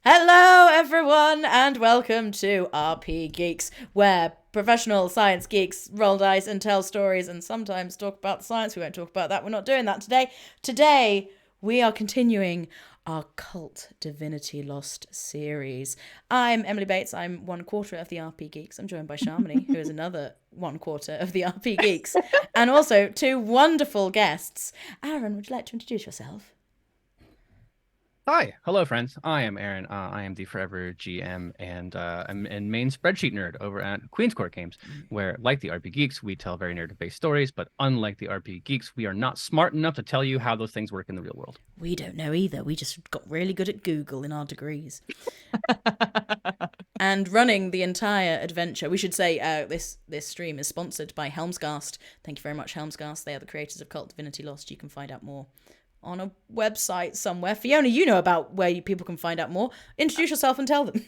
Hello, everyone, and welcome to RPGeeks, where professional science geeks roll dice and tell stories and sometimes talk about the science. We won't talk about that. We're not doing that today. Today, we are continuing our KULT Divinity Lost series. I'm Emily Bates. I'm 1/4 of the RPGeeks. I'm joined by Sharmini, who is another 1/4 of the RPGeeks, and also two wonderful guests. Aaron, would you like to introduce yourself? Hi, hello friends. I am Aaron. I am the forever GM and I'm a main spreadsheet nerd over at Queen's Court Games, where, like the RP Geeks, we tell very nerd-based stories, but unlike the RP Geeks, we are not smart enough to tell you how those things work in the real world. We don't know either. We just got really good at Google in our degrees. And running the entire adventure. We should say this stream is sponsored by Helmsgast. Thank you very much, Helmsgast. They are the creators of KULT Divinity Lost. You can find out more on a website somewhere. Fiona, you know about where people can find out more. Introduce yourself and tell them.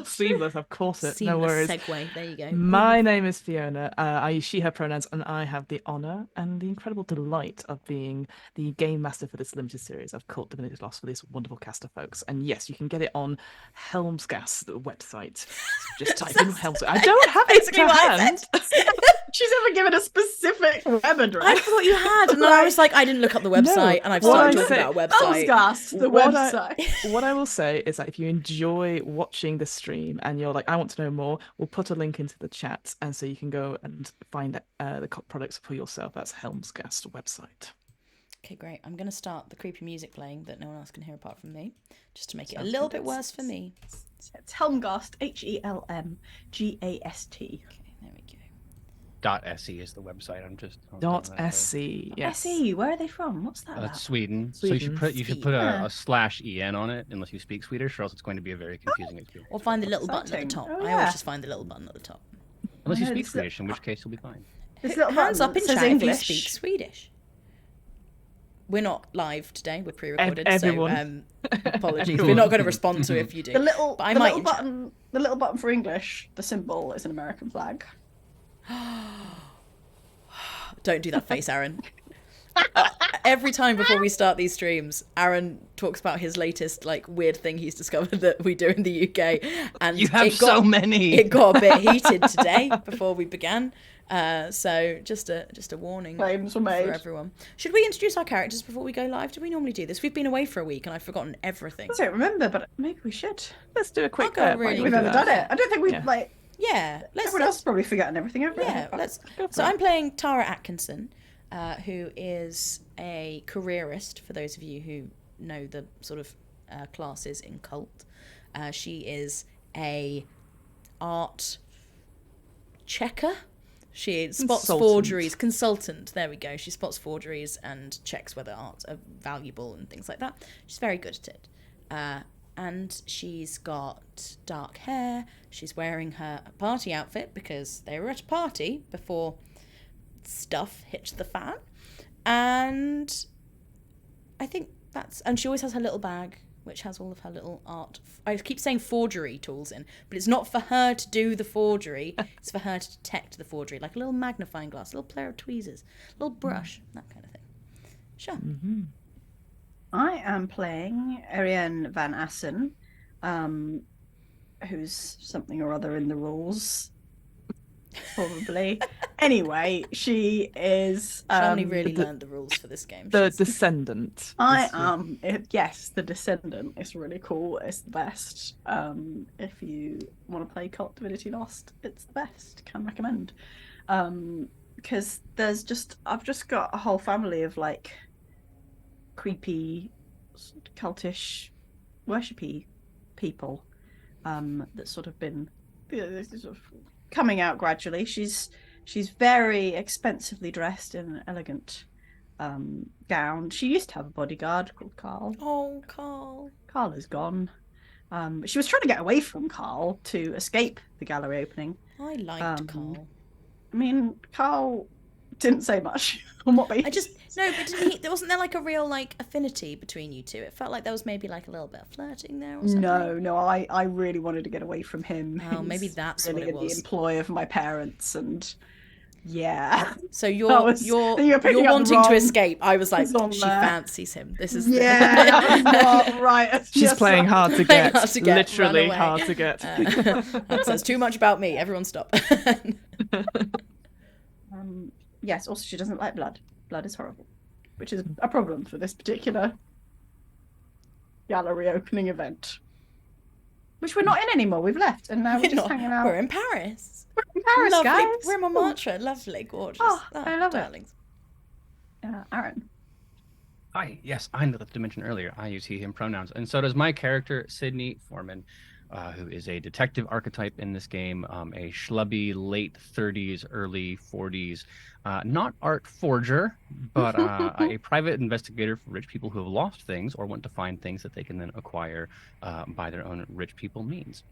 Seamless. I've caught it. Seamless No worries. segue. There you go. My name is Fiona. I use she, her pronouns, and I have the honour and the incredible delight of being the game master for this limited series of KULT Divinity Lost for this wonderful cast of folks. And yes, you can get it on Helmsgas, the website. Just type in Helmsgas. I don't have it to hand. She's ever given a specific web address. I thought you had, and I was like, I didn't look up the website, and I've started talking about a website. Helmsgast, the website. What I will say is that if you enjoy watching the stream and you're like, I want to know more, we'll put a link into the chat, and so you can go and find the products for yourself. That's Helmsgast website. Okay, great. I'm going to start the creepy music playing that no one else can hear apart from me, just to make it a little bit worse for me. It's Helmgast, Helmgast. Okay, there we go. .se is the website. I'm just .se. Yes. SE, where are they from? What's that? It's Sweden. So Sweden. you should put a /en on it unless you speak Swedish, or else it's going to be a very confusing experience. Or find the little button at the Exciting. top. Oh, I yeah. always just find the little button at the top. Unless you no, speak it's Swedish, in which case you'll be fine. This little Hands button up in says chat if you English. speak Swedish. We're not live today. We're pre-recorded, Everyone. so apologies. We're not going to respond to it if you do. The little, But I the might little button, the little button for English. The symbol is an American flag. Don't do that face, Aaron. Every time before we start these streams, Aaron talks about his latest weird thing he's discovered that we do in the UK, and You have so many. It got a bit heated today before we began. So just a warning Claims were made. for everyone. Should we introduce our characters before we go live? Do we normally do this? We've been away for a week and I've forgotten everything. I don't remember, but maybe we should. Let's do a quick. I'll go really We've do never that. done it. I don't think we've Yeah. Yeah, Everyone else is probably forgetting everything. So I'm playing Tara Atkinson, who is a careerist, for those of you who know the sort of classes in KULT. She is a art checker. She spots forgeries. Consultant, there we go. She spots forgeries and checks whether arts are valuable and things like that. She's very good at it. And she's got dark hair. She's wearing her party outfit because they were at a party before stuff hit the fan. And I think and she always has her little bag, which has all of her little art. I keep saying forgery tools in, but it's not for her to do the forgery. It's for her to detect the forgery, like a little magnifying glass, a little pair of tweezers, a little brush, that kind of thing. Sure. Mm-hmm. I am playing Erienne van Assen, who's something or other in the rules, probably. Anyway, she is. Shamini really learned the rules for this game. The Descendant. I am. Yes, the Descendant is really cool. It's the best. If you want to play KULT Divinity Lost, it's the best. Can recommend. Because I've just got a whole family of creepy, cultish, worshipy people that's sort of been sort of coming out gradually. She's very expensively dressed in an elegant gown. She used to have a bodyguard called Carl. Oh, Carl. Carl is gone. She was trying to get away from Carl to escape the gallery opening. I liked Carl. I mean, Carl didn't say much on what basis. But wasn't there a real affinity between you two? It felt like there was maybe a little bit of flirting there or something. No, I really wanted to get away from him. Oh, maybe that's really what it in was. the employ of my parents, and Yeah. So That you're was- you're you're picking you're up the wanting to wrong escape. I was like, was on she there. fancies him. This is Yeah, that was not right. She's Yes, playing sir. hard to Playing get. hard to get, Literally run away. hard to get. That says too much about me. Everyone stop. Yes, also she doesn't like blood. Blood is horrible, which is a problem for this particular gallery opening event. Which we're not in anymore. We've left, and now we're just hanging out. We're in Paris. We're in Paris, Lovely. guys. We're in Montmartre. Lovely, gorgeous. Oh, I love it. darlings. Aaron. Hi, yes, I know that to mention earlier. I use he, him pronouns. And so does my character, Sydney Foreman, who is a detective archetype in this game, a schlubby late 30s, early 40s, not art forger, but a private investigator for rich people who have lost things or want to find things that they can then acquire by their own rich people means.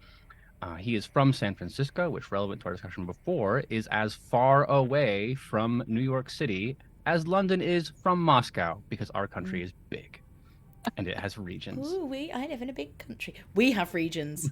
He is from San Francisco, which, relevant to our discussion before, is as far away from New York City as London is from Moscow, because our country is big and it has regions. Ooh, I live in a big country. We have regions.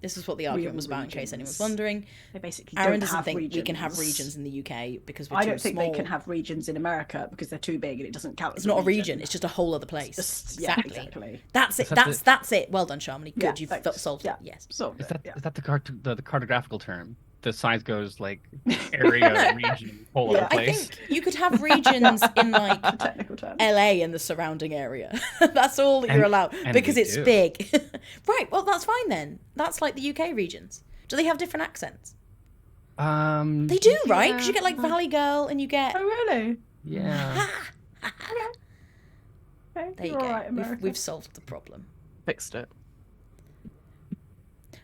This is what the argument was about, in case anyone's wondering. They basically Aaron don't doesn't have think regions. we can have regions in the UK because we're I too don't think small. they can have regions in America because they're too big and it doesn't count. It's as not a region. It's just a whole other place. Exactly. That's it. That's it. Well done, Sharmini. Good. You've solved it. Yes. So Is that the cartographical term? The size goes like area, region, whole other I place. think you could have regions in like technical term. LA and the surrounding area. That's all that you're allowed and because we it's do. big. Right. Well, that's fine then. That's like the UK regions. Do they have different accents? They do, right? Because you get like Valley Girl and you get. Oh really? Yeah. Okay, There you you're go. all right, America. We've solved the problem. Fixed it.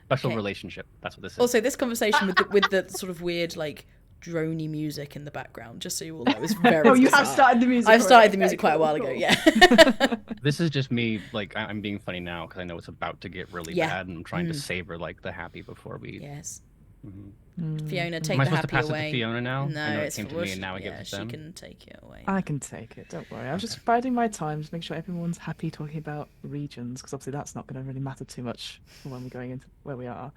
Special Okay. relationship. That's what this is. Also, this conversation with the sort of weird like droney music in the background, just so you all know, is very. Oh, you bizarre. have started the music. I've started the already. music Okay, quite a while cool, ago. cool. Yeah. This is just me, like, I'm being funny now because I know it's about to get really Yeah. bad and I'm trying to savor, like, the happy before we... Yes. Mhm. Fiona, take Am I the supposed to happy pass away. it to Fiona now? No, I know it's it came to well, me and now I give yeah, it to she them. can take it away. I can take it. Don't worry. I was just biding my time to make sure everyone's happy talking about regions, because obviously that's not going to really matter too much for when we're going into where we are.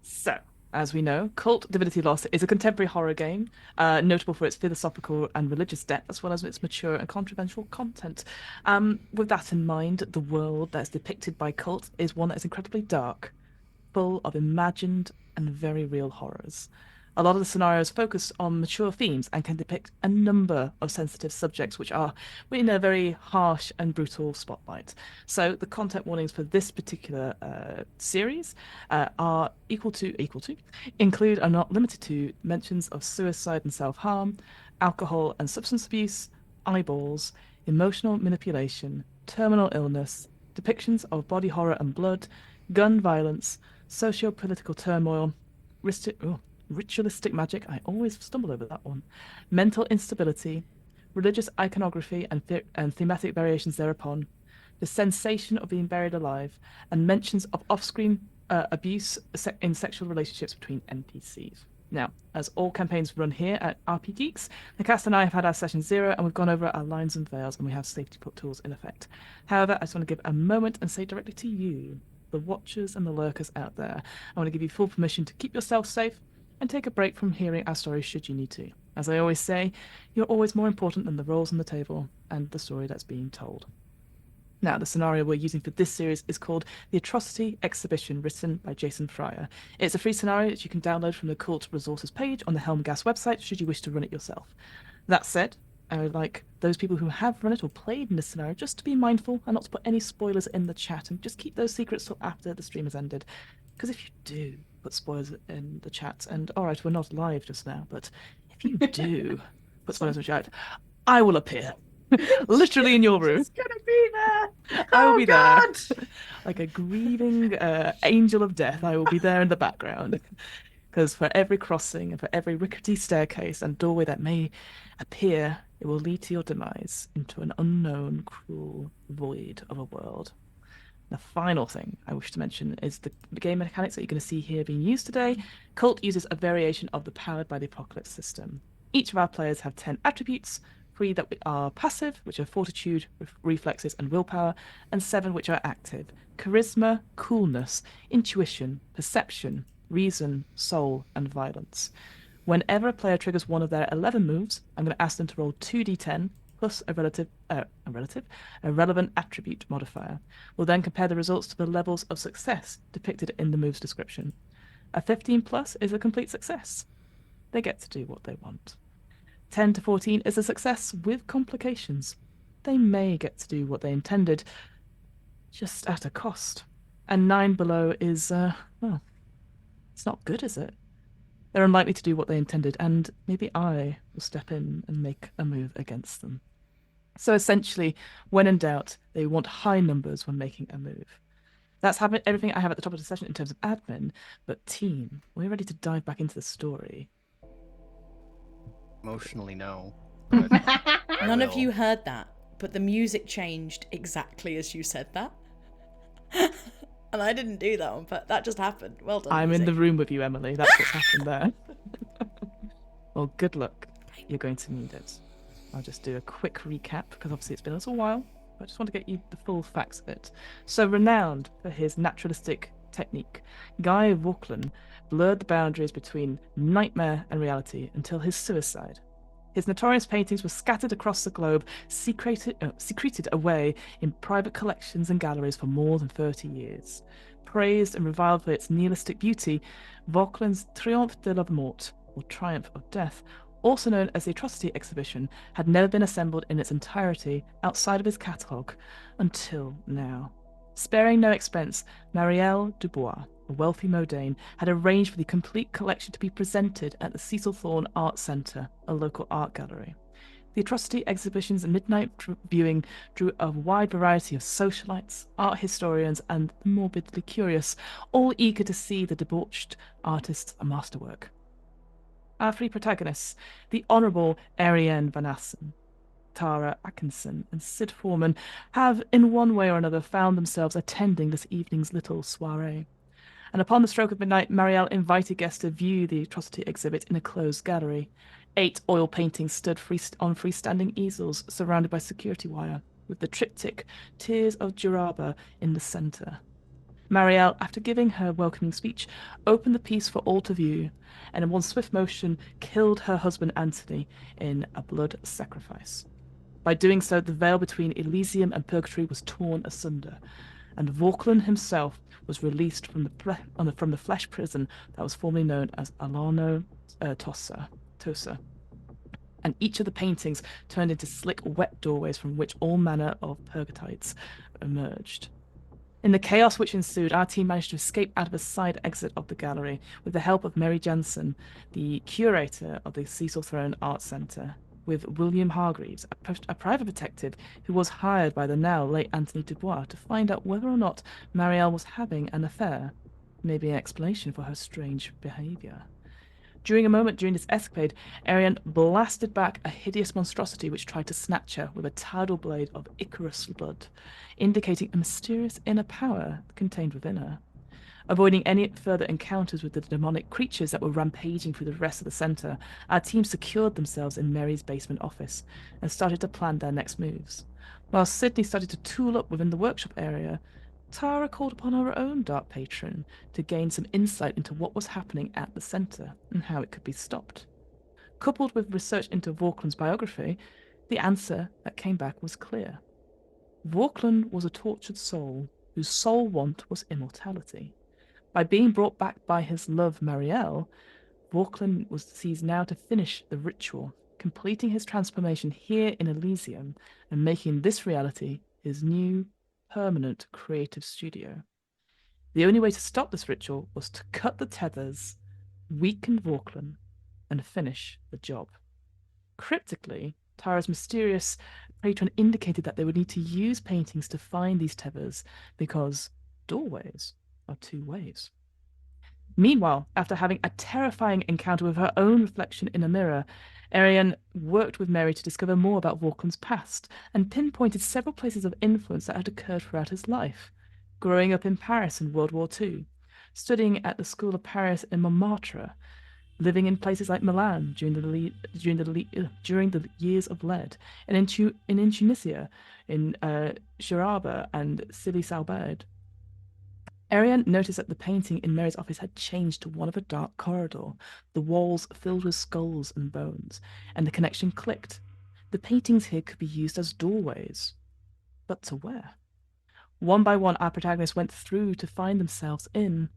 So, as we know, Cult Divinity Lost is a contemporary horror game, notable for its philosophical and religious depth, as well as its mature and controversial content. With that in mind, the world that's depicted by Cult is one that is incredibly dark, full of imagined and very real horrors. A lot of the scenarios focus on mature themes and can depict a number of sensitive subjects which are in a very harsh and brutal spotlight. So the content warnings for this particular series are equal to, include are not limited to mentions of suicide and self-harm, alcohol and substance abuse, eyeballs, emotional manipulation, terminal illness, depictions of body horror and blood, gun violence, socio-political turmoil, ritualistic magic, I always stumble over that one, mental instability, religious iconography and thematic variations thereupon, the sensation of being buried alive, and mentions of off-screen abuse in sexual relationships between NPCs. Now, as all campaigns run here at RPGeeks, the cast and I have had our session 0 and we've gone over our lines and veils and we have safety tools in effect. However, I just want to give a moment and say directly to you, the watchers and the lurkers out there, I want to give you full permission to keep yourself safe and take a break from hearing our stories should you need to. As I always say, you're always more important than the rolls on the table and the story that's being told. Now, the scenario we're using for this series is called The Atrocity Exhibition, written by Jason Fryer. It's a free scenario that you can download from the Cult Resources page on the Helmgas website should you wish to run it yourself. That said, I would like those people who have run it or played in this scenario just to be mindful and not to put any spoilers in the chat and just keep those secrets till after the stream has ended. Because if you do put spoilers in the chat, and alright, we're not live just now, but if you do put spoilers in the chat, I will appear. Literally in your room. It's gonna be there. I will be God. there. Like a grieving angel of death, I will be there in the background. Because for every crossing and for every rickety staircase and doorway that may appear, it will lead to your demise into an unknown, cruel void of a world. The final thing I wish to mention is the game mechanics that you're going to see here being used today. Cult uses a variation of the Powered by the Apocalypse system. Each of our players have 10 attributes, 3 that are passive, which are fortitude, reflexes, and willpower, and 7 which are active, charisma, coolness, intuition, perception, reason, soul, and violence. Whenever a player triggers one of their 11 moves, I'm going to ask them to roll 2d10 plus a relevant attribute modifier. We'll then compare the results to the levels of success depicted in the move's description. A 15 plus is a complete success. They get to do what they want. 10 to 14 is a success with complications. They may get to do what they intended, just at a cost. And 9 below is, well, it's not good, is it? They're unlikely to do what they intended, and maybe I will step in and make a move against them. So essentially, when in doubt, they want high numbers when making a move. That's everything I have at the top of the session in terms of admin, but team, we're ready to dive back into the story. Emotionally, no. But I None of will. you heard that, but the music changed exactly as you said that. And I didn't do that one, but that just happened. Well done. I'm music. in the room with you, Emily. That's what's happened there. Well, good luck. You're going to need it. I'll just do a quick recap, because obviously it's been a little while. I just want to get you the full facts of it. So, renowned for his naturalistic technique, Guy Vauquelin blurred the boundaries between nightmare and reality until his suicide. His notorious paintings were scattered across the globe, secreted away in private collections and galleries for more than 30 years. Praised and reviled for its nihilistic beauty, Vauquelin's Triomphe de la Mort, or Triumph of Death, also known as the Atrocity Exhibition, had never been assembled in its entirety outside of his catalogue until now. Sparing no expense, Marielle Dubois, a wealthy Modane, had arranged for the complete collection to be presented at the Cecil Thorne Art Centre, a local art gallery. The Atrocity Exhibition's midnight viewing drew a wide variety of socialites, art historians, and the morbidly curious, all eager to see the debauched artist's masterwork. Our three protagonists, the Honourable Erienne Van Assen, Tara Atkinson, and Sid Foreman, have, in one way or another, found themselves attending this evening's little soiree. And upon the stroke of midnight, Marielle invited guests to view the atrocity exhibit in a closed gallery. 8 oil paintings stood on freestanding easels surrounded by security wire, with the triptych Tears of Juraba in the centre. Marielle, after giving her welcoming speech, opened the piece for all to view, and in one swift motion killed her husband Anthony in a blood sacrifice. By doing so, the veil between Elysium and Purgatory was torn asunder, and Vauquelin himself was released from the flesh prison that was formerly known as Alano Tosa. And each of the paintings turned into slick, wet doorways from which all manner of purgatites emerged. In the chaos which ensued, our team managed to escape out of a side exit of the gallery with the help of Mary Jansen, the curator of the Cecil Throne Art Centre, with William Hargreaves, a private detective who was hired by the now late Anthony Dubois to find out whether or not Marielle was having an affair, maybe an explanation for her strange behaviour. During this escapade, Erienne blasted back a hideous monstrosity which tried to snatch her with a tidal blade of Icarus blood, indicating a mysterious inner power contained within her. Avoiding any further encounters with the demonic creatures that were rampaging through the rest of the centre, our team secured themselves in Mary's basement office and started to plan their next moves. While Sydney started to tool up within the workshop area, Tara called upon her own dark patron to gain some insight into what was happening at the centre and how it could be stopped. Coupled with research into Vauquelin's biography, the answer that came back was clear. Vauquelin was a tortured soul whose sole want was immortality. By being brought back by his love Marielle, Vauquelin was seized now to finish the ritual, completing his transformation here in Elysium and making this reality his new, permanent creative studio. The only way to stop this ritual was to cut the tethers, weaken Vauquelin, and finish the job. Cryptically, Tara's mysterious patron indicated that they would need to use paintings to find these tethers because doorways are 2 ways. Meanwhile, after having a terrifying encounter with her own reflection in a mirror, Erienne worked with Mary to discover more about Vauquelin's past and pinpointed several places of influence that had occurred throughout his life. Growing up in Paris in World War II, studying at the School of Paris in Montmartre, living in places like Milan during the years of lead, and in Tunisia, in Shiraba and Sidi Salbad. Erienne noticed that the painting in Mary's office had changed to one of a dark corridor, the walls filled with skulls and bones, and the connection clicked. The paintings here could be used as doorways. But to where? One by one, our protagonists went through to find themselves in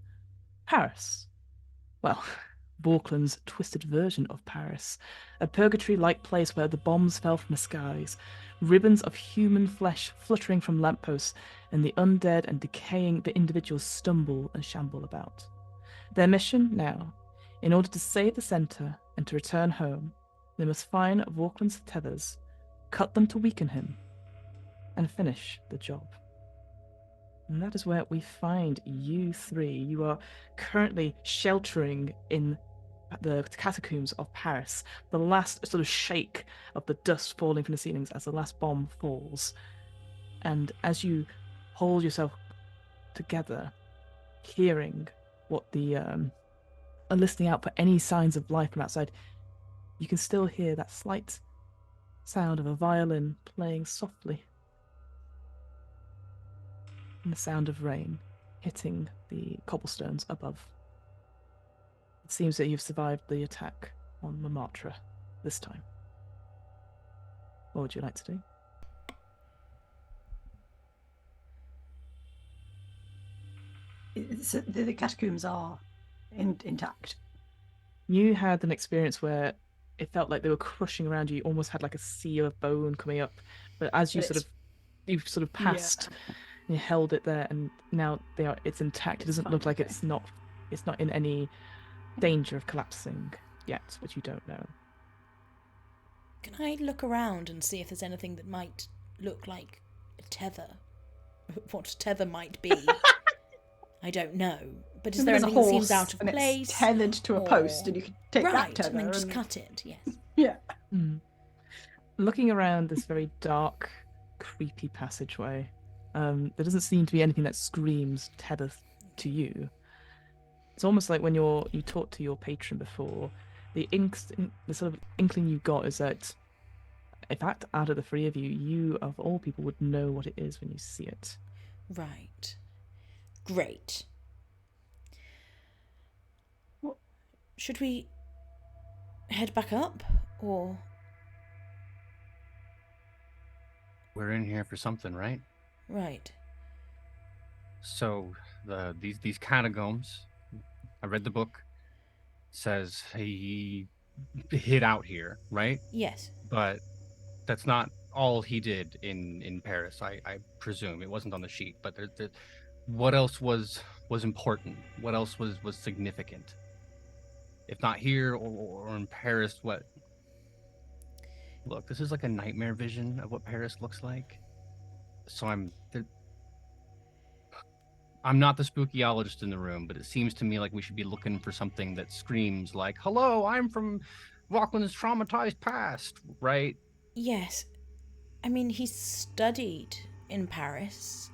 Paris. Well, Borkland's twisted version of Paris, a purgatory-like place where the bombs fell from the skies, ribbons of human flesh fluttering from lampposts, and the undead and decaying individuals stumble and shamble about. Their mission now, in order to save the center and to return home, they must find Borkland's tethers, cut them to weaken him, and finish the job. And that is where we find you three. You are currently sheltering in the catacombs of Paris, the last sort of shake of the dust falling from the ceilings as the last bomb falls. And as you hold yourself together, hearing what the are listening out for any signs of life from outside, you can still hear that slight sound of a violin playing softly, and the sound of rain hitting the cobblestones above. It seems that you've survived the attack on Montmartre this time. What would you like to do? The catacombs are intact. You had an experience where it felt like they were crushing around you. You almost had like a sea of bone coming up. But as you you've sort of passed, and you held it there, and now it's intact. It doesn't look like it's not in any danger of collapsing yet, but you don't know. Can I look around and see if there's anything that might look like a tether? What tether might be? I don't know. But is there anything that seems out of place? It's tethered to a post, and you can take that tether and then just cut it. Yes. Yeah. Looking around this very dark, creepy passageway, there doesn't seem to be anything that screams tether to you. It's almost like when you talked to your patron before, the sort of inkling you got is that, in fact, out of the three of you, you of all people would know what it is when you see it. Right. Great. Should we head back up, or? We're in here for something, right? Right. So these catacombs, I read the book, says he hid out here, right? Yes. But that's not all he did in Paris. I presume it wasn't on the sheet, but what else was important? What else was significant? If not here or in Paris, what? Look, this is like a nightmare vision of what Paris looks like. So I'm not the spookyologist in the room, but it seems to me like we should be looking for something that screams like, "Hello, I'm from Rockland's traumatized past," right? Yes. I mean, he studied in Paris.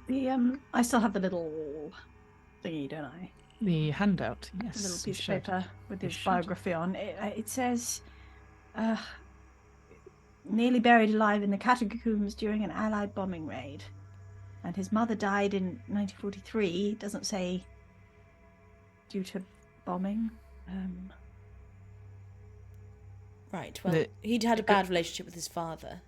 I still have the little thingy, don't I? The handout, yes. A little piece of paper with his biography on. It says, nearly buried alive in the catacombs during an Allied bombing raid. And his mother died in 1943. It doesn't say due to bombing. Right, well, he'd had a bad relationship with his father.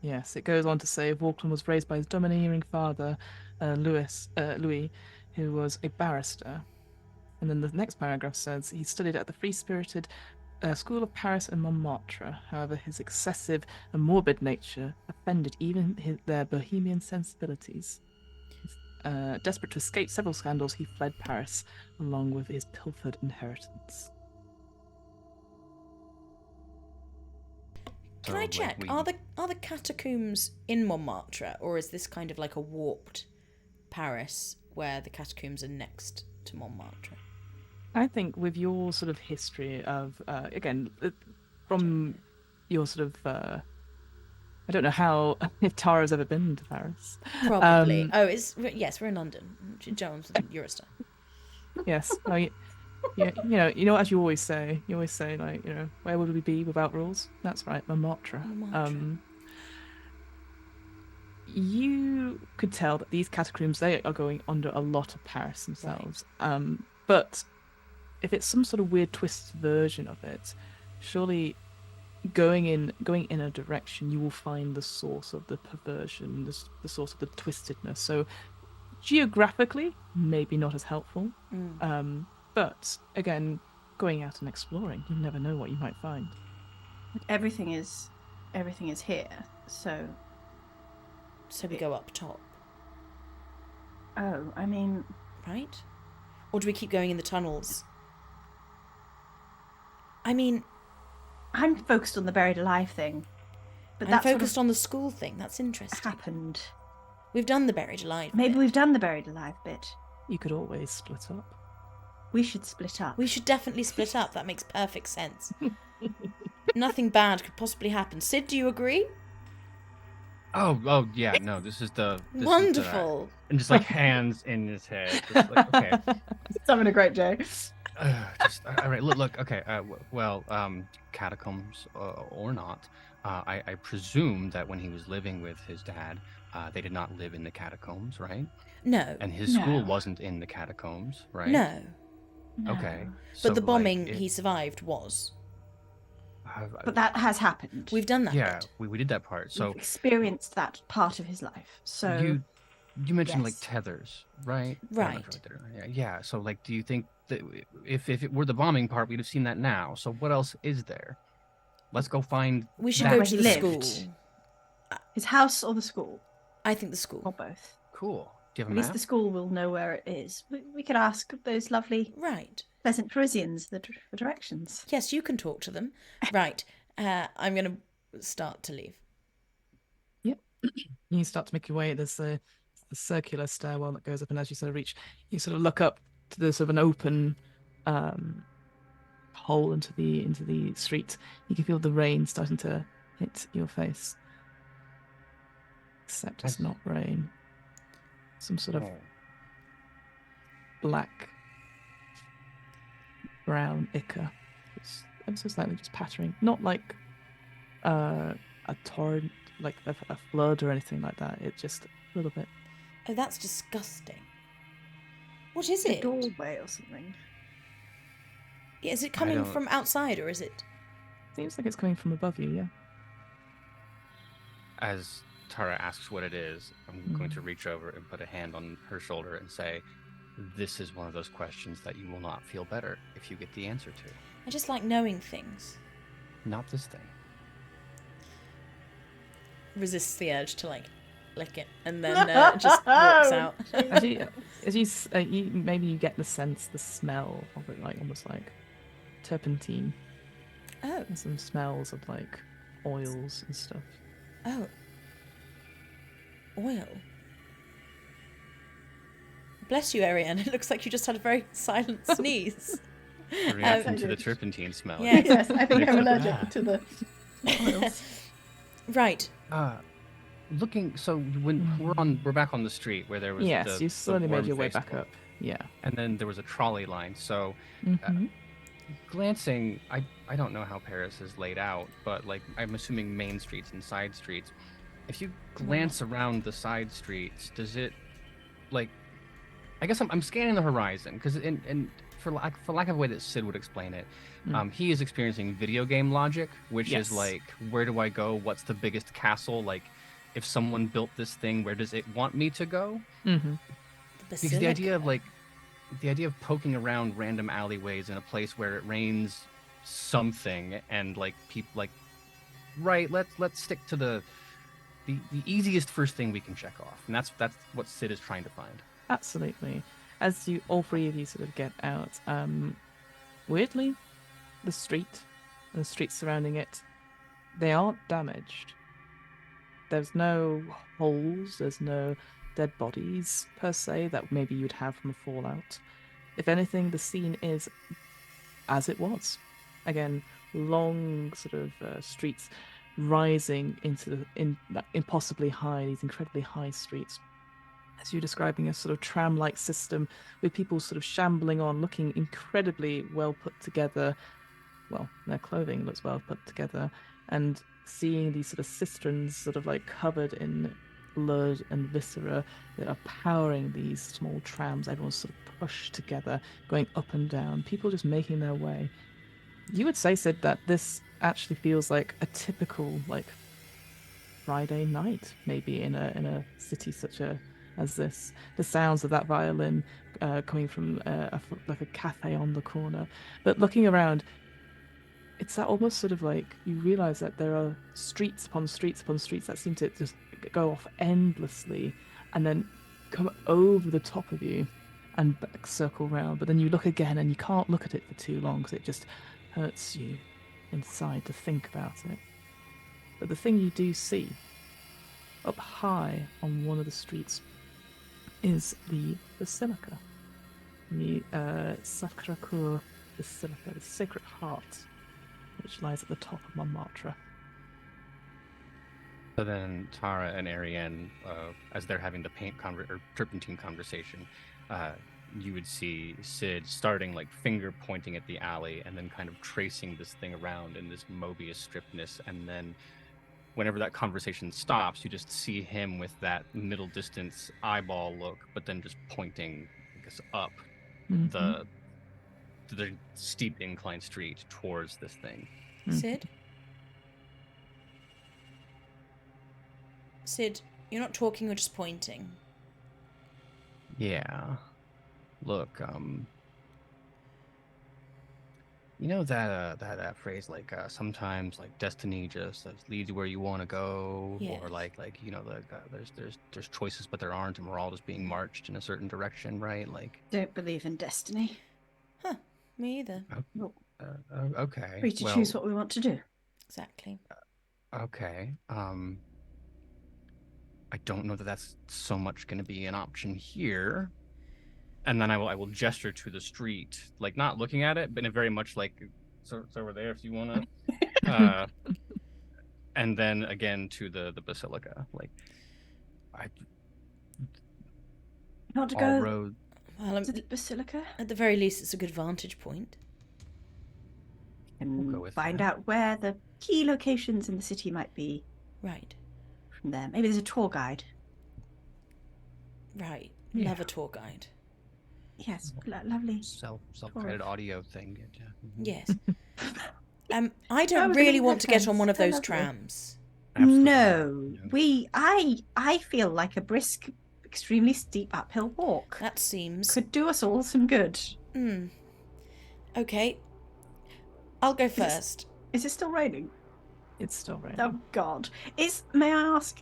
Yes, it goes on to say Borkland was raised by his domineering father, Louis, who was a barrister. And then the next paragraph says he studied at the free-spirited School of Paris and Montmartre. However, his excessive and morbid nature offended even their bohemian sensibilities. Desperate to escape several scandals, he fled Paris along with his pilfered inheritance. Can I check? Are the catacombs in Montmartre, or is this kind of like a warped Paris where the catacombs are next to Montmartre? I think with your sort of history of, again, from your sort of, I don't know how, if Tara's ever been to Paris. Probably. Yes, we're in London. Jones, Eurostar. Yes. You know, as you always say, like, you know, where would we be without rules? That's right, Montmartre. You could tell that these catacombs, they are going under a lot of Paris themselves. But if it's some sort of weird twisted version of it, surely going in a direction, you will find the source of the perversion, the source of the twistedness. So geographically, maybe not as helpful. But again, going out and exploring, you never know what you might find. Everything is here. So we go up top, I mean, right? Or do we keep going in the tunnels? I mean, I'm focused on the buried alive thing, but I'm that's focused on the school thing. That's interesting. happened. We've done the buried alive. Maybe bit. we've done the buried alive bit. You could always split up. We should split up. We should definitely split up. That makes perfect sense. Nothing bad could possibly happen. Sid, do you agree? Oh yeah, no, this is Wonderful. and just like hands in his head. Just like, okay. He's having a great day. All right, look, okay. Catacombs or not, I presume that when he was living with his dad, they did not live in the catacombs, right? No. And his school wasn't in the catacombs, right? No. Okay. But the so, bombing like, he survived was. But that has happened. We've done that. Yeah, bit. we did that part. So We've experienced that part of his life. So you mentioned like yes. tethers, right? Right. Yeah. So like, do you think that if it were the bombing part, we'd have seen that now? So what else is there? Let's go find. We should that. go Where to he the lived. school. his house or the school, I think the school. or both. Cool. Do you have a At least map? the school will know where it is. We could ask those lovely, Right. pleasant Parisians the directions. Yes, you can talk to them. Right. I'm going to start to leave. Yep. You start to make your way. There's a circular stairwell that goes up, and as you sort of reach, you sort of look up to the sort of an open hole into the street. You can feel the rain starting to hit your face. Except it's not rain. Some sort of black, brown ichor. It's ever so slightly just pattering. Not like a torrent, like a flood or anything like that. It's just a little bit. Oh, that's disgusting. What is A it? doorway or something. Yeah, is it coming from outside or is it? Seems like it's coming from above you, yeah. As Tara asks what it is, I'm going to reach over and put a hand on her shoulder and say, this is one of those questions that you will not feel better if you get the answer to. I just like knowing things. Not this thing. Resists the urge to like lick it and then just walks out. As you maybe you get the sense, the smell of it, like almost like turpentine. Oh. And some smells of like oils and stuff. Oh. Oil. Bless you, Erienne. It looks like you just had a very silent sneeze. A reaction to the turpentine smell. Yeah. Yes, I think I'm allergic to the oils. Right. Looking, so when we're back on the street where there was yes, you slowly made your way worm-faced back one. up. Yeah. And then there was a trolley line. So glancing, I don't know how Paris is laid out, but like I'm assuming main streets and side streets. If you glance around the side streets, does it like? I guess I'm scanning the horizon because for lack of a way that Sid would explain it, he is experiencing video game logic, which is like, where do I go? What's the biggest castle? Like, if someone built this thing, where does it want me to go? Because the idea of poking around random alleyways in a place where it rains something and like people like, right? Let's stick to the easiest first thing we can check off, and that's what Sid is trying to find. Absolutely. As you, all three of you, sort of get out, weirdly, the streets surrounding it, they aren't damaged. There's no holes. There's no dead bodies per se that maybe you'd have from a fallout. If anything, the scene is as it was. Again, long sort of streets rising into impossibly high, these incredibly high streets. As you're describing, a sort of tram-like system with people sort of shambling on, looking incredibly well put together. Well, their clothing looks well put together, and seeing these sort of cisterns sort of like covered in blood and viscera that are powering these small trams. Everyone's sort of pushed together, going up and down, people just making their way. You would say, Sid, that this actually feels like a typical, like, Friday night, maybe in a city such as this. The sounds of that violin coming from like a cafe on the corner. But looking around, it's that almost sort of like you realize that there are streets upon streets upon streets that seem to just go off endlessly and then come over the top of you and back circle round. But then you look again and you can't look at it for too long because it just hurts you inside to think about it. But the thing you do see up high on one of the streets is the Basilica. The Sacré-Cœur Basilica, the Sacred Heart, which lies at the top of Montmartre. So then Tara and Erienne, as they're having the turpentine conversation, you would see Sid starting like finger pointing at the alley and then kind of tracing this thing around in this Mobius stripness, and then whenever that conversation stops, you just see him with that middle distance eyeball look, but then just pointing, I guess, up the steep incline street towards this thing. Sid? Sid, you're not talking, you're just pointing. Yeah. Look, you know that phrase, like sometimes like destiny just leads you where you want to go, Yeah. or like you know there's choices but there aren't, and we're all just being marched in a certain direction, right? Like, Don't believe in destiny. Huh, me either. Okay. Free to well, choose what we want to do. Exactly. Okay. I don't know that that's so much going to be an option here. And then I will gesture to the street, like not looking at it, but in very much like it's over there if you want to. And then again to the basilica, like You want to all go road. Well, to the basilica at the very least, it's a good vantage point. and We'll go with find that. out where the key locations in the city might be Right. from there. Maybe there's a tour guide. Right. Yeah. Love a tour guide. Yes, lovely. Self-guided audio thing. Yeah. Yes. I I don't was really gonna want to get on reference. one of So those lovely. trams. Absolutely No, not. I feel like a brisk, extremely steep uphill walk That seems... could do us all some good. Okay. I'll go first. Is it still raining? It's still raining. Oh God! May I ask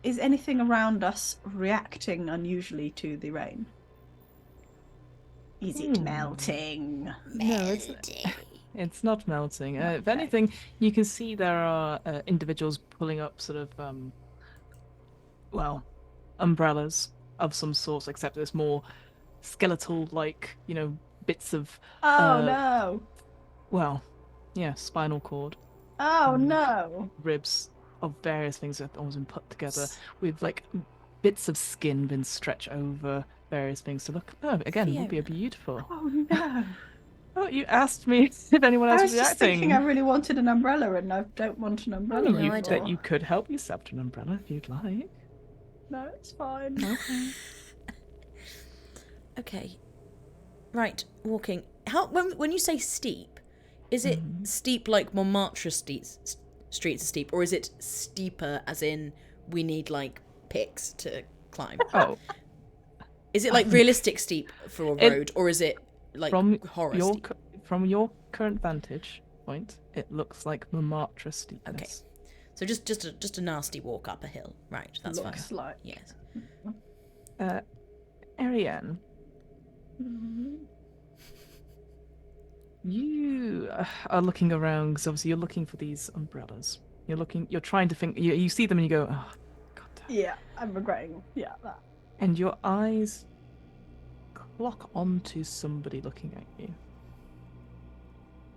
is anything around us reacting unusually to the rain? Is it melting? No, it's not melting. If anything, you can see there are individuals pulling up sort of, umbrellas of some sort, except it's more skeletal, like, bits of... No! Well, yeah, spinal cord. Oh no! Ribs of various things that have always been put together with, like, bits of skin been stretched over various things to look... Oh, again, it would be beautiful. Oh no! Oh, you asked me if anyone else I was was just reacting. thinking I really wanted an umbrella, and I don't want an umbrella anymore. That you could help yourself to an umbrella if you'd like. No, it's fine. Okay. Okay. Right, walking. When you say steep, is it steep like Montmartre streets are steep, or is it steeper as in we need like picks to climb? Oh. Is it like realistic steep for a road, or is it like horror steep? From your current vantage point, it looks like Montmartre steepness. Okay. So just a nasty walk up a hill. Right, that's fine. Looks like. Yes. Ariane, you are looking around because obviously you're looking for these umbrellas. You're trying to think. You see them and you go, oh, God damn. Yeah, I'm regretting. Yeah, that. And your eyes clock onto somebody looking at you.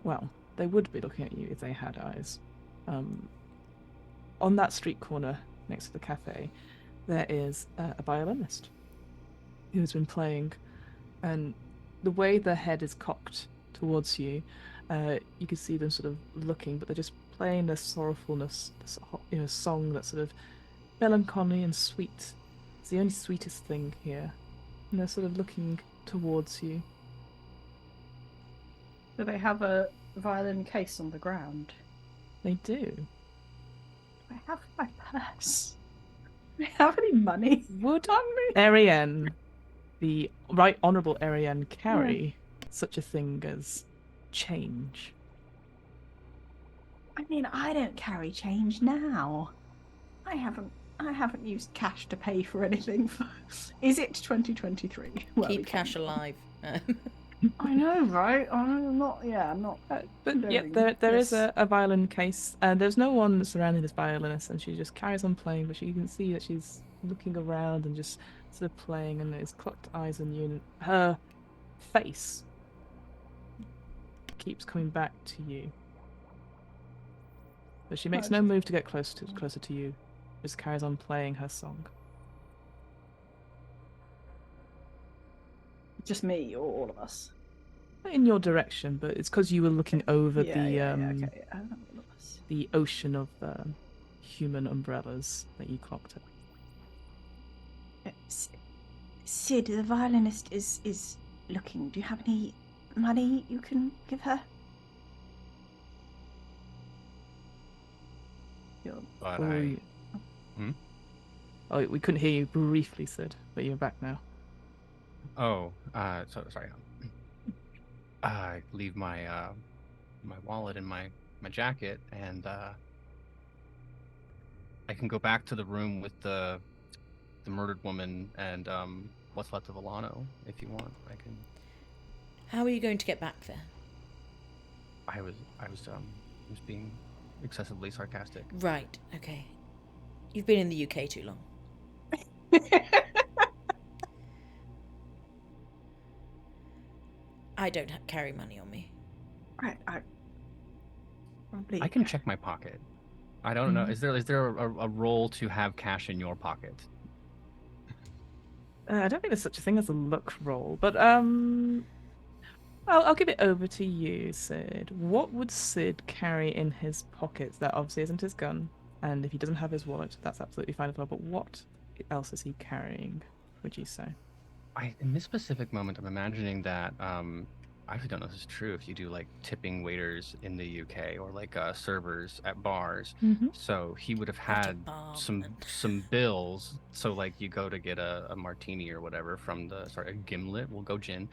Well, they would be looking at you if they had eyes. On that street corner next to the cafe, there is a violinist who has been playing, and the way their head is cocked towards you, you can see them sort of looking, but they're just playing this sorrowfulness, this song that's sort of melancholy and sweet. It's the only sweetest thing here. And they're sort of looking towards you. Do they have a violin case on the ground? They do. Do I have my purse? Do I have any money? Would on me? Erienne, the Right Honourable Erienne, carry such a thing as change? I mean, I don't carry change now. I haven't used cash to pay for anything. Is it 2023? Keep cash alive. I know, right? I'm not. Yeah, I'm not. But yeah, there is a violin case, and there's no one surrounding this violinist, and she just carries on playing. But you can see that she's looking around and just sort of playing, and there's clocked eyes on you, and her face keeps coming back to you. But she makes no move to get closer to you. Just carries on playing her song. Just me or all of us? In your direction, but it's because you were looking over the ocean of human umbrellas that you clocked it. Sid, the violinist is looking. Do you have any money you can give her? But Oh, we couldn't hear you briefly, Sid, but you're back now. So sorry. I leave my my wallet in my jacket, and I can go back to the room with the murdered woman and what's left of Alano, if you want. I can. How are you going to get back there? I was being excessively sarcastic. Right. Okay. You've been in the UK too long. I don't carry money on me. I can check my pocket. I don't know. Is there a role to have cash in your pocket? I don't think there's such a thing as a luck roll, but I'll give it over to you, Sid. What would Sid carry in his pockets? That obviously isn't his gun, and if he doesn't have his wallet, that's absolutely fine as well. But what else is he carrying, would you say? In this specific moment, I'm imagining that I actually don't know if this is true. If you do like tipping waiters in the UK or like servers at bars, so he would have had some bills. So like you go to get a martini or whatever from a gimlet, we'll go gin,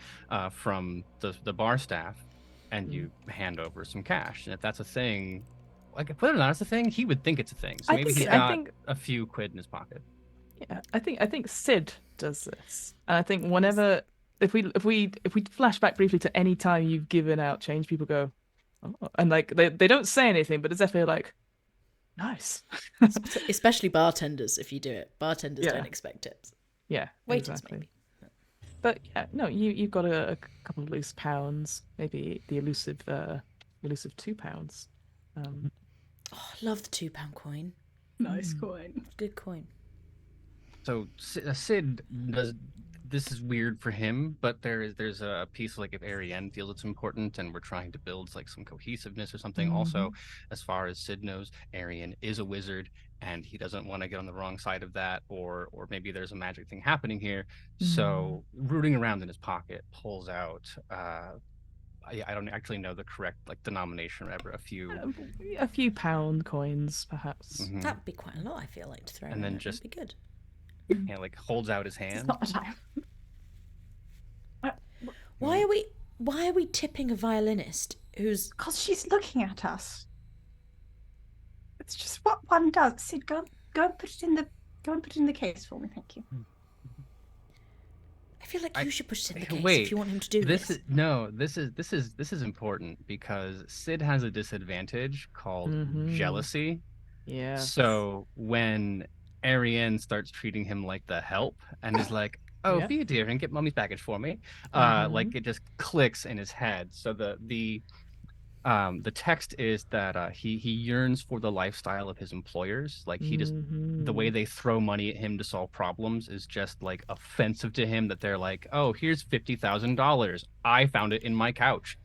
from the bar staff, and you hand over some cash. And if that's a thing, like whether or not it's a thing, he would think it's a thing. So maybe he's got a few quid in his pocket. Yeah, I think Sid does this, and I think whenever if we flash back briefly to any time you've given out change, people go, oh, and like they don't say anything, but it's definitely like, nice. Especially bartenders, if you do it. Bartenders don't expect tips. Yeah, waiters exactly. maybe. But yeah, no, you've got a couple of loose pounds, maybe the elusive £2. Oh, I love the £2 coin. Nice coin. Good coin. So Sid does. This is weird for him, but there's a piece like if Erienne feels it's important, and we're trying to build like some cohesiveness or something. Also, as far as Sid knows, Erienne is a wizard, and he doesn't want to get on the wrong side of that, or maybe there's a magic thing happening here. So rooting around in his pocket, pulls out. I don't actually know the correct like denomination or whatever. A few pound coins, perhaps. That'd be quite a lot. I feel like to throw. And then just be good. And like holds out his hand. It's not the time. Why are we tipping a violinist who's? Because she's looking at us. It's just what one does. Sid, go and put it in the case for me, thank you. I feel like you should put it in the case wait, if you want him to do this. This is important because Sid has a disadvantage called jealousy. Yeah. So when Erienne starts treating him like the help and is like, "Oh, be a dear and get mommy's baggage for me," like it just clicks in his head. So the text is that he yearns for the lifestyle of his employers. Like he just the way they throw money at him to solve problems is just like offensive to him. That they're like, "Oh, here's $50,000. I found it in my couch."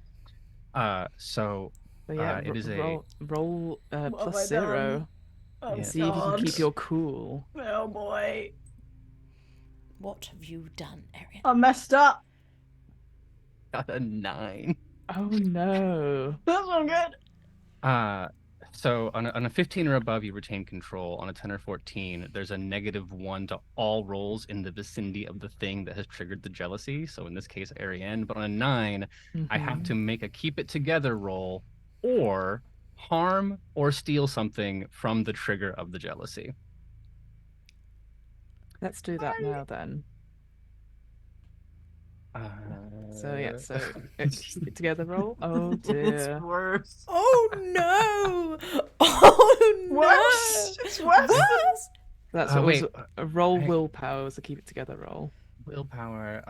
So So yeah, It is roll What have plus I 0 done? Oh, Yeah. see if you can keep your cool. Oh boy. What have you done, Erienne? I messed up. got a 9. Oh no. That's not good. So on a 15 or above, you retain control. On a 10 or 14, there's a -1 to all rolls in the vicinity of the thing that has triggered the jealousy. So in this case, Erienne. But on a 9, I have to make a keep it together roll or harm or steal something from the trigger of the jealousy. Let's do that now then. So yeah, so keep it together roll. Oh It's dear. worse. Oh no! Oh no! Worse. It's worse. Worse! That's what wait, was a roll I- willpower was a keep it together roll. Willpower.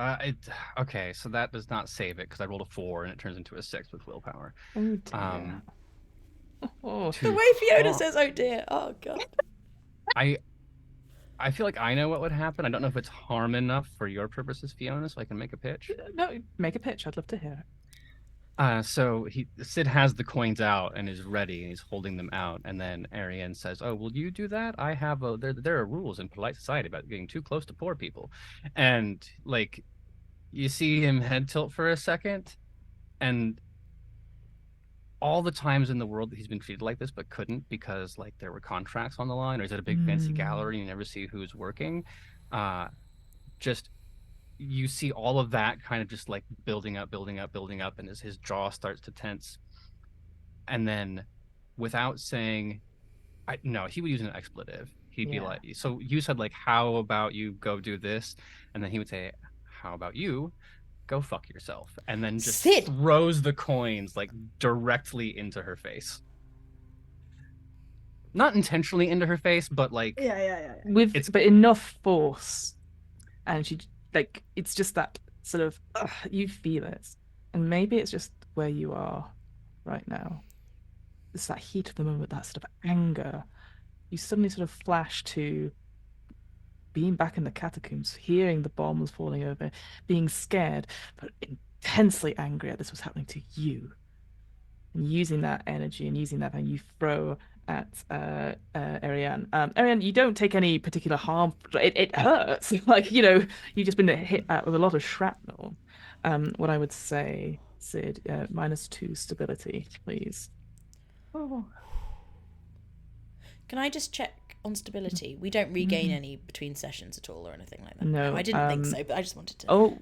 Okay, so that does not save it because I rolled a 4 and it turns into a 6 with willpower. Oh dear. Oh, The way Fiona says, "Oh dear," oh god. I feel like I know what would happen. I don't know if it's harm enough for your purposes, Fiona, so I can make a pitch. no, make a pitch. I'd love to hear it. So Sid has the coins out and is ready, and he's holding them out. And then Erienne says, "Oh, will you do that? I have there are rules in polite society about getting too close to poor people." And like, you see him head tilt for a second, and all the times in the world that he's been treated like this but couldn't because like there were contracts on the line, or he's at a big fancy gallery and you never see who's working. Just you see all of that kind of just like building up, and as his jaw starts to tense. And then without saying, no, he would use an expletive. He'd be like, so you said like, how about you go do this? And then he would say, how about you go fuck yourself? And then just Sid! throws the coins like directly into her face. Not intentionally into her face, but like Yeah. But enough force, and she like it's just that sort of you feel it, and maybe it's just where you are right now. It's that heat of the moment, that sort of anger. You suddenly sort of flash to being back in the catacombs, hearing the bombs falling over, being scared, but intensely angry at this was happening to you. And using that energy and using that, and you throw at Erienne. Erienne, you don't take any particular harm. It hurts. Like, you know, you've just been hit with a lot of shrapnel. What I would say, Sid, -2 stability, please. Oh. Can I just check on stability? We don't regain any between sessions at all or anything like that. No, I didn't think so, but I just wanted to. Oh,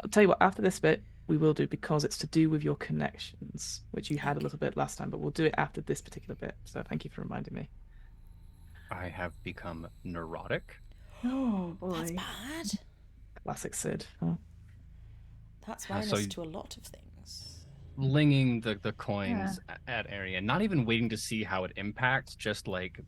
I'll tell you what, after this bit, we will do, because it's to do with your connections, which you had a little bit last time, but we'll do it after this particular bit. So thank you for reminding me. I have become neurotic. Oh boy. That's bad. Classic Sid. Huh? That's minus to a lot of things. Flinging the coins at Erienne, not even waiting to see how it impacts, just like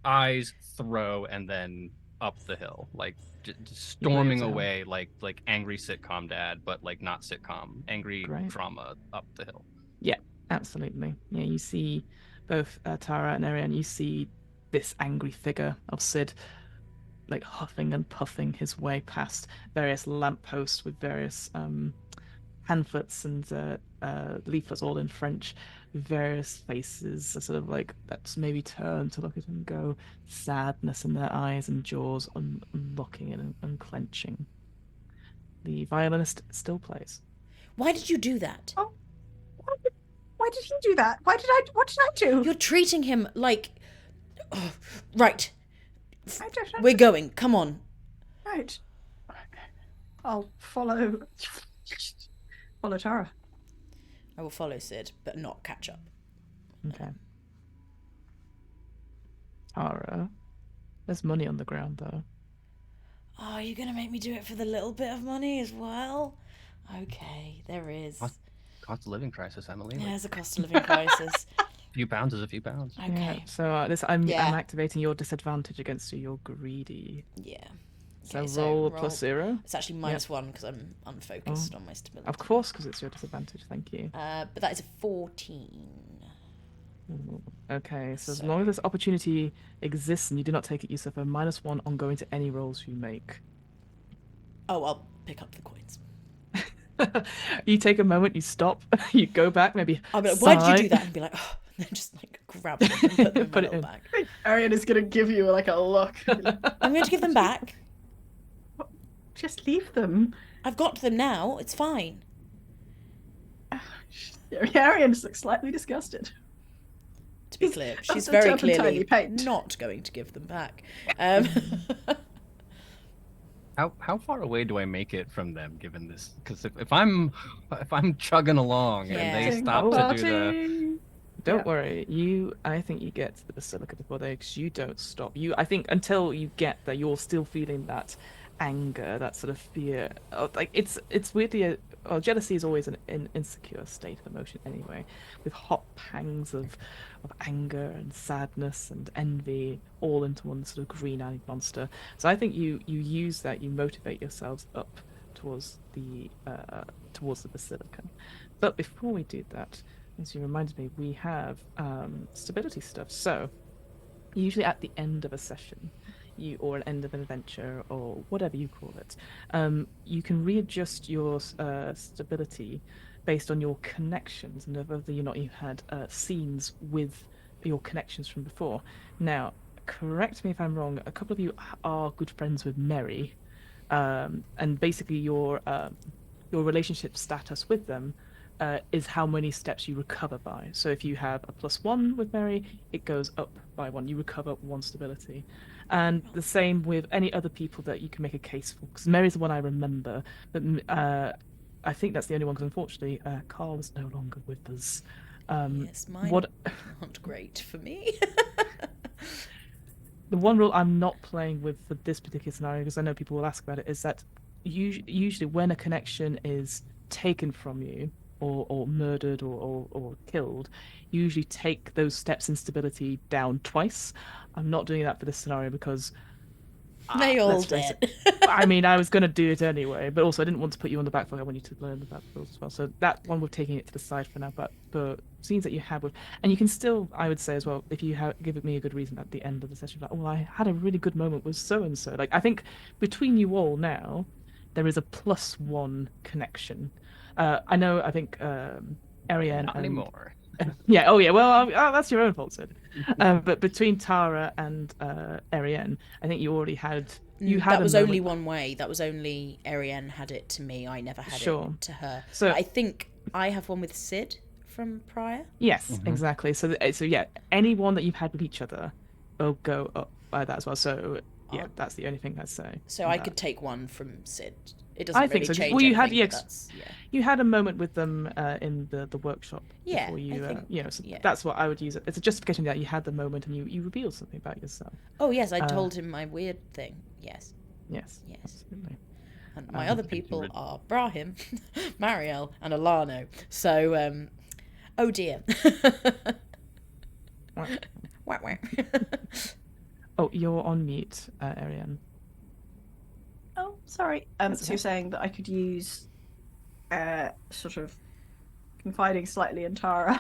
eyes, throw, and then up the hill, like just storming away like angry sitcom dad, but like not sitcom, angry drama up the hill. Yeah, absolutely. Yeah, you see both Tara and Erienne, you see this angry figure of Sid like huffing and puffing his way past various lampposts with various pamphlets and leaflets all in French, various faces sort of like that's maybe turn to look at him, go sadness in their eyes and jaws unlocking and unclenching. The violinist still plays. Why did you do that? Oh, why did he do that? What did I do? You're treating him like... Oh, right. I don't know. We're going. Come on. Right. I'll follow Tara. I will follow Sid, but not catch up. Okay. Tara, there's money on the ground though. Oh, you're going to make me do it for the little bit of money as well? Okay, there is. Cost of living crisis, Emily. Yeah, there's a cost of living crisis. A few pounds is a few pounds. Okay. Yeah, so I'm activating your disadvantage against you. You're greedy. Yeah. Okay, so roll plus 0. It's actually -1 because I'm unfocused on my stability. Of course, because it's your disadvantage. Thank you. But that is a 14. Okay, so as long as this opportunity exists and you do not take it, you suffer -1 on going to any rolls you make. Oh, I'll pick up the coins. You take a moment, you stop, you go back, maybe. I'll be like, why did you do sigh. that? And be like, oh, and then just like grab them and put them in my Put it little in. bag. Erienne is gonna give you like a look. I'm going to give them back. Just leave them. I've got them now. It's fine. Erienne just looks slightly disgusted. To be clear, That's she's the very turpentine clearly you paint. not going to give them back. How far away do I make it from them, given this? Because if I'm chugging along and Yeah. they stop to do the Don't worry, I think you get to the basilica before they, because you don't stop. I think until you get there, you're still feeling that anger, that sort of fear. Like it's weirdly, jealousy is always an insecure state of emotion anyway, with hot pangs of anger and sadness and envy all into one sort of green-eyed monster. So I think you use that, you motivate yourselves up towards the basilica. But before we do that, as you reminded me, we have stability stuff. So usually at the end of a session, or an end of an adventure, or whatever you call it, you can readjust your stability based on your connections and whether or not you had scenes with your connections from before. Now, correct me if I'm wrong, a couple of you are good friends with Mary, and basically your relationship status with them is how many steps you recover by. So if you have a +1 with Mary, it goes up by 1. You recover 1 stability. And the same with any other people that you can make a case for. Because Mary's the one I remember. But I think that's the only one, because unfortunately, Carl is no longer with us. Yes, mine aren't great for me. The one rule I'm not playing with for this particular scenario, because I know people will ask about it, is that usually when a connection is taken from you, or murdered or killed, you usually take those steps in stability down twice. I'm not doing that for this scenario because They all let's face did. I mean, I was going to do it anyway, but also I didn't want to put you on the back foot. I want you to learn the back foot as well. So that one, we're taking it to the side for now. But the scenes that you have with, and you can still, I would say as well, if you give me a good reason at the end of the session, like, oh, I had a really good moment with so and so. Like, I think between you all now, there is a +1 connection. I know. I think Erienne not anymore. Yeah. Oh, yeah. Well, that's your own fault, Sid. But between Tara and Erienne, I think you already had. That was only one way. That was only Erienne had it to me. I never had it to her. So but I think I have one with Sid from prior. Yes, exactly. So yeah, anyone that you've had with each other will go up by that as well. So yeah, that's the only thing I'd say. So I could take one from Sid. It doesn't I really think so. change Well, you had anything, you had a moment with them in the workshop. Yeah, before you, I think, so that's what I would use it. It's a justification that you had the moment and you revealed something about yourself. Oh yes, I told him my weird thing. Yes. Yes. Absolutely. And my other people are Brahim, Mariel, and Alano. So, oh dear. Wah, wah. Oh, you're on mute, Erienne. Oh, sorry. So you're saying that I could use sort of confiding slightly in Tara.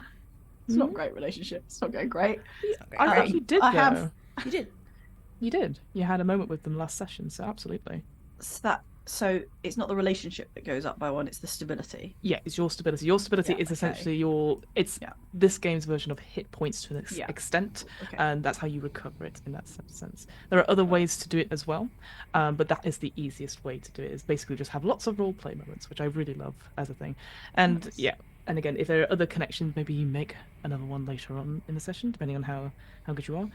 It's not a great relationship. It's not going great. I think you did, I though. have. You did. You did. You had a moment with them last session, so absolutely. So it's not the relationship that goes up by 1, it's the stability. Yeah, it's your stability. Your stability is essentially this game's version of hit points to an extent, and that's how you recover it in that sense. There are other ways to do it as well, but that is the easiest way to do it, is basically just have lots of roleplay moments, which I really love as a thing. And and again, if there are other connections, maybe you make another one later on in the session, depending on how good you are.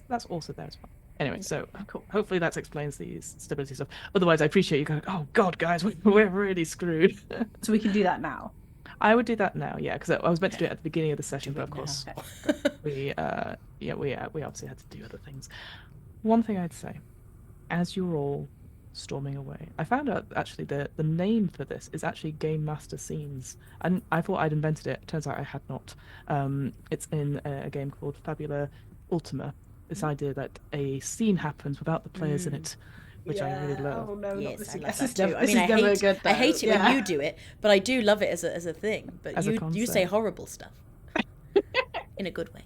That's also there as well. Anyway, so cool. Hopefully that explains the stability stuff. Otherwise, I appreciate you going, oh god, guys, we're really screwed. So we can do that now. I would do that now, yeah, because I was meant to do it at the beginning of the session, but of course, we obviously had to do other things. One thing I'd say, as you're all storming away, I found out actually the name for this is actually Game Master Scenes, and I thought I'd invented it. Turns out I had not. It's in a game called Fabula Ultima. This idea that a scene happens without the players in it, which I really love. Oh no, yes, not I this love that too. I mean, I hate it when you do it, but I do love it as a thing. But you say horrible stuff in a good way.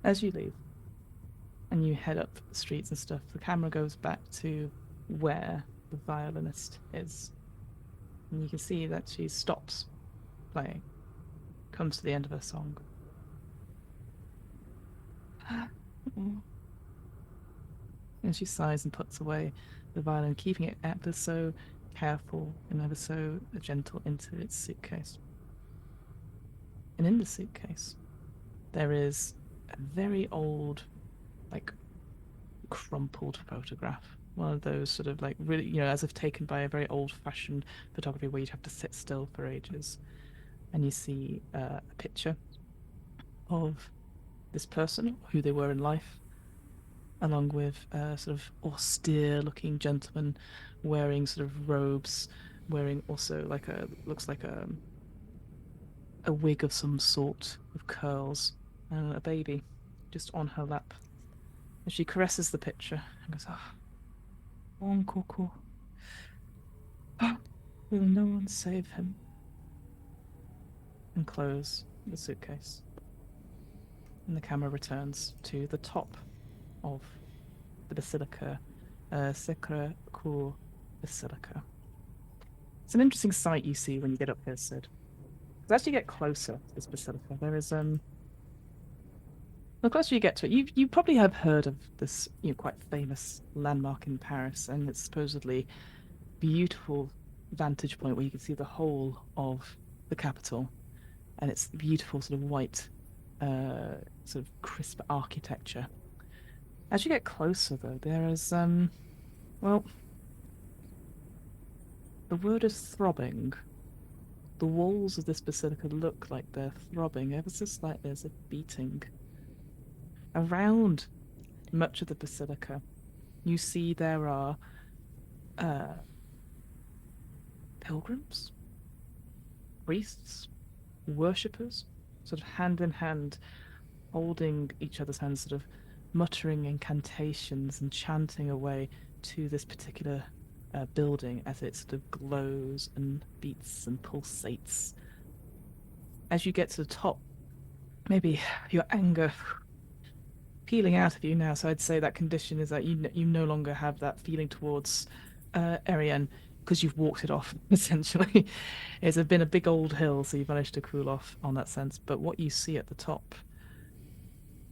As you leave and you head up the streets and stuff, the camera goes back to where the violinist is, And you can see that she stops playing, comes to the end of her song. And she sighs and puts away the violin, keeping it ever so careful and ever so gentle into its suitcase. And in the suitcase, there is a very old, like, crumpled photograph. One of those sort of like really, as if taken by a very old-fashioned photography where you'd have to sit still for ages. And you see a picture of this person, who they were in life, along with a sort of austere-looking gentleman wearing sort of robes, wearing also looks like a wig of some sort with curls, and a baby just on her lap. And she caresses the picture and goes, "Oh, Coco. Will no one save him?" And close the suitcase. And the camera returns to the top of the Basilica, Sacre Coeur Basilica. It's an interesting sight you see when you get up here, Sid. Because as you get closer to this basilica, there is the closer you get to it, you probably have heard of this quite famous landmark in Paris, and it's supposedly beautiful vantage point where you can see the whole of the capital, and it's beautiful sort of white, sort of crisp architecture. As you get closer, though, there is well, the word is throbbing. The walls of this basilica look like they're throbbing ever so slightly as if beating. Around much of the basilica, you see there are pilgrims, priests, worshippers, sort of hand in hand, holding each other's hands, sort of muttering incantations and chanting away to this particular building as it sort of glows and beats and pulsates. As you get to the top, maybe your anger peeling out of you now, so I'd say that condition is that you no longer have that feeling towards Erienne, because you've walked it off, essentially. It's been a big old hill, so you've managed to cool off on that sense. But what you see at the top,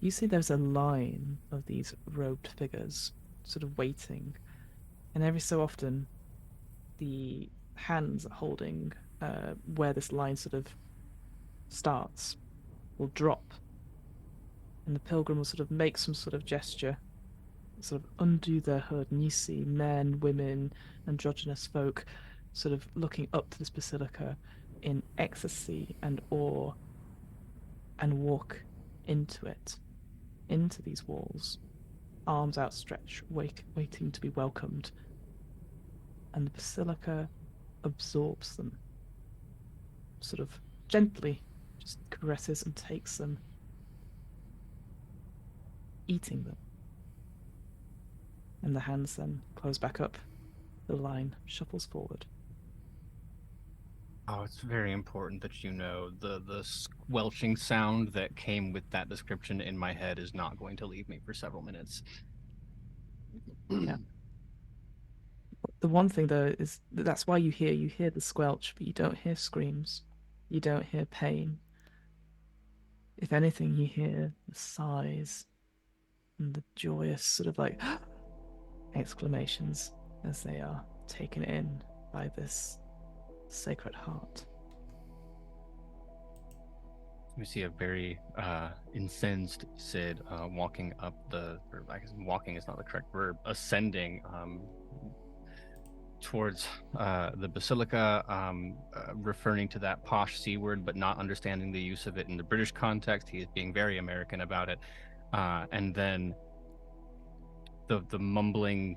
you see there's a line of these robed figures sort of waiting. And every so often, the hands holding where this line sort of starts will drop. And the pilgrim will sort of make some sort of gesture, sort of undo their hood, and you see men, women, androgynous folk sort of looking up to this basilica in ecstasy and awe, and walk into it, into these walls, arms outstretched, waiting to be welcomed. And the basilica absorbs them, sort of gently, just caresses and takes them, eating them. And the hands then close back up. The line shuffles forward. Oh, it's very important that you know the squelching sound that came with that description in my head is not going to leave me for several minutes. Yeah. The one thing, though, is that's why you hear the squelch, but you don't hear screams. You don't hear pain. If anything, you hear the sighs and the joyous sort of like exclamations as they are taken in by this Sacred Heart. We see a very incensed Sid walking up or I guess walking is not the correct verb, ascending towards the basilica, referring to that posh C word, but not understanding the use of it in the British context. He is being very American about it. And then the mumbling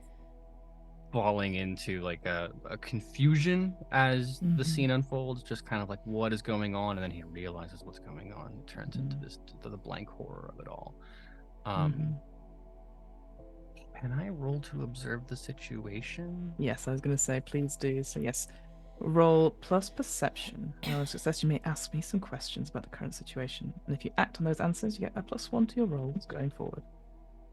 falling into like a confusion as the scene unfolds, just kind of like what is going on, and then he realizes what's going on. It turns into the blank horror of it all. Can I roll to observe the situation? Yes, I was going to say, please do. So yes, roll plus perception. On a success, you may ask me some questions about the current situation, and if you act on those answers, you get a +1 to your rolls going forward.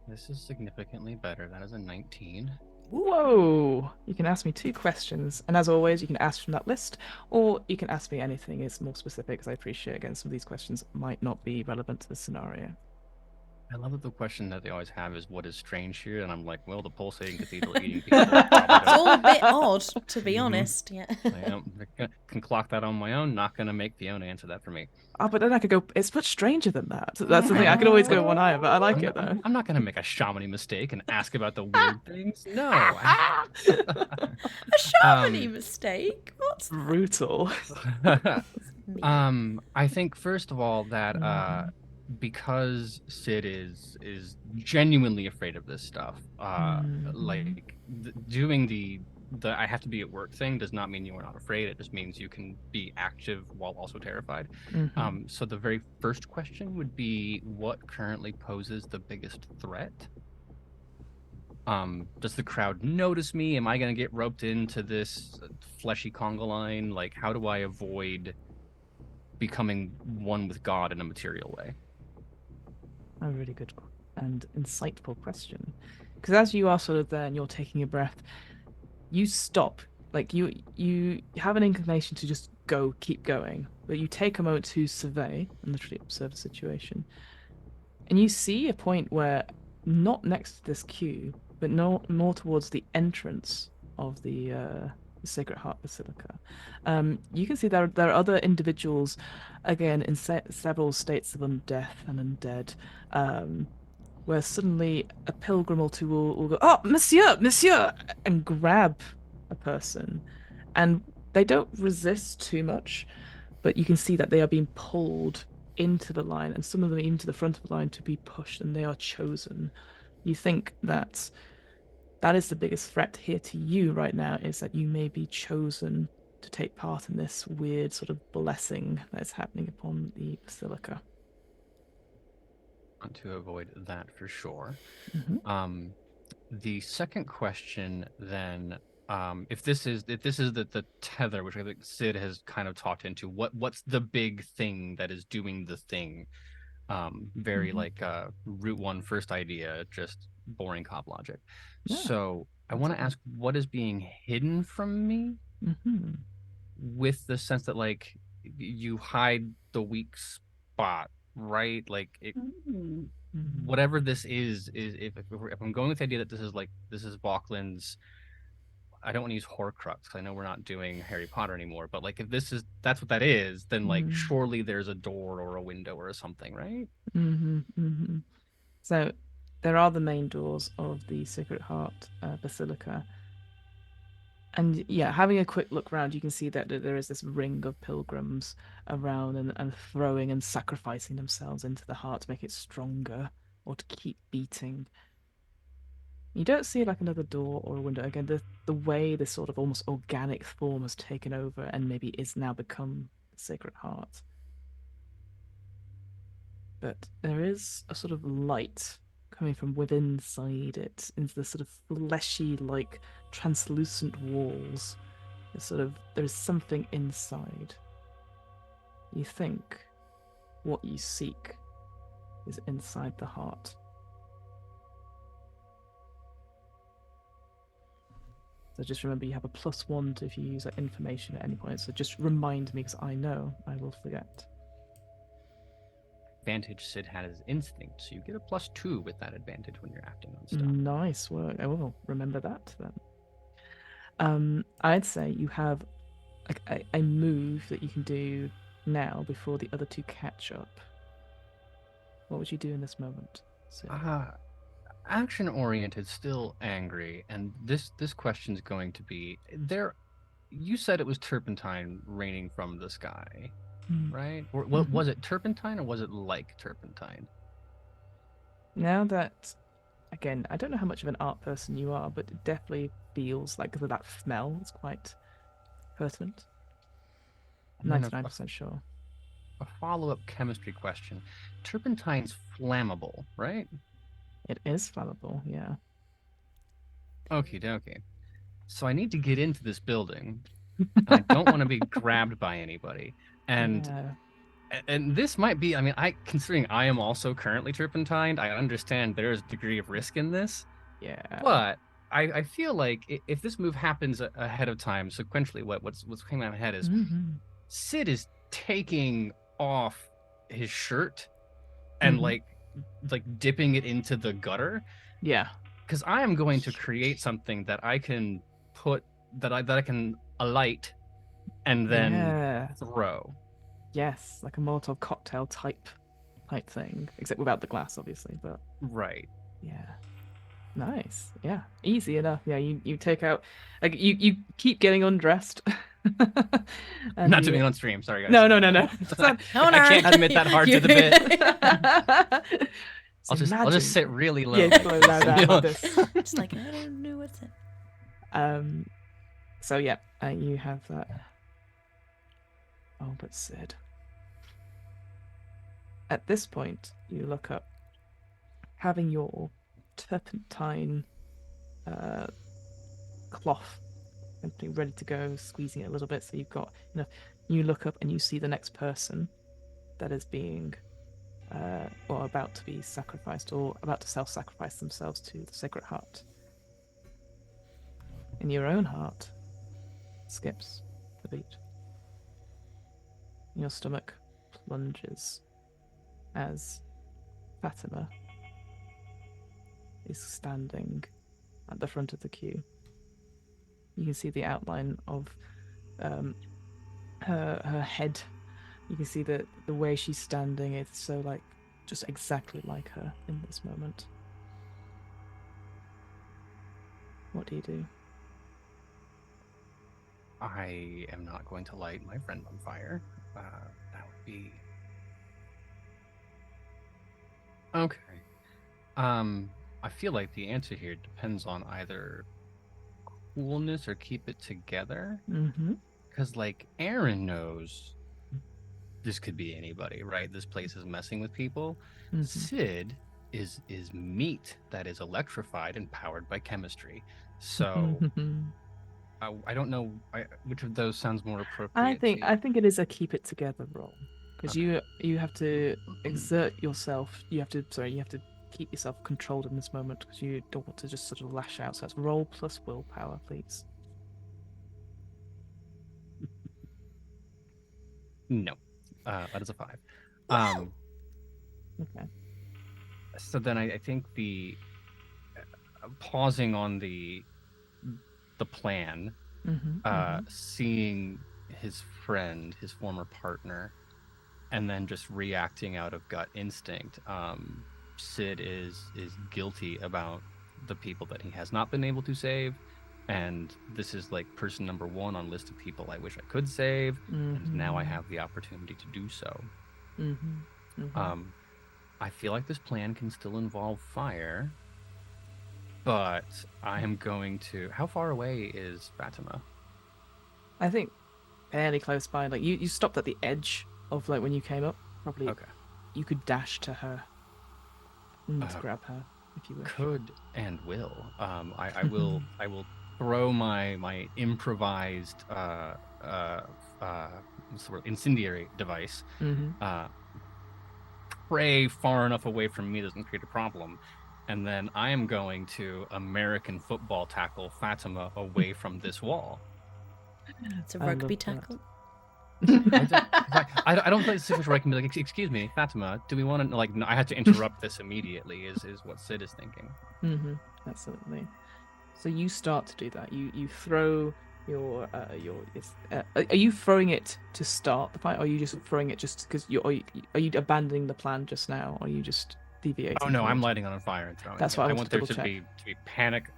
This is significantly better. That is a 19. Whoa! You can ask me 2 questions, and as always, you can ask from that list, or you can ask me anything. It's more specific, because I appreciate, again, some of these questions might not be relevant to the scenario. I love that the question that they always have is, what is strange here? And I'm like, well, the pulsating cathedral eating people. It's all a bit odd, to be Mhm. honest. Yeah. I can clock that on my own. Not going to make Fiona answer that for me. Oh, but then I could go, it's much stranger than that. That's the thing, I could always go one higher, but I like it, though. I'm not going to make a shamany mistake and ask about the weird things. No. A shamany mistake? What's Brutal. me? I think first of all that because Sid is genuinely afraid of this stuff, like doing the I have to be at work thing does not mean you are not afraid. It just means you can be active while also terrified. So the very first question would be, what currently poses the biggest threat? Does the crowd notice me? Am I going to get roped into this fleshy conga line? Like, how do I avoid becoming one with God in a material way? A really good and insightful question. Because as you are sort of there and you're taking a breath, you stop. Like, you have an inclination to just keep going, but you take a moment to survey and literally observe the situation. And you see a point where, not next to this queue, but more towards the entrance of the Sacred Heart Basilica, you can see there are other individuals, again, in several states of undeath and undead, where suddenly a pilgrim or two will go, "Oh, monsieur," and grab a person. And they don't resist too much, but you can see that they are being pulled into the line, and some of them into the front of the line to be pushed, and they are chosen. You think that is the biggest threat here to you right now, is that you may be chosen to take part in this weird sort of blessing that is happening upon the basilica. Want to avoid that for sure. Mm-hmm. The second question then, if this is the tether, which I think Sid has kind of talked into, what's the big thing that is doing the thing? Very like route 1 first idea, just boring cop logic. Yeah, so I want to ask, what is being hidden from me, with the sense that, like, you hide the weak spot, right? Like, whatever this is if I'm going with the idea that this is Balkland's, I don't want to use Horcrux, because I know we're not doing Harry Potter anymore, but like, if that's what that is, then like surely there's a door or a window or something, right? So there are the main doors of the Sacred Heart Basilica. And yeah, having a quick look around, you can see that there is this ring of pilgrims around and throwing and sacrificing themselves into the heart to make it stronger or to keep beating. You don't see like another door or a window. Again, the way this sort of almost organic form has taken over and maybe is now become the Sacred Heart. But there is a sort of light coming from within inside it, into the sort of fleshy, like translucent walls. There's something inside. You think what you seek is inside the heart. So just remember, you have a +1 if you use that information at any point. So just remind me, because I know I will forget. Advantage Sid had his instinct, so you get a +2 with that advantage when you're acting on stuff. Nice work. I will remember that then. I'd say you have a move that you can do now before the other two catch up. What would you do in this moment, Sid? Action oriented, still angry, and this question's going to be there. You said it was turpentine raining from the sky, right? Or what was it, turpentine, or was it like turpentine? Now that, again, I don't know how much of an art person you are, but it definitely feels like that smell is quite pertinent. 99% sure. A follow-up chemistry question. Turpentine's flammable, right? It is flammable, yeah. Okie dokie. So I need to get into this building. I don't want to be grabbed by anybody. And this might be, I mean, considering I am also currently turpentined, I understand there's a degree of risk in this. Yeah. But I feel like if this move happens ahead of time sequentially, what's coming out ahead is Sid is taking off his shirt and like dipping it into the gutter. Yeah. Because I am going to create something that I can put that I can alight and then throw. Yes, like a Molotov cocktail type thing, except without the glass, obviously. But right. Yeah. Nice. Yeah. Easy enough. Yeah. You take out, like you keep getting undressed. Not doing it on stream. Sorry, guys. No. I can't commit that hard to the bit. So I'll just sit really low. Yeah, low down like this. It's like I don't know what's it. So yeah, you have that. Oh, but Sid. At this point, you look up, having your turpentine cloth ready to go, squeezing it a little bit so you've got enough. You look up and you see the next person that is being or about to be sacrificed or about to self-sacrifice themselves to the Sacred Heart. In your own heart skips the beat. Your stomach plunges as Fatima is standing at the front of the queue. You can see the outline of her head. You can see the way she's standing. It's so like just exactly like her in this moment. What do you do? I am not going to light my friend on fire. That would be okay. I feel like the answer here depends on either coolness or keep it together. Because like Aaron knows this could be anybody, right? This place is messing with people. Sid is meat that is electrified and powered by chemistry. So I don't know which of those sounds more appropriate. I think it is a keep it together role because you have to exert yourself. You have to keep yourself controlled in this moment because you don't want to just sort of lash out. So it's roll plus willpower, please. No, that is a 5. Okay. So then I think the pausing on the plan, seeing his friend, his former partner, and then just reacting out of gut instinct. Sid is guilty about the people that he has not been able to save, and this is like person number 1 on list of people I wish I could save, and now I have the opportunity to do so. I feel like this plan can still involve fire, but I am going to... How far away is Fatima? I think fairly close by. Like you stopped at the edge of like when you came up. Probably. Okay. You could dash to her and grab her if you wish. Could and will. I will throw my improvised what's the word? Incendiary device. Pray far enough away from me doesn't create a problem. And then I am going to American football tackle Fatima away from this wall. It's a rugby tackle. I don't think it's a situation where I can be like, excuse me, Fatima, do we want to, like, no, I have to interrupt this immediately, is what Sid is thinking. Absolutely. So you start to do that. You throw your are you throwing it to start the fight, or are you just throwing it just because are you abandoning the plan just now, or are you just deviating? Oh no, I'm lighting on fire and throwing. That's what I want there to be panic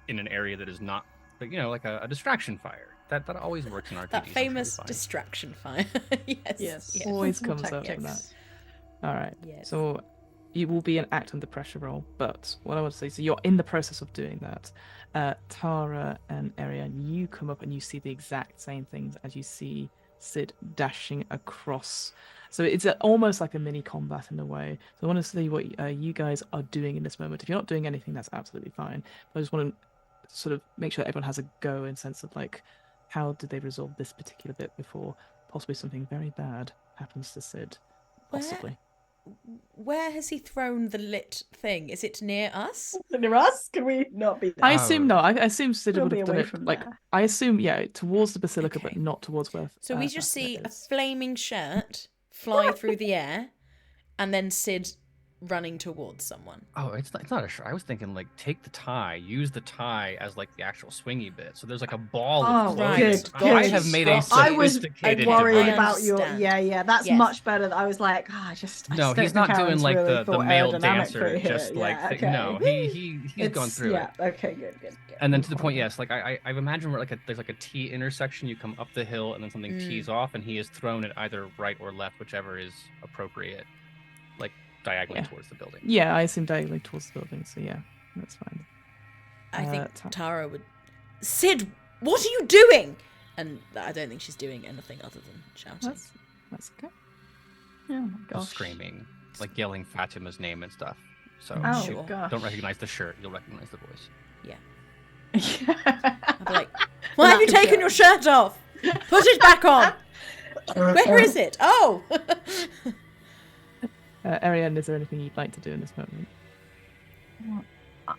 in an area that is not, like, like a distraction fire. That always works in RPGs. That famous distraction fire. yes. Always comes up from that. All right. Yes. So it will be an act under pressure roll, but what I want to say, so you're in the process of doing that. Tara and Erienne, you come up and you see the exact same things as you see Sid dashing across. So it's almost like a mini combat in a way. So I want to see what you guys are doing in this moment. If you're not doing anything, that's absolutely fine. But I just want to sort of make sure everyone has a go in sense of like, how did they resolve this particular bit before possibly something very bad happens to Sid? Possibly. where has he thrown the lit thing? Is it near us? Near us? Can we not be there? I assume no. I assume Sid We'll would be have done away it. from Like there. I assume, yeah, towards the basilica, Okay. but not towards where. So we just Fatima see a is. flaming shirt fly through the air, and then Sid running towards someone. Oh, it's not a shirt. I was thinking like take the tie, use the tie as like the actual swingy bit. So there's like a ball of clothing. right. good. I have made a Got I was sophisticated worried I device. about your. understand. Yeah. That's Yes. much better. I was like, I No, just he's don't not think doing Aaron's like really the thought male aerodynamically dancer, here. just like Yeah, okay. no, he's gone It's through it. Okay, good. And then to the point, yes, like I've imagined where there's like a T intersection. You come up the hill and then something tees off, and he is thrown it either right or left, whichever is appropriate, like diagonally towards the building. Yeah, I assume diagonally towards the building. So yeah, that's fine. I think Tara would. Sid, what are you doing? And I don't think she's doing anything other than shouting. That's okay. Oh my Just gosh. screaming, like yelling Fatima's name and stuff. So Oh, if you gosh. don't recognize the shirt, you'll recognize the voice. I'd be like, why have you taken your shirt off? Put it back on. Where is it? Oh. Erienne, is there anything you'd like to do in this moment?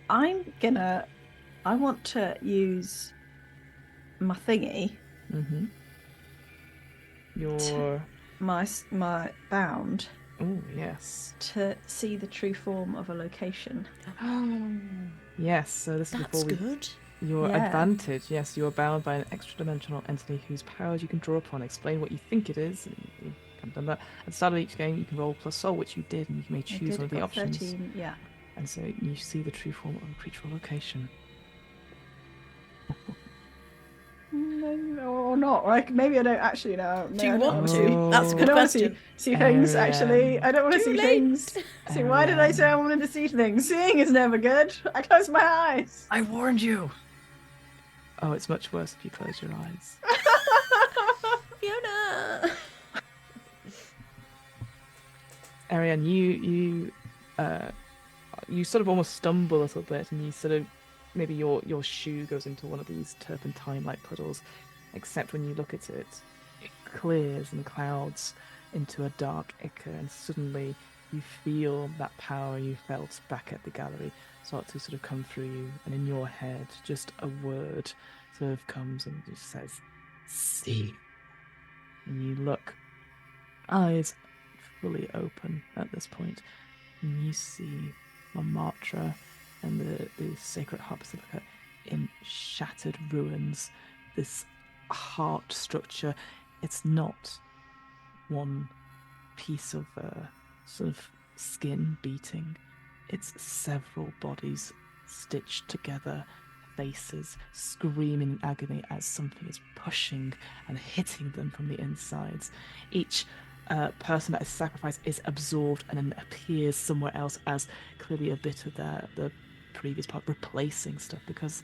I want to use my thingy, Mm-hmm. Your my bound, oh yes, to see the true form of a location. yes. So this is That's before good. your Yeah. advantage. Yes, you are bound by an extra-dimensional entity whose powers you can draw upon. Explain what you think it is. And you haven't done that. At the start of each game, you can roll plus soul, which you did, and you may choose one of the got options. 13, yeah. And so you see the true form of a creature or location. No, or not. Like maybe I don't actually know. Do you I don't want to. to? That's a Oh. I good don't want to question. see things. Actually, Erienne. I don't want to Too see late. things. See, why did I say I wanted to see things? Seeing is never good. I close my eyes. I warned you. Oh, it's much worse if you close your eyes. Fiona. Erienne, you sort of almost stumble a little bit, and you sort of maybe your shoe goes into one of these turpentine-like puddles. Except when you look at it, it clears and clouds into a dark ichor, and suddenly you feel that power you felt back at the gallery start to sort of come through you, and in your head, just a word sort of comes and just says, "See." And you look, eyes fully open at this point, and you see Montmartre and the Sacred Heart Basilica in shattered ruins. This heart structure, it's not one piece of sort of skin beating. It's several bodies stitched together, faces screaming in agony as something is pushing and hitting them from the insides. Each person that is sacrificed is absorbed and then appears somewhere else as clearly a bit of the previous part, replacing stuff, because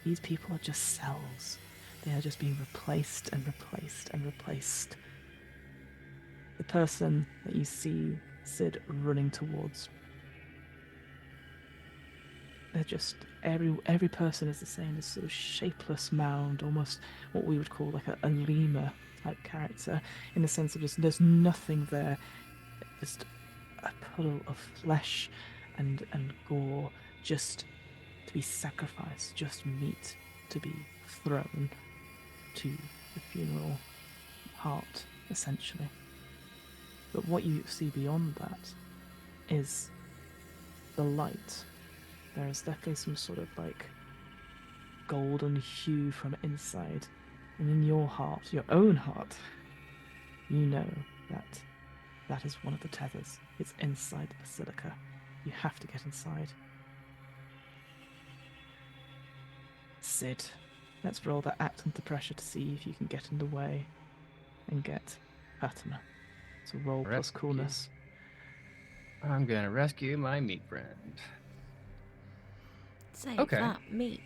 these people are just cells. They are just being replaced and replaced and replaced. The person that you see Sid running towards, they're just every person is the same, this sort of shapeless mound, almost what we would call like a lemur type character, in the sense of just there's nothing there, just a puddle of flesh and gore, just to be sacrificed, just meat to be thrown to the funeral heart, essentially. But what you see beyond that is the light. There is definitely some sort of like golden hue from inside. And in your heart, your own heart, you know that that is one of the tethers. It's inside the basilica. You have to get inside. Sid, let's roll that act under pressure to see if you can get in the way and get Fatima. So roll plus Rescue. coolness. I'm gonna rescue my meat friend. Save Okay. that meat.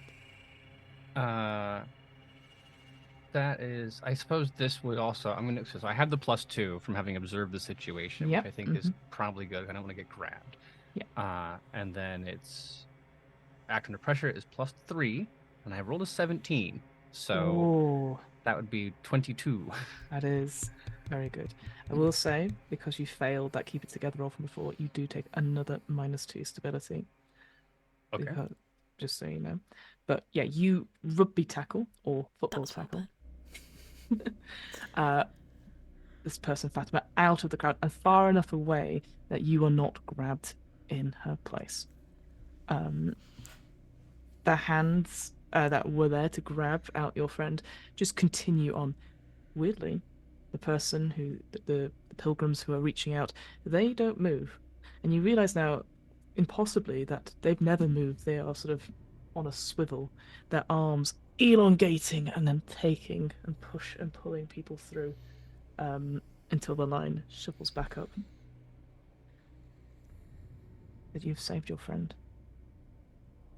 That is, I suppose this would also, so I have the +2 from having observed the situation, Yep, which I think is probably good. I don't want to get grabbed. Yeah. And then it's act under pressure is +3, and I rolled a 17. So Oh, that would be 22. that is Very good. I will say, because you failed that keep it together roll from before, you do take another -2 stability. Okay. Because, just so you know. But yeah, you rugby tackle or football That's well tackle this person Fatima out of the crowd and far enough away that you are not grabbed in her place. The hands that were there to grab out your friend just continue on. Weirdly, the person who the pilgrims who are reaching out, they don't move, and you realize now, impossibly, that they've never moved. They are sort of on a swivel, their arms elongating and then taking and push and pulling people through, until the line shuffles back up. That you've saved your friend,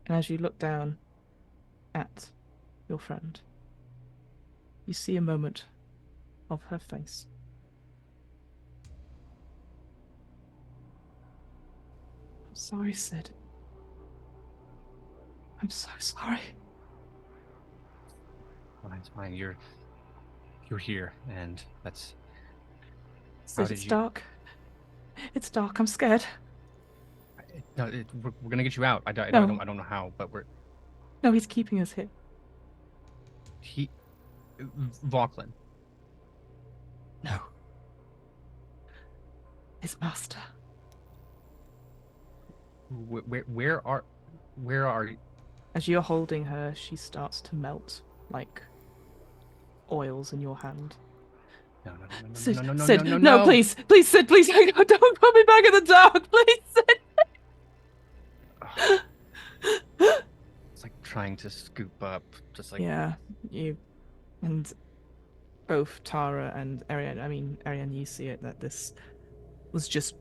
and as you look down at your friend, you see a moment of her face. I'm sorry, Sid. I'm so sorry. Fine, it's fine. You're here, and that's. Sid, it's dark. It's dark. I'm scared. No, we're gonna get you out. I No. don't know how, but we're. No, he's keeping us here. Vauclin. No. His master. Where are you? As you're holding her, she starts to melt like oils in your hand. No, Sid, no, Sid, no, please, Sid, please, don't put me back in the dark, please, Sid. It's like trying to scoop up, just like. Yeah, you and both Tara and Erienne, you see it that this was just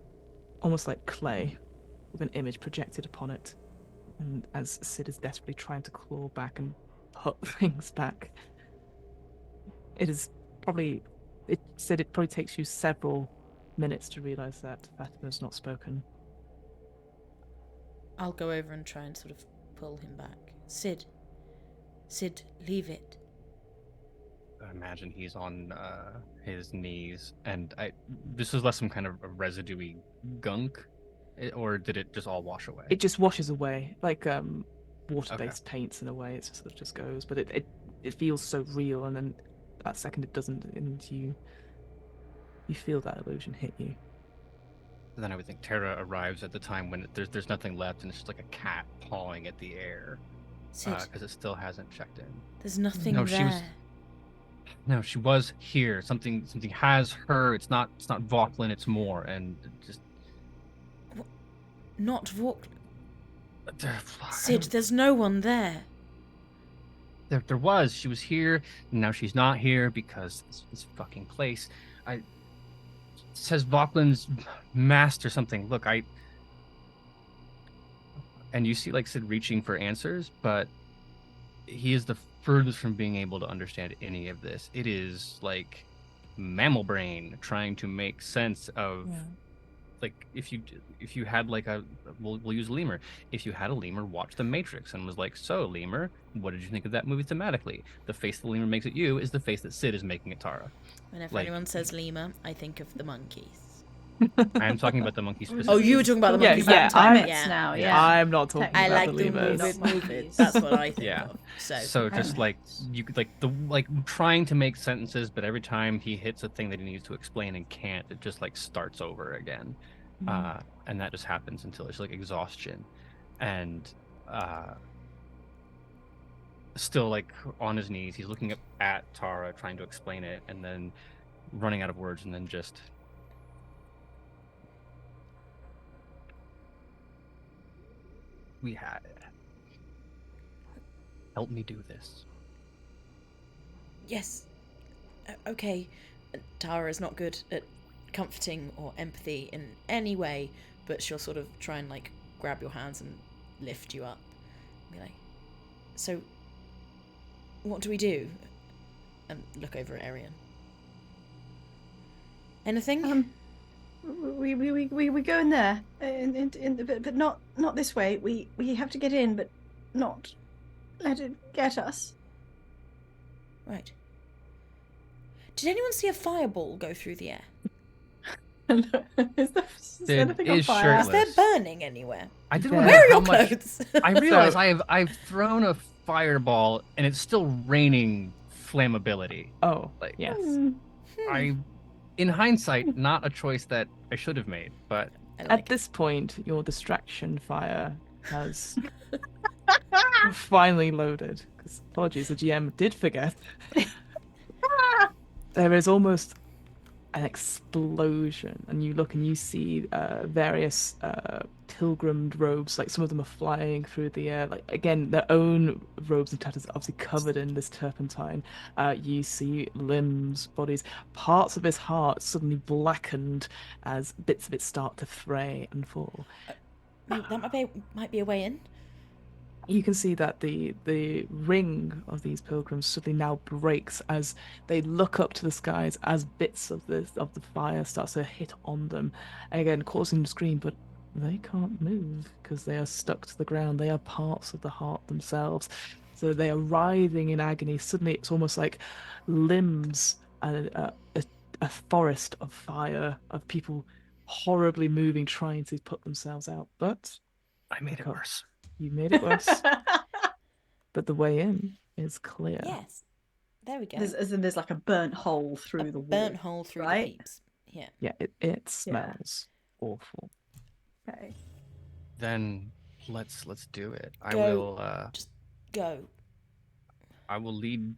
almost like clay with an image projected upon it. And as Sid is desperately trying to claw back and put things back, Sid, it probably takes you several minutes to realize that Fatima's not spoken. I'll go over and try and sort of pull him back. Sid, leave it. I imagine he's on his knees, and this is less some kind of a residuey gunk, or did it just all wash away? It just washes away, like water-based paints in a way. It sort of just goes, but it feels so real, and then that second it doesn't, and you feel that illusion hit you. And then I would think Tara arrives at the time when there's nothing left, and it's just like a cat pawing at the air, because it still hasn't checked in. There's nothing there. She was here. Something has her. It's not Vauclin. It's more, and just. What? Not Vauclin. Sid, there's no one there. There was. She was here. And now she's not here because this fucking place. It says Vauclin's masked or something. Look, and you see like Sid reaching for answers, but he is the furthest from being able to understand any of this. It is like mammal brain trying to make sense of like if you had like we'll use lemur. If you had a lemur watch The Matrix and was like, so lemur, what did you think of that movie thematically? The face the lemur makes at you is the face that Sid is making at Tara. Whenever anyone says lemur, I think of the monkeys. I am talking about the monkey specifically. Oh, you were talking about the monkeys. I'm not talking I about like the the lemurs. movie. That's what I think of. So just like you could like trying to make sentences, but every time he hits a thing that he needs to explain and can't, it just like starts over again. And that just happens until it's like exhaustion, and still like on his knees, he's looking up at Tara, trying to explain it, and then running out of words, and then just. We had it. Help me do this. Yes. Okay. Tara is not good at comforting or empathy in any way, but she'll sort of try and like grab your hands and lift you up. Be like, so what do we do? And look over at Erienne. Anything? We go in there, but not this way. We have to get in, but not let it get us. Right. Did anyone see a fireball go through the air? Is there anything on is fire? Is there shirtless. burning anywhere? I didn't Where know Where are how your much. clothes? I realize So- I've thrown a fireball and it's still raining flammability. Oh, Like yes. I, in hindsight, not a choice that I should have made, but I At like it. this point, your distraction fire has finally loaded. Because apologies, the GM did forget. There is almost an explosion, and you look and you see various pilgrimed robes. Like some of them are flying through the air. Like again, their own robes and tatters are obviously covered in this turpentine. You see limbs, bodies, parts of his heart suddenly blackened as bits of it start to fray and fall. Maybe that might be a way in. You can see that the ring of these pilgrims suddenly now breaks as they look up to the skies as bits of the fire starts to hit on them, again causing them to scream, but they can't move because they are stuck to the ground. They are parts of the heart themselves, so they are writhing in agony. Suddenly, it's almost like limbs and a forest of fire of people horribly moving, trying to put themselves out, but I made it Okay. worse. you made it worse. But the way in is clear. Yes. There we go. There's like a burnt hole through a the wall. burnt hole through right? the peeps. Yeah. Yeah, it smells awful. Okay. Then let's do it. Go. Go. I will lead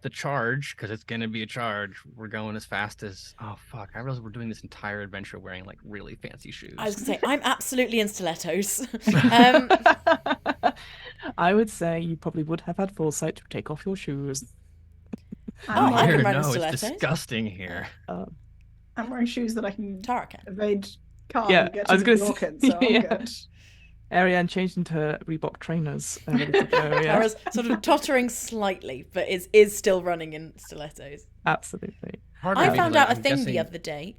the charge because it's gonna be a charge. We're going as fast as fuck. I realize we're doing this entire adventure wearing like really fancy shoes. I was gonna say I'm absolutely in stilettos. I would say you probably would have had foresight to take off your shoes. Oh, I can Here, ride in no, it's stilettos. disgusting here. I'm wearing shoes that I can Tara can. evade car Yeah, and get I was to the gonna walk in, say- so I'm yeah. good. Ariane changed into Reebok trainers. Ready to go, yeah. Tara's sort of tottering slightly, but is still running in stilettos. Absolutely. Hard I for me, found like, out a I'm thing guessing- the other day.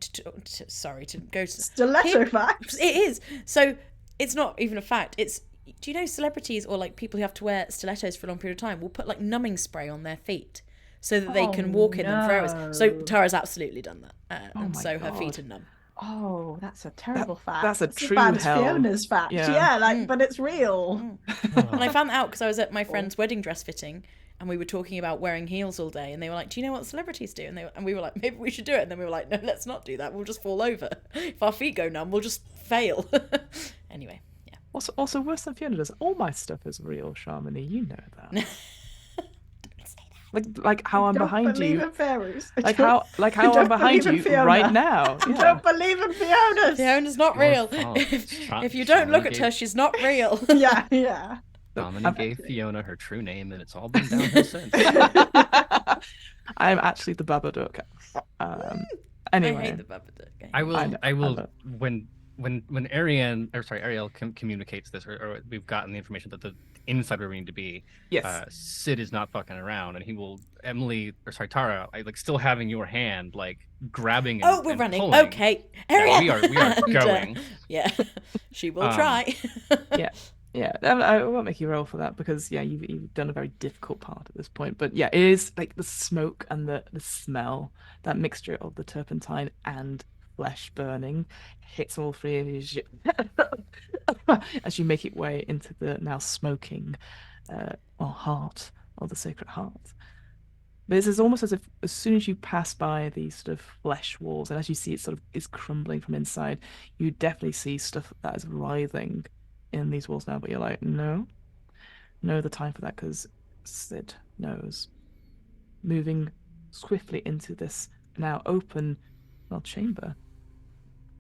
Sorry to go to Stiletto Peop- facts. It is. So it's not even a fact. It's. Do you know celebrities or like people who have to wear stilettos for a long period of time will put like numbing spray on their feet so that they can walk in them for hours. So no. Tara's absolutely done that, Oh and my so her feet God. are numb. Oh, that's a terrible fact. that's a It's true as bad as hell. Fiona's fact. Yeah. Yeah, like, but it's real. And I found that out because I was at my friend's wedding dress fitting, and we were talking about wearing heels all day, and they were like, "Do you know what celebrities do?" And we were like, "Maybe we should do it." And then we were like, "No, let's not do that. We'll just fall over. If our feet go numb, we'll just fail." Anyway, yeah. Also worse than Fiona does. All my stuff is real, Sharmini. You know that. Don't say that. Like how I'm Don't behind believe you. in fairies. Like how I'm don't behind believe in you Fiona. right now. I Yeah. don't believe in Fiona's. Fiona's not Your real. fault. If you don't look at her, Gave- she's not real. Yeah, yeah. Dominic gave Fiona her true name, and it's all been downhill since. I'm actually the Babadook. I Anyway, hate the Babadook. I will. I know, I will. know. When Ariel communicates this, or we've gotten the information that the inside where we need to be. yes. Sid is not fucking around, and he will. Tara, still having your hand, like grabbing. And, Oh, we're and running. pulling. Okay. Yeah, we are And, going. yeah, she will Um, try. Yeah, I won't make you roll for that because you've done a very difficult part at this point. But yeah, it is like the smoke and the smell, that mixture of the turpentine and flesh burning hits all three of you as you make it way into the now smoking heart of the sacred heart. But it's almost as if as soon as you pass by these sort of flesh walls, and as you see it sort of is crumbling from inside, you definitely see stuff that is writhing in these walls now. But you're like, no the time for that, because Sid knows. Moving swiftly into this now open, chamber.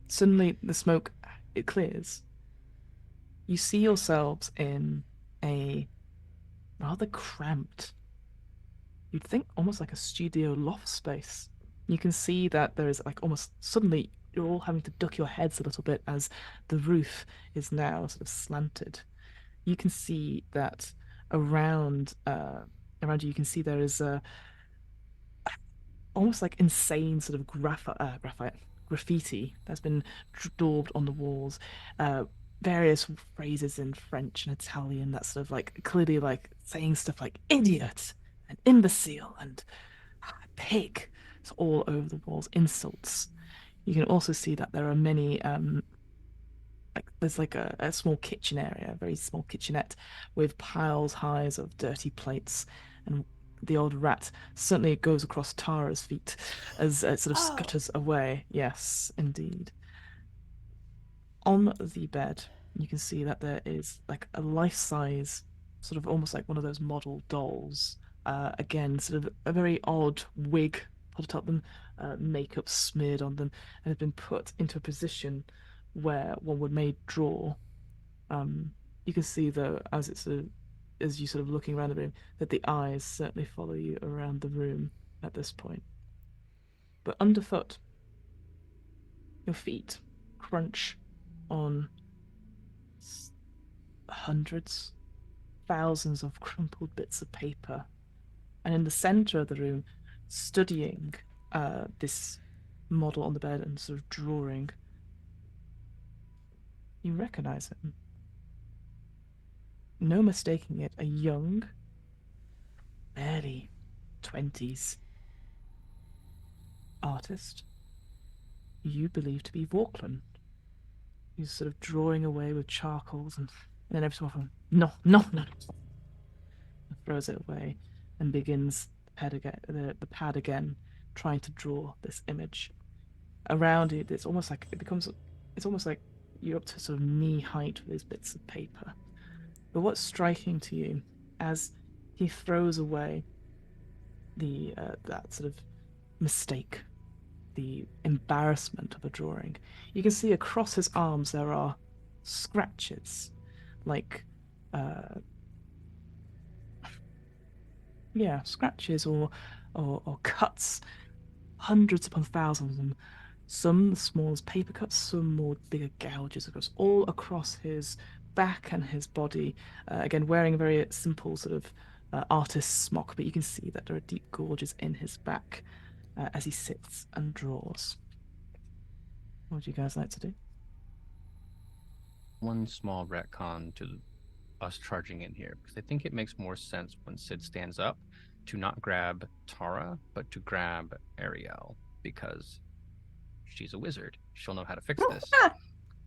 Suddenly the smoke, it clears. You see yourselves in a rather cramped, you'd think almost like a studio loft space. You can see that there is like almost suddenly you're all having to duck your heads a little bit as the roof is now sort of slanted. You can see that around you can see there is almost like insane sort of graffiti that's been daubed on the walls. Various phrases in French and Italian that's sort of like clearly like saying stuff like idiot and imbecile and pig. It's all over the walls, insults. You can also see that there are many there's like a small kitchen area, a very small kitchenette with piles highs of dirty plates, and the old rat certainly goes across Tara's feet as it sort of Oh. scutters away. Yes, indeed. On the bed, you can see that there is like a life-size, sort of almost like one of those model dolls. Again, sort of a very odd wig put atop them, makeup smeared on them, and have been put into a position where one would may draw. You can see though, as you sort of looking around the room, that the eyes certainly follow you around the room at this point. But underfoot, your feet crunch on hundreds, thousands of crumpled bits of paper, and in the center of the room, studying this model on the bed and sort of drawing, you recognize him. No mistaking it, a young, barely 20s artist you believe to be Vauclin. He's sort of drawing away with charcoals, and then every so often, no, no, no, and throws it away and begins the pad again, trying to draw this image. Around it, it's almost like you're up to sort of knee height with these bits of paper. But what's striking to you as he throws away that sort of mistake, the embarrassment of a drawing, you can see across his arms there are scratches, like scratches or cuts, hundreds upon thousands of them. Some small as paper cuts, some more bigger gouges all across his back and his body. Again, wearing a very simple sort of artist's smock, but you can see that there are deep gorges in his back as he sits and draws. What would you guys like to do? One small retcon to us charging in here, because I think it makes more sense when Sid stands up to not grab Tara, but to grab Ariel, because she's a wizard. She'll know how to fix this.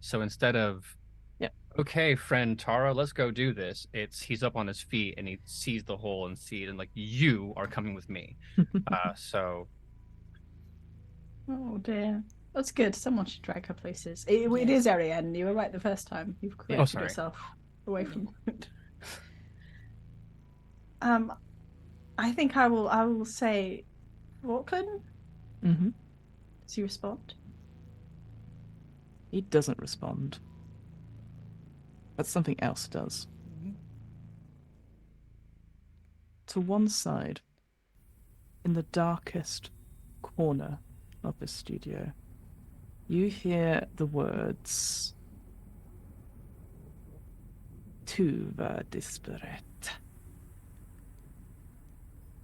So instead of, okay, friend Tara, let's go do this, he's up on his feet and he sees the hole and sees, and like, you are coming with me. So. Oh dear. That's good. Someone should drag her places. It is Erienne. You were right the first time. You've corrected yourself away from it. I think I will say Vauclin. Mm-hmm. Does he respond? He doesn't respond. But something else does. Mm-hmm. To one side, in the darkest corner of the studio, you hear the words "Tu vas disparaître.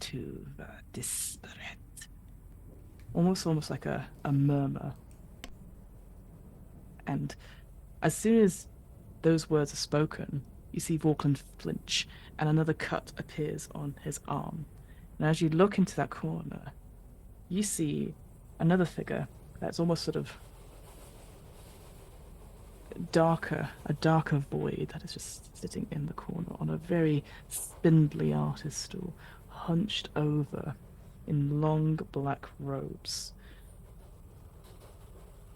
Tu vas disparaître." Almost like a murmur. And as soon as those words are spoken, you see Vauclin flinch, and another cut appears on his arm. And as you look into that corner, you see another figure that's almost sort of a darker void that is just sitting in the corner on a very spindly artist stool, hunched over in long black robes.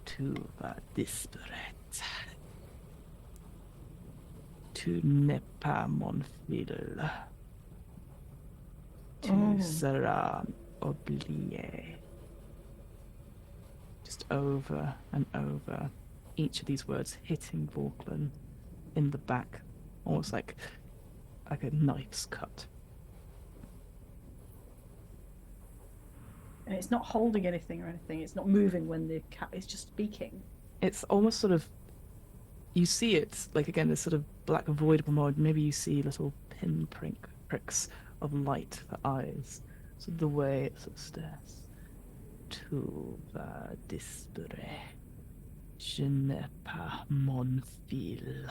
Tu vas disparaître. Tu n'es pas mon fils. Tu seras oublié. Just over and over, each of these words hitting Vauclin in the back, almost like a knife's cut. And it's not holding anything or anything. It's not moving when the cat is just speaking. It's almost sort of, you see it, like again, this sort of black void mode. Maybe you see little pricks of light for eyes. So the way it sort of stares. Tu vas disparaître. Je n'ai pas mon fils.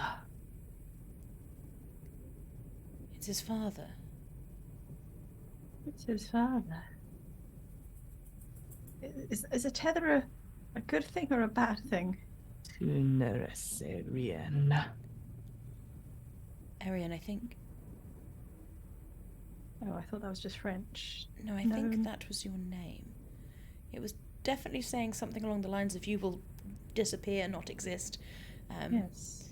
It's his father. It's his father. Is a tether a good thing or a bad thing? Erienne. Erienne, I think. Oh, I thought that was just French. No, I think that was your name. It was definitely saying something along the lines of "you will disappear, not exist." Yes.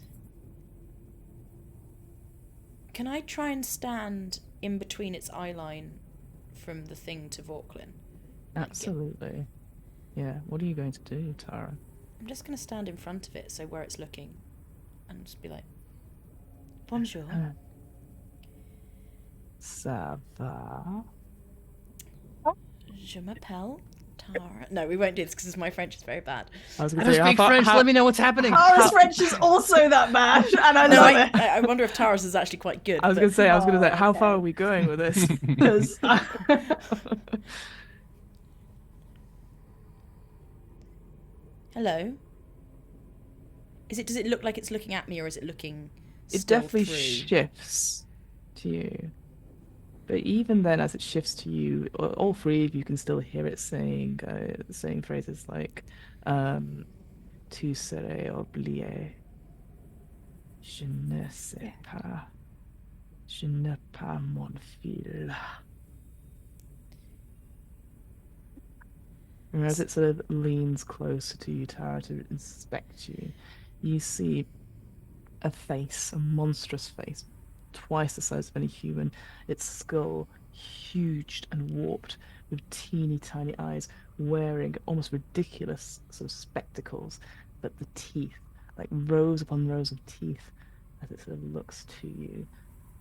Can I try and stand in between its eye line from the thing to Vauclin? Absolutely. Yeah. What are you going to do, Tara? I'm just going to stand in front of it, so where it's looking, and just be like, "Bonjour." Ça va? Je m'appelle Tara. No, we won't do this because my French is very bad. I was I going don't to say, speak French. Let me know what's happening. Tara's French is also that bad, and I No, love it. I wonder if Tara's is actually quite good. I was but- going to say, Oh, how far okay. are we going with this? Because Hello. Does it look like it's looking at me, or is it looking? It still definitely through? shifts to you. But even then, as it shifts to you, all three of you can still hear it saying phrases like, "Tu serais oublié. Je ne sais pas. Je ne pas mon fil." And as it sort of leans closer to you, Tara, to inspect you, you see a face, a monstrous face, twice the size of any human, its skull huge and warped, with teeny tiny eyes, wearing almost ridiculous sort of spectacles, but the teeth, like rows upon rows of teeth, as it sort of looks to you.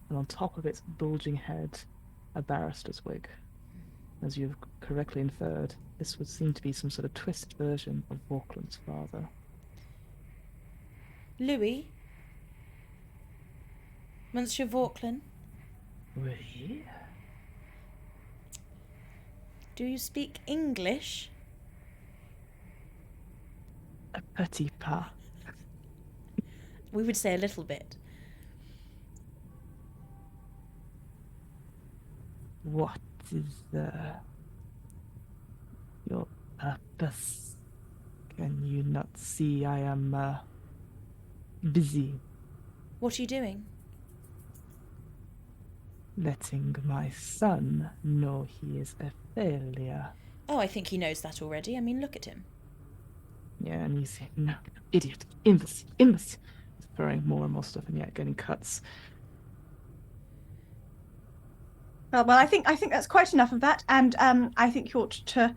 And on top of its bulging head, a barrister's wig. As you've correctly inferred, this would seem to be some sort of twisted version of Vauclin's father. Louis. Monsieur Vauclin, Oui? do you speak English? A petit pas. We would say a little bit. What is your purpose? Can you not see I am busy What are you doing? letting my son know he is a failure? Oh, I think he knows that already. I mean, look at him. Yeah, and he's saying, "No, idiot, imbecile, imbecile." He's throwing more and more stuff and yet getting cuts. well, I think that's quite enough of that, and I think you ought to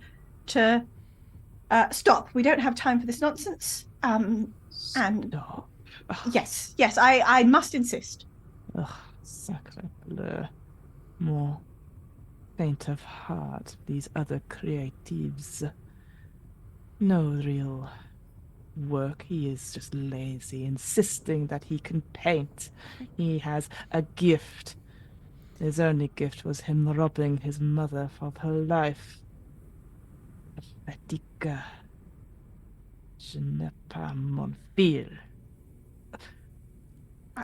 stop. We don't have time for this nonsense. And Stop. yes, I must insist. Ugh, sacre bleu. More faint of heart, these other creatives. No real work. He is just lazy, insisting that he can paint. He has a gift. His only gift was him robbing his mother of her life. Pathetique. Je n'ai pas mon fils.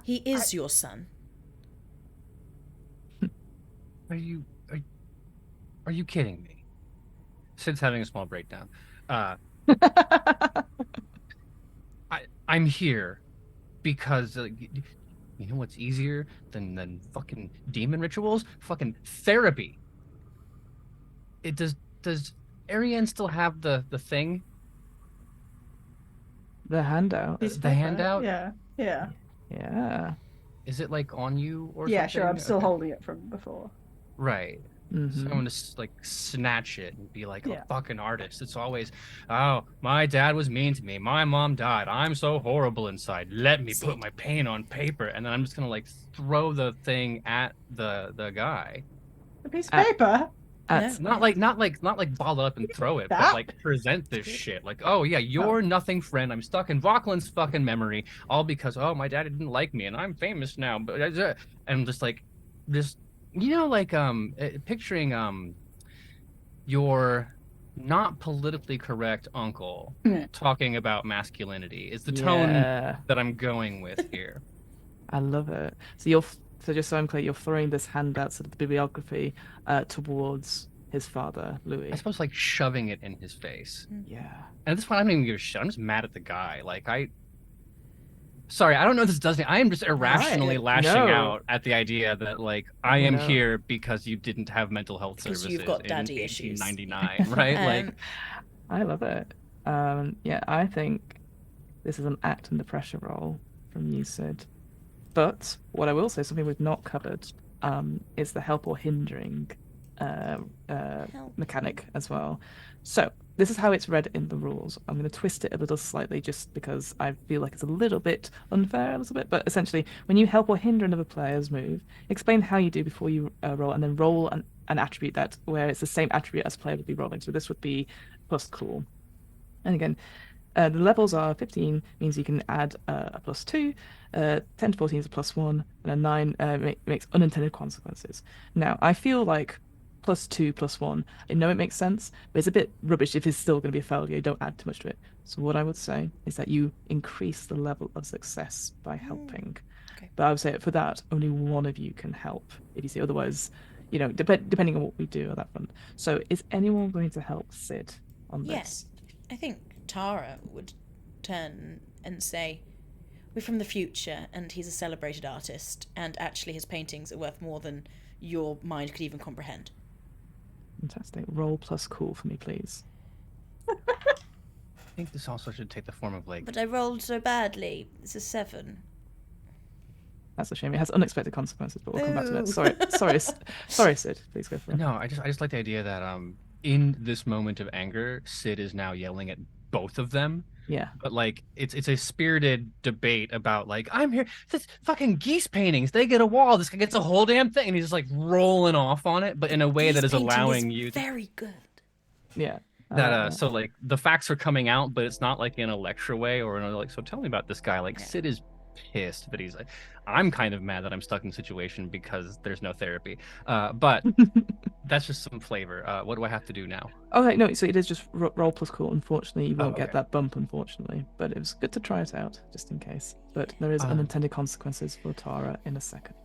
He is your son. Are you kidding me? Sid's having a small breakdown. I'm here because you know what's easier than fucking demon rituals? Fucking therapy. Does Erienne still have the thing? The handout. Piece of The paper. handout? Yeah. Yeah. Is it like on you or Yeah, something? sure. I'm still Okay. holding it from before. Right. So I'm Mhm. gonna like snatch it and be like Yeah. a fucking artist. It's always, oh, my dad was mean to me. My mom died. I'm so horrible inside. Let me put Sid. my pain on paper, and then I'm just gonna like throw the thing at the guy. A piece of paper. At- No. Not like ball up and throw it, but That? like present this shit. Like, oh yeah, you're nothing, friend. I'm stuck in Vauclin's fucking memory, all because my dad didn't like me, and I'm famous now. But and just like this, like picturing your not politically correct uncle Yeah. talking about masculinity is the tone Yeah. that I'm going with here. I love it. So just so I'm clear, you're throwing this handout, sort of the bibliography, towards his father, Louis. I suppose like shoving it in his face. Yeah. And at this point, I don't even give a shit. I'm just mad at the guy. Like sorry, I don't know if this does me. I am just irrationally lashing No. out at the idea that like I am No. here because you didn't have mental health Because services you've got in daddy issues. 1899, right? Like I love it. Yeah, I think this is an act under pressure roll from you, Sid. But what I will say, something we've not covered, is the help or hindering mechanic as well. So this is how it's read in the rules. I'm going to twist it a little slightly just because I feel like it's a little bit unfair, but essentially, when you help or hinder another player's move, explain how you do before you roll, and then roll an attribute that where it's the same attribute as player would be rolling. So this would be plus cool. And again, the levels are 15 means you can add a +2, 10 to 14 is a +1, and a 9 makes unintended consequences. Now, I feel like +2, +1, I know it makes sense, but it's a bit rubbish if it's still going to be a failure. Don't add too much to it. So what I would say is that you increase the level of success by helping. Okay. But I would say for that, only one of you can help. If you see, otherwise, depending on what we do on that front. So is anyone going to help Sid on this? Yes. I think Tara would turn and say, we're from the future and he's a celebrated artist and actually his paintings are worth more than your mind could even comprehend. Fantastic. Roll plus cool for me, please. I think this also should take the form of like. But I rolled so badly. It's a 7. That's a shame. It has unexpected consequences, but we'll come back to that. Ooh. Sorry, Sid. Please go for it. No, I just like the idea that in this moment of anger, Sid is now yelling at both of them. Yeah. But like it's a spirited debate about like I'm here. This fucking geese paintings. They get a wall. This guy gets a whole damn thing, and he's just like rolling off on it, but in a way that is allowing you. Very good. Yeah. That so like the facts are coming out, but it's not like in a lecture way or in a, like. So tell me about this guy. Like Yeah. Sid is pissed, but he's like, I'm kind of mad that I'm stuck in a situation because there's no therapy. But that's just some flavor. What do I have to do now? Okay, no. So it is just roll plus cool. Unfortunately, you won't okay. get that bump. Unfortunately, but it was good to try it out just in case. But there is unintended consequences for Tara in a second.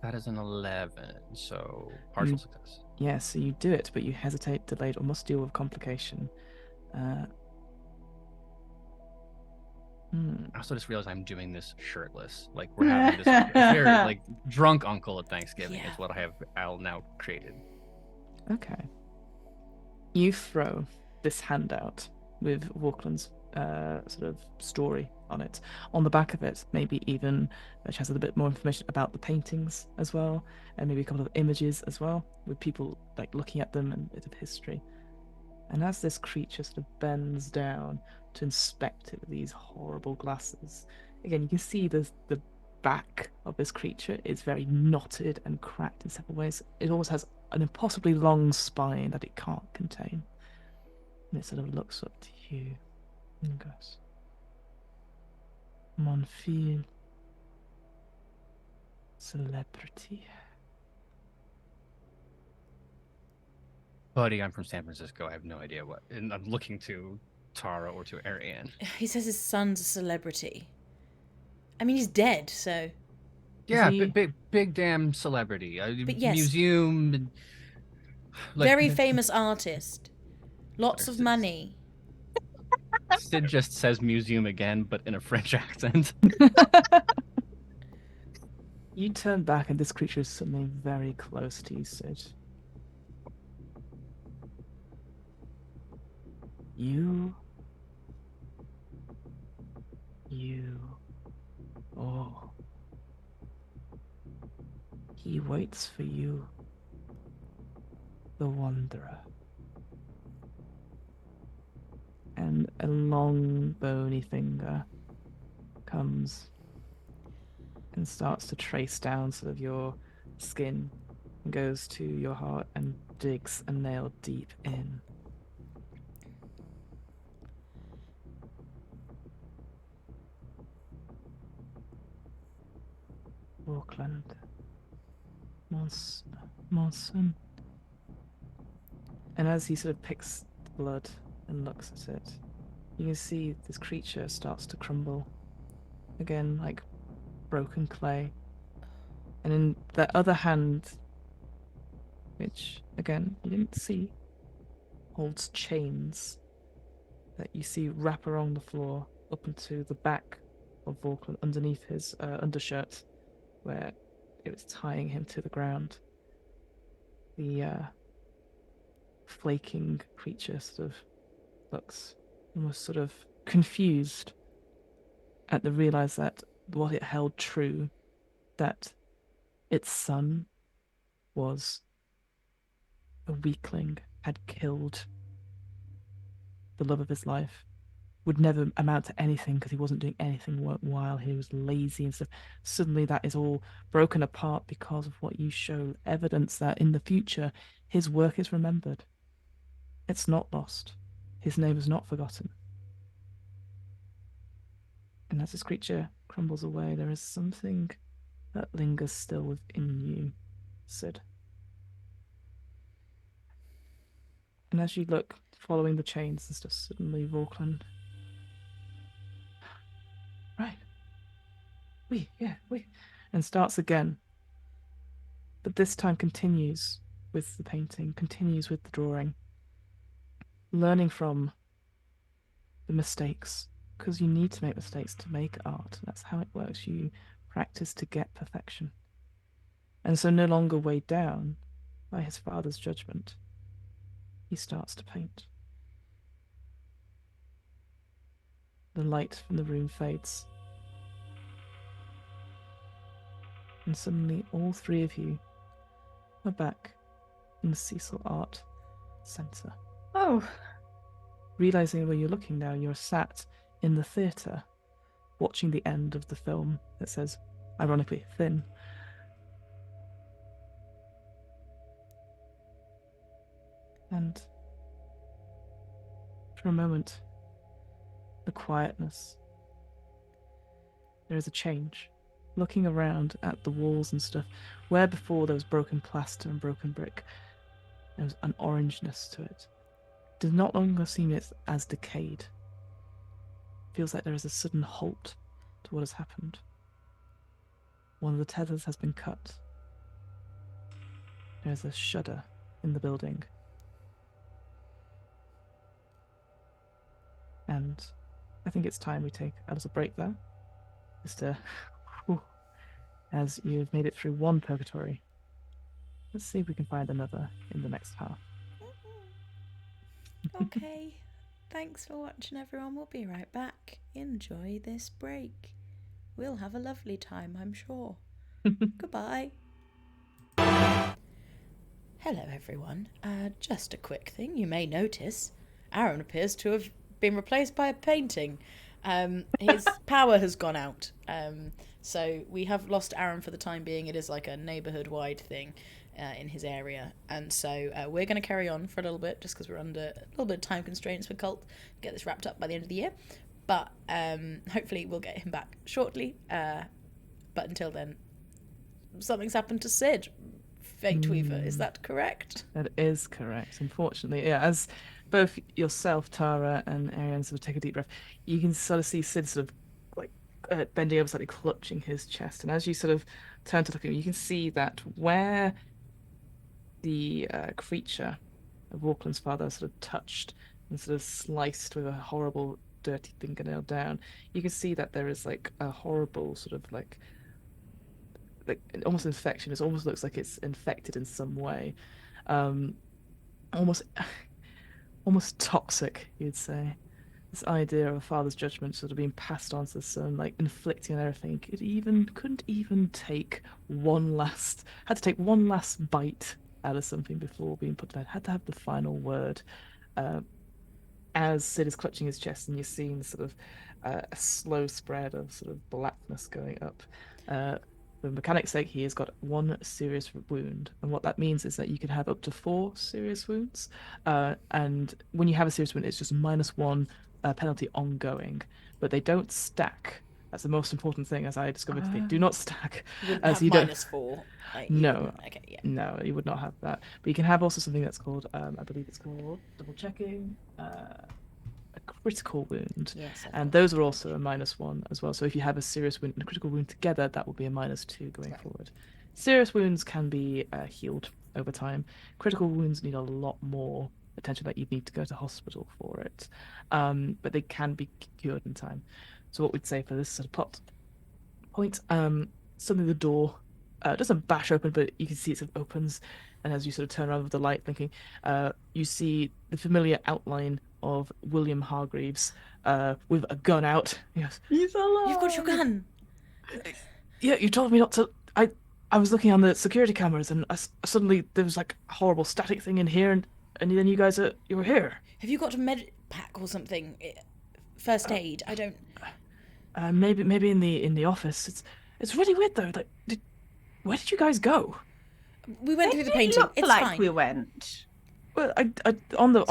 That is an 11, so partial success. Yeah, so you do it, but you hesitate, delayed, or must deal with complication. I also just realized I'm doing this shirtless. Like we're having this very like drunk uncle at Thanksgiving is what I'll now created. Okay. You throw this handout with Walkland's sort of story on it. On the back of it, maybe even which has a little bit more information about the paintings as well, and maybe a couple of images as well, with people like looking at them and a bit of history. And as this creature sort of bends down to inspect it with these horrible glasses, again you can see the back of this creature is very knotted and cracked in several ways. It almost has an impossibly long spine that it can't contain. And it sort of looks up to you and goes, Mon fils, celebrity. Buddy, I'm from San Francisco. I have no idea what. And I'm looking to Tara or to Erienne. He says his son's a celebrity. I mean, he's dead, so. Yeah, big damn celebrity. But yes. Museum. Like, very famous artist. Lots of money. Sid just says museum again, but in a French accent. You turn back and this creature is suddenly very close to you, Sid. You. Oh. He waits for you, the Wanderer. And a long, bony finger comes and starts to trace down sort of your skin and goes to your heart and digs a nail deep in. Auckland. Monson. And as he sort of picks the blood and looks at it, you can see this creature starts to crumble. Again, like broken clay. And in the other hand, which, again, you didn't see, holds chains that you see wrap along the floor up into the back of Vorklan underneath his undershirt, where it was tying him to the ground. The flaking creature sort of looks almost sort of confused at the realize that what it held true, that its son was a weakling, had killed the love of his life, would never amount to anything because he wasn't doing anything worthwhile. He was lazy and stuff. Suddenly, that is all broken apart because of what you show evidence that in the future his work is remembered. It's not lost. His name is not forgotten. And as this creature crumbles away, there is something that lingers still within you, Sid. And as you look, following the chains and stuff, suddenly Vorklan. Right. We. And starts again. But this time continues with the painting, continues with the drawing. Learning from the mistakes, because you need to make mistakes to make art. That's how it works. You practice to get perfection. And so, no longer weighed down by his father's judgment, he starts to paint. The light from the room fades. And suddenly, all three of you are back in the Cecil Art Centre. Oh, Realizing where you're looking now, you're sat in the theatre, watching the end of the film that says, ironically, Thin. And for a moment, the quietness. There is a change. Looking around at the walls and stuff, where before there was broken plaster and broken brick, there was an orangeness to it. It does not longer seem as decayed. Feels like there is a sudden halt to what has happened. One of the tethers has been cut. There is a shudder in the building. And I think it's time we take a little break there. Just as you've made it through one purgatory. Let's see if we can find another in the next half. Okay. Thanks for watching, everyone. We'll be right back. Enjoy this break. We'll have a lovely time, I'm sure. Goodbye. Hello, everyone. Just a quick thing. You may notice Aaron appears to have been replaced by a painting. His power has gone out. So we have lost Aaron for the time being. It is like a neighborhood-wide thing in his area. And so we're going to carry on for a little bit just because we're under a little bit of time constraints for Cult. Get this wrapped up by the end of the year. But hopefully we'll get him back shortly. But until then, something's happened to Sid. Fate Weaver, is that correct? That is correct. Unfortunately, yeah, as both yourself, Tara, and Erienne sort of take a deep breath, you can sort of see Sid sort of like bending over, slightly clutching his chest. And as you sort of turn to look at him, you can see that where the creature of Walkland's father sort of touched and sort of sliced with a horrible, dirty fingernail down, you can see that there is like a horrible sort of like almost infection. It almost looks like it's infected in some way, almost toxic, you'd say. This idea of a father's judgment sort of being passed on to the son, like inflicting on everything. Couldn't even take had to take one last bite out of something before being put to bed. Had to have the final word. As Sid is clutching his chest, and you're seeing sort of a slow spread of sort of blackness going up. For mechanic's sake, he has got one serious wound, and what that means is that you can have up to 4 serious wounds. And when you have a serious wound, it's just -1 penalty ongoing, but they don't stack. That's the most important thing, as I discovered. They do not stack. You wouldn't have -4. Like, no. Okay, yeah. No, you would not have that. But you can have also something that's called, I believe it's called, double checking, a critical wound. Yes, and those are also a -1 as well. So if you have a serious wound and a critical wound together, that will be a -2 going forward. Serious wounds can be healed over time. Critical wounds need a lot more attention, that you need to go to hospital for it. But they can be cured in time. So what we'd say for this sort of plot point, suddenly the door doesn't bash open, but you can see it sort of opens, and as you sort of turn around with the light blinking, you see the familiar outline of William Hargreaves with a gun out. He goes, He's alive. You've got your gun. yeah, you told me not to. I was looking on the security cameras, and suddenly there was like a horrible static thing in here, and then you guys you were here. Have you got a med pack or something? First aid? I don't. Maybe in the office. It's really weird though. Like, where did you guys go? We went through the It painting. looked It's like fine. we went. Well, I on the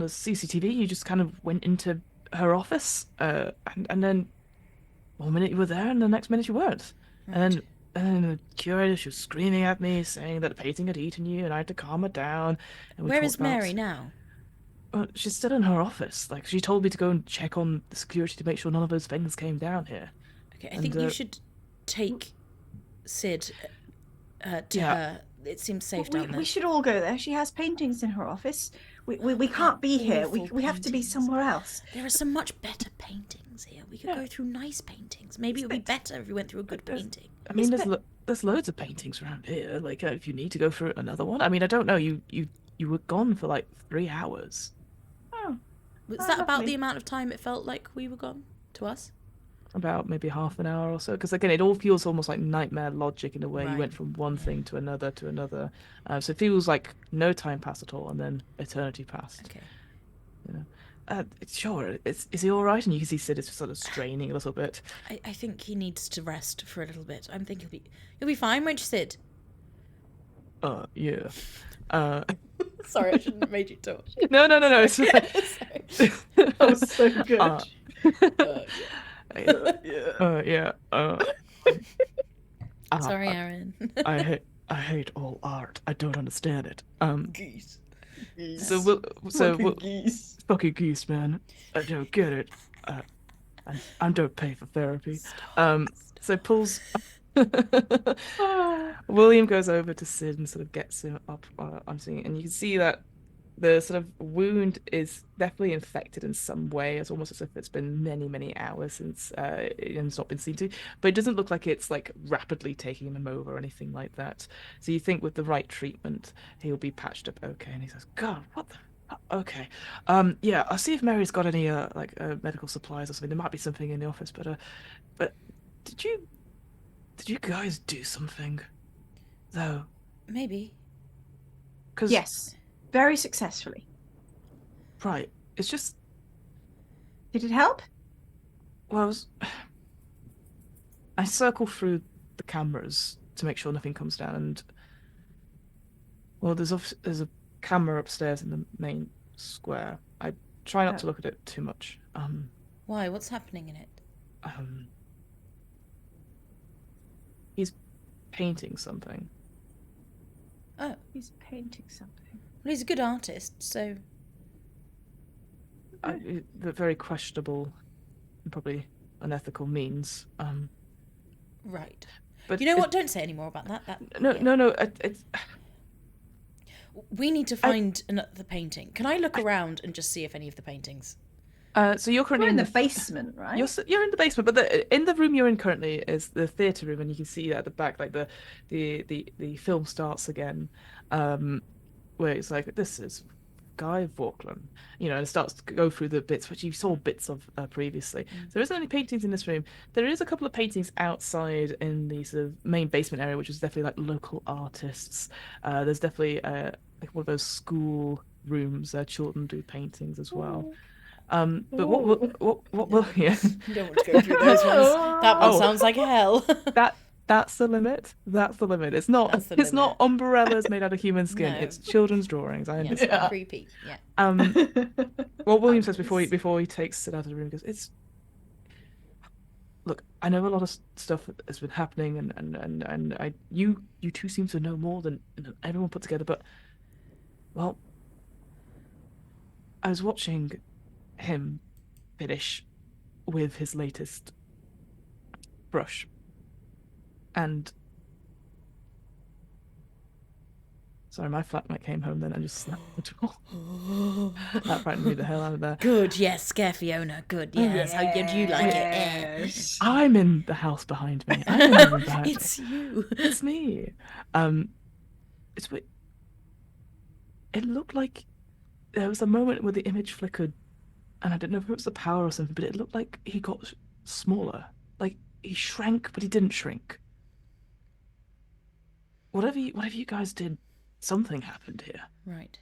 CCTV, you just kind of went into her office, and then one minute you were there, and the next minute you weren't. Right. And then the curator, she was screaming at me, saying that the painting had eaten you, and I had to calm her down. And Where is Mary now? Well, she's still in her office. Like, she told me to go and check on the security to make sure none of those things came down here. Okay, I think you should take Sid to her. It seems safe down there. We should all go there. She has paintings in her office. We can't be here. We have to be somewhere else. There are some much better paintings here. We could go through nice paintings. Maybe it would be better if we went through a good painting. I mean, there's loads of paintings around here. Like, if you need to go through another one. I mean, I don't know. You were gone for like 3 hours. Oh, Was that about lovely. the amount of time it felt like we were gone to us? About maybe half an hour or so. Because again, it all feels almost like nightmare logic in a way. You Right. went from one thing to another to another. So it feels like no time passed at all, and then eternity passed. Okay. You know. Sure. Is he all right? And you can see Sid is sort of straining a little bit. I think he needs to rest for a little bit. I'm thinking you'll be fine, won't you, Sid? Yeah. Sorry, I shouldn't have made you talk. No. It's Sorry. That was so good. Yeah. Sorry, Aaron. I hate all art. I don't understand it. Geese. So Fucking geese. fucking geese, man. I don't get it. I don't pay for therapy. So pulls. William goes over to Sid and sort of gets him up on something, and you can see that the sort of wound is definitely infected in some way. It's almost as if it's been many hours since it's not been seen to, but it doesn't look like it's like rapidly taking him over or anything like that. So you think with the right treatment, he'll be patched up okay. And he says, "God, what the." Okay. Yeah, I'll see if Mary's got any medical supplies or something. There might be something in the office, but did you guys do something though? Maybe. 'Cause, Yes, very successfully. right. It's just, Did it help? well, I circle through the cameras to make sure nothing comes down, and well, there's a camera upstairs in the main square. I try not to look at it too much. Why? What's happening in it? He's painting something. Oh, He's painting something. well, he's a good artist, so The very questionable, and probably unethical means. right. But You know what? Don't say any more about that. No, yeah. no. It's We need to find another painting. Can I look around and just see if any of the paintings? so you're currently We're in the basement, right? You're in the basement, but in the room you're in currently is the theatre room, and you can see at the back, like the film starts again, where it's like, this is Guy Vauquelin, and it starts to go through the bits which you saw bits of previously. So there isn't any paintings in this room. There is a couple of paintings outside in the sort of main basement area, which is definitely like local artists. There's definitely like one of those school rooms. Children do paintings as well. But what will yeah. You don't want to go through those ones. That one sounds like hell. That's the limit. That's the limit. It's not. That's the It's not umbrellas made out of human skin. No. It's children's drawings. I Yeah, understand. creepy. Yeah. What William says before he takes it out of the room, he goes, look, I know a lot of stuff has been happening, and you two seem to know more than everyone put together, but well, I was watching him finish with his latest brush, and Sorry, my flatmate came home then and just slapped the door. That frightened me the hell out of there. Good, yes, scare Fiona. Good, yes. How do you like it? Yes. I'm in the house behind me. I'm in the room behind me. It's you. It's me. It's weird. It looked like there was a moment where the image flickered, and I don't know if it was the power or something, but it looked like he got smaller. Like he shrank, but he didn't shrink. Whatever you guys did, something happened here. Right.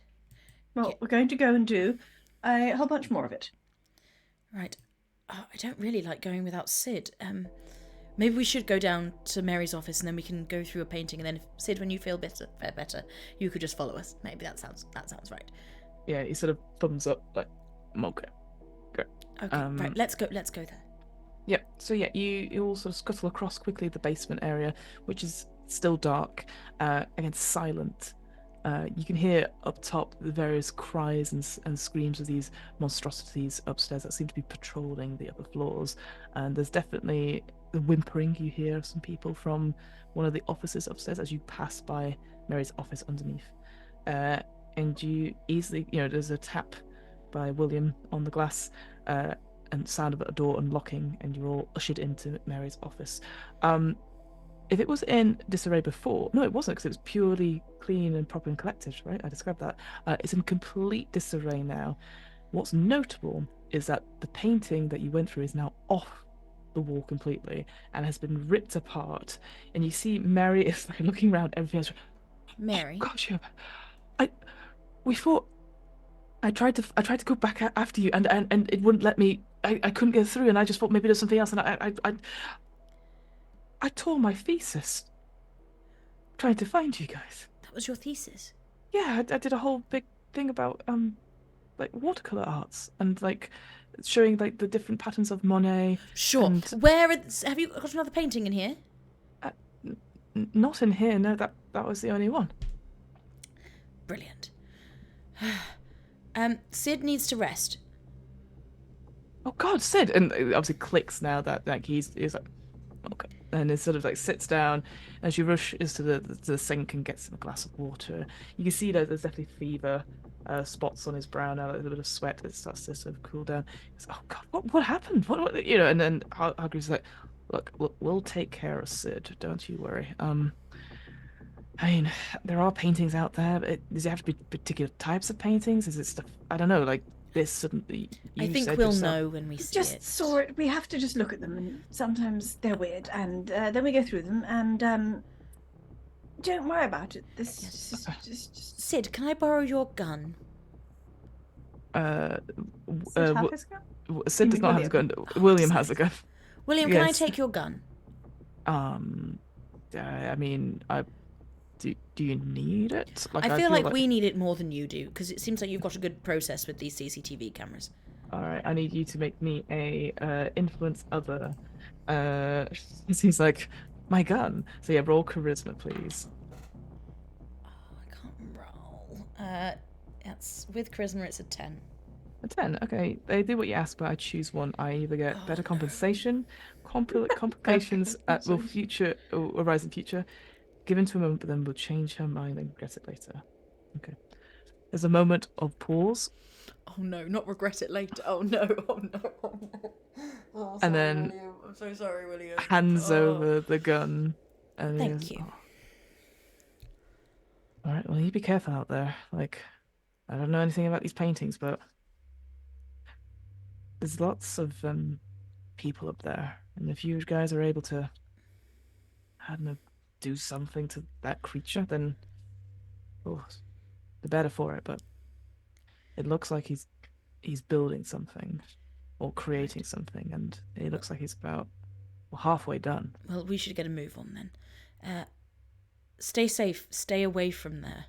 Well, we're going to go and do a whole bunch more of it. Right. Oh, I don't really like going without Sid. Maybe we should go down to Mary's office and then we can go through a painting. And then, if, Sid, when you feel better, you could just follow us. Maybe that sounds right. Yeah, he sort of thumbs up, like, okay. Okay, right. Let's go there. Yeah. So yeah, you all sort of scuttle across quickly the basement area, which is still dark, again silent. You can hear up top the various cries and screams of these monstrosities upstairs that seem to be patrolling the upper floors. And there's definitely the whimpering you hear of some people from one of the offices upstairs as you pass by Mary's office underneath. And you easily, there's a tap by William on the glass, and sound of a door unlocking, and you're all ushered into Mary's office. If it was in disarray before, no, it wasn't, because it was purely clean and proper and collected, right? I described that. It's in complete disarray now. What's notable is that the painting that you went through is now off the wall completely and has been ripped apart. And you see Mary is like looking around everything else. Mary. Oh, gosh, we thought. I tried to go back after you, and it wouldn't let me. I couldn't get through, and I just thought maybe there's something else, and I tore my thesis trying to find you guys. That was your thesis? Yeah, I did a whole big thing about like watercolor arts and like showing like the different patterns of Monet. Sure. And... have you got another painting in here? Not in here. No, that was the only one. Brilliant. Sid needs to rest. Oh God, Sid! And it obviously clicks now that like he's like, okay, and it sort of like sits down, and she rushes to the sink and gets him a glass of water. You can see that there's definitely fever spots on his brow now, like a bit of sweat that starts to sort of cool down. He's like, oh God, what happened? What And then Hargreaves like, look, we'll take care of Sid. Don't you worry. I mean, there are paintings out there, but does it have to be particular types of paintings? Is it stuff, I don't know, like this suddenly... I think we'll know when we see it. Just saw it. We have to just look at them, and sometimes they're weird, and then we go through them, and don't worry about it. Just... Sid, can I borrow your gun? Sid does not have a gun. William has a gun. William, can I take your gun? I mean, do you need it? I feel like we need it more than you do, because it seems like you've got a good process with these CCTV cameras. All right, I need you to make me a influence other. He's like, my gun. So yeah, roll charisma, please. Oh, I can't roll. That's with charisma. It's a 10. A 10. Okay, they do what you ask, but I choose one. I either get better compensation, complications will arise in future. Given to a moment, but then will change her mind and regret it later. Okay. There's a moment of pause. Oh no, not regret it later. Oh no, oh no, oh no. Oh, sorry, and then William. I'm so sorry, William. Hands over the gun. And Thank you. Oh. All right, well, you be careful out there. Like, I don't know anything about these paintings, but there's lots of people up there. And if you guys are able to, I don't know, do something to that creature, then the better for it. But it looks like he's building something or creating something, and it looks like he's about halfway done. Well, we should get a move on then. Stay safe. Stay away from there.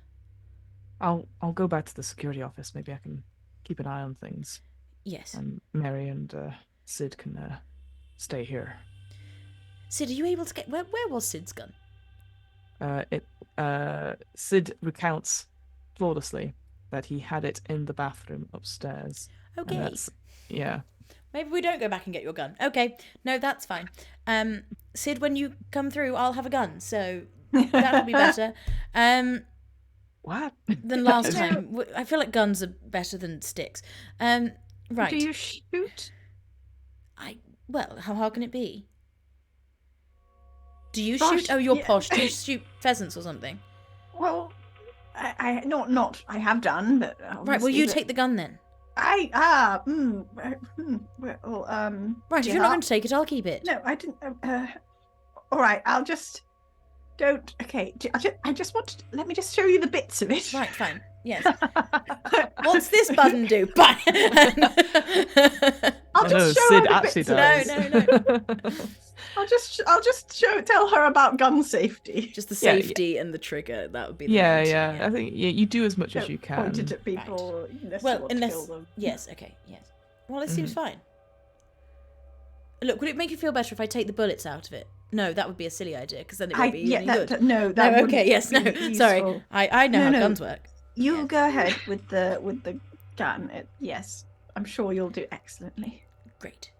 I'll go back to the security office. Maybe I can keep an eye on things. Yes. And Mary and Sid can stay here. Sid, are you able to get... Where was Sid's gun? Sid recounts flawlessly that he had it in the bathroom upstairs. Okay. Yeah. Maybe we don't go back and get your gun. Okay. No, that's fine. Sid, when you come through, I'll have a gun, so that'll be better. What? than last time. I feel like guns are better than sticks. Right. Do you shoot? Well, how hard can it be? Do you Gosh, shoot? Oh, you're yeah. posh. Do you shoot pheasants or something? Well, I not I have done, but Right. Well, you but take the gun then. Well, Right. If you're not going to take it, I'll keep it. No, I didn't. All right, I'll just don't. Okay, I just want to. Let me just show you the bits of it. Right. Fine. Yes. What's this button do? Bye. I'll just show Sid her the actually bits of it. does. No. I'll just tell her about gun safety. Just the safety and the trigger. That would be. The Yeah, main two, yeah. I think you do as much as you can. Point it at people. Well, unless unless kill them. yes. Okay. Yes. Well, it seems fine. Look, would it make you feel better if I take the bullets out of it? No, that would be a silly idea because then it would be any good. No, that No, okay, wouldn't yes, no. be Sorry, useful. I know how No. guns work. You Yes. go ahead with the gun. Yes, I'm sure you'll do excellently. Great.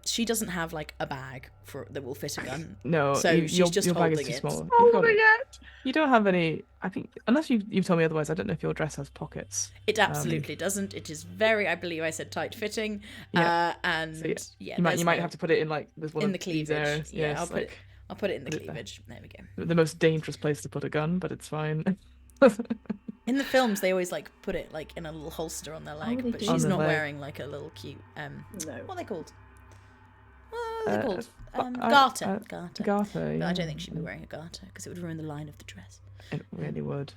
She doesn't have like a bag that will fit a gun. No, So she's your just bag is holding too it. small. You've got Holding it. You don't have any. I think unless you've told me otherwise. I don't know if your dress has pockets. It absolutely doesn't. It is very, I believe I said tight fitting. And So, yeah, you might have to put it in like there's one in of the these cleavage. areas. Yeah, Yes, I'll put it in the put it there. cleavage. There we go. the most dangerous place to put a gun, but it's fine. In the films, they always like put it like in a little holster on their leg, they but do. she's On not the leg. wearing like a little cute. No. What are they called? What are they called? I- Garter. Garter. But Yeah. I don't think she'd be wearing a garter because it would ruin the line of the dress. It really would.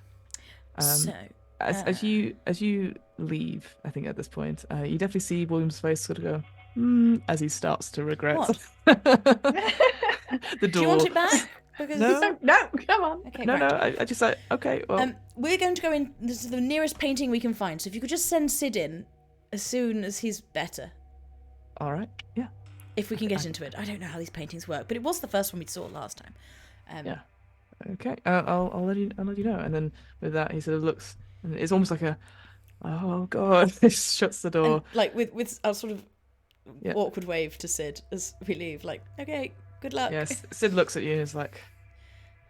So, As you leave, I think at this point, you definitely see William's face sort of go, as he starts to regret What? the door. do you want it back? Because No. No, come on. Okay, No, right. I just like, okay, well, We're going to go in. This is the nearest painting we can find. So if you could just send Sid in as soon as he's better, all right, yeah. if we can get into it. I don't know how these paintings work, but it was the first one we saw last time. Yeah. Okay, I'll let you know. And then with that, he sort of looks, and it's almost like oh god, he shuts the door. And, like with a sort of Yeah. awkward wave to Sid as we leave. Like, okay, good luck. Yes, Sid looks at you and is like,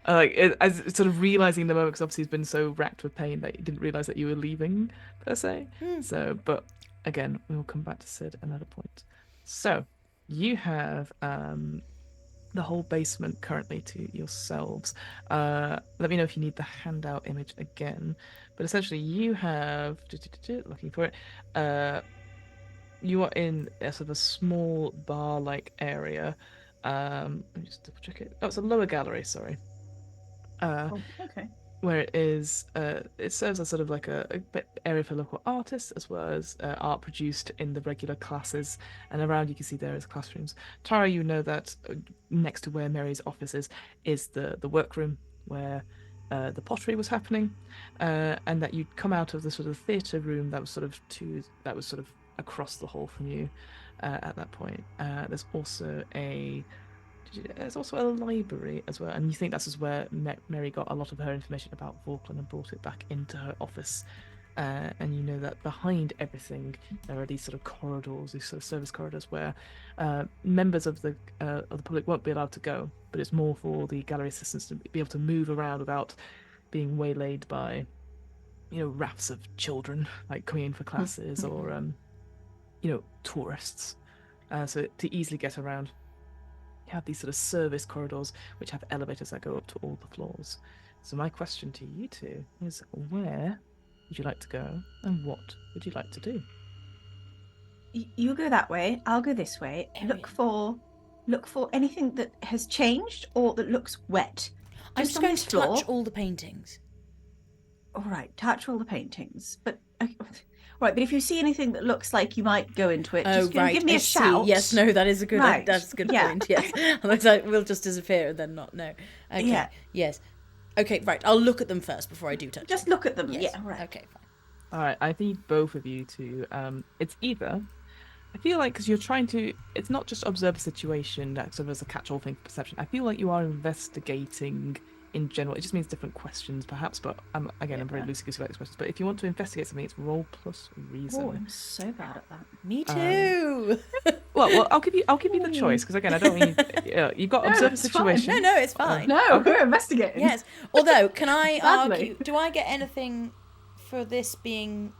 as sort of realizing the moment because obviously he's been so racked with pain that he didn't realize that you were leaving per se. So, but again, we'll come back to Sid at another point. So, you have the whole basement currently to yourselves. Let me know if you need the handout image again. But essentially, you have looking for it. You are in a sort of a small bar-like area. Let me just double check it. Oh, it's a lower gallery. Sorry. Okay. Where it is, it serves as sort of like a area for local artists as well as art produced in the regular classes. And around you can see there is classrooms. Tara, you know that next to where Mary's office is the workroom where the pottery was happening, and that you'd come out of the sort of theatre room that was sort of across the hall from you at that point. There's also a library as well, and you think that's where Mary got a lot of her information about Falkland and brought it back into her office. And you know that behind everything there are these sort of corridors, these sort of service corridors where members of the public won't be allowed to go, but it's more for the gallery assistants to be able to move around without being waylaid by, rafts of children like coming in for classes or tourists. So to easily get around, you have these sort of service corridors which have elevators that go up to all the floors. So my question to you two is, where would you like to go and what would you like to do? You go that way. I'll go this way. Look for anything that has changed or that looks wet. I'm just on going this to floor. touch all the paintings. All right, touch all the paintings. But right, but if you see anything that looks like you might go into it, just give me I a see. shout. Yes, no, that is a good. Right, That's a good yeah. point. Yes, otherwise we'll just disappear and then not know. Okay. Yeah. Yes. Okay. Right. I'll look at them first before I do touch. Just look at them. Yes. Yeah, right. Okay. Fine. All right, I need both of you to. It's either. I feel like because you're trying to. It's not just observe a situation that sort of as a catch-all thing for perception. I feel like you are investigating in general. It just means different questions, perhaps. But I'm very loosey-goosey about these questions. But if you want to investigate something, it's roll plus reason. Oh, I'm so bad at that. Me too. Well, I'll give you the choice because again, I don't mean you've got to observe a it's fine. situation. No, it's fine. No, we're investigating. Yes. Although, can I Sadly. argue? Do I get anything for this being,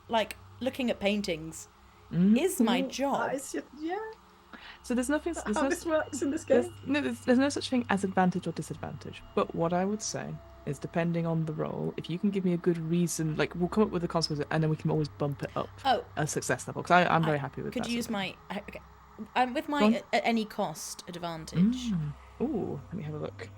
like, looking at paintings? Is my job? That is yeah. So there's nothing. That's There's how no, this works in this game. there's no such thing as advantage or disadvantage. But what I would say is, depending on the role, if you can give me a good reason, like we'll come up with the consequences, and then we can always bump it up a success level. Because I'm very happy with that. Could use my with Go my on. at any cost advantage. Ooh, let me have a look.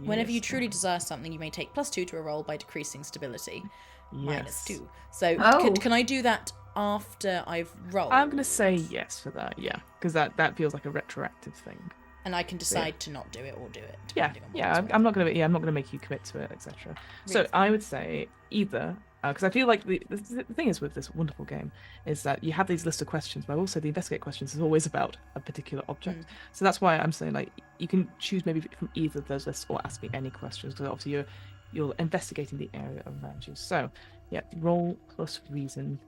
Whenever you Yes. truly desire something, you may take +2 to a roll by decreasing stability. Yes. -2. So can I do that after I've rolled? I'm gonna say yes for that. Yeah, because that feels like a retroactive thing. And I can decide to not do it or do it. Yeah, depending on yeah. what's I'm not gonna make you commit to it, etc. So I would say either, because I feel like the thing is with this wonderful game is that you have these list of questions, but also the investigate questions is always about a particular object. So that's why I'm saying like you can choose maybe from either of those lists or ask me any questions because obviously you're investigating the area around you. So yeah, roll plus reason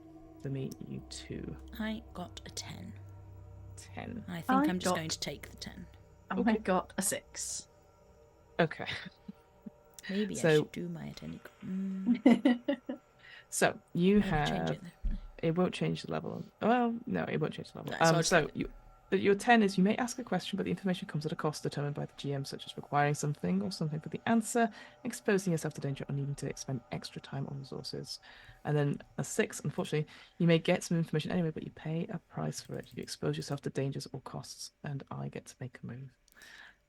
for me, you 2. I got a 10. 10. I think I'm just going to take the 10. I got a 6. Okay. Maybe I So- should do my at any. So you I'll change have. it though. It won't change the level. Well, no, it won't change the level. No, so I'll So your 10 is you may ask a question, but the information comes at a cost determined by the GM, such as requiring something or something for the answer, exposing yourself to danger, or needing to expend extra time on resources. And then a 6, unfortunately, you may get some information anyway, but you pay a price for it. You expose yourself to dangers or costs, and I get to make a move.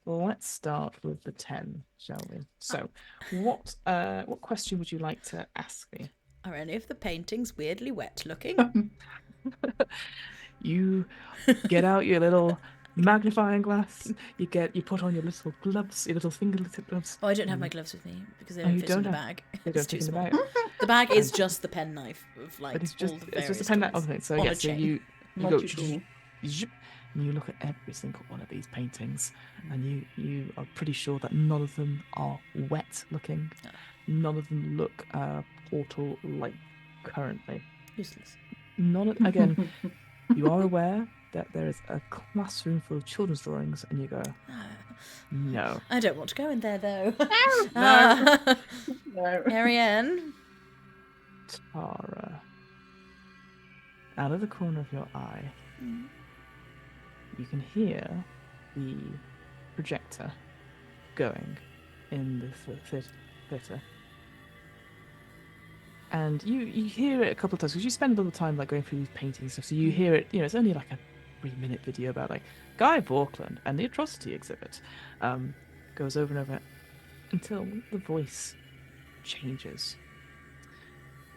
Well, let's start with the 10, shall we? So, what question would you like to ask me? Are any of the paintings weirdly wet looking? You get out your little magnifying glass. You put on your little gloves, your little fingertip gloves. Oh, I don't have my gloves with me because they Oh, don't you fit in don't the have- bag. They It's don't too fit in the small. bag. The bag is just the penknife of like But it's all just the it's just a various pen that tools thing. So on yeah, a so chain. you go Multi-tool. zip, and you look at every single one of these paintings, and you are pretty sure that none of them are wet looking. No. None of them look portal like currently. Useless. Again, you are aware that there is a classroom full of children's drawings, and you go, no. I don't want to go in there though. No. Erienne. Tara, out of the corner of your eye, you can hear the projector going in the theatre. And you hear it a couple of times because you spend a little time like going through these paintings and stuff. So you hear it. It's only like a 3-minute video about like Guy Fawkes and the atrocity exhibit. Goes over and over until the voice changes.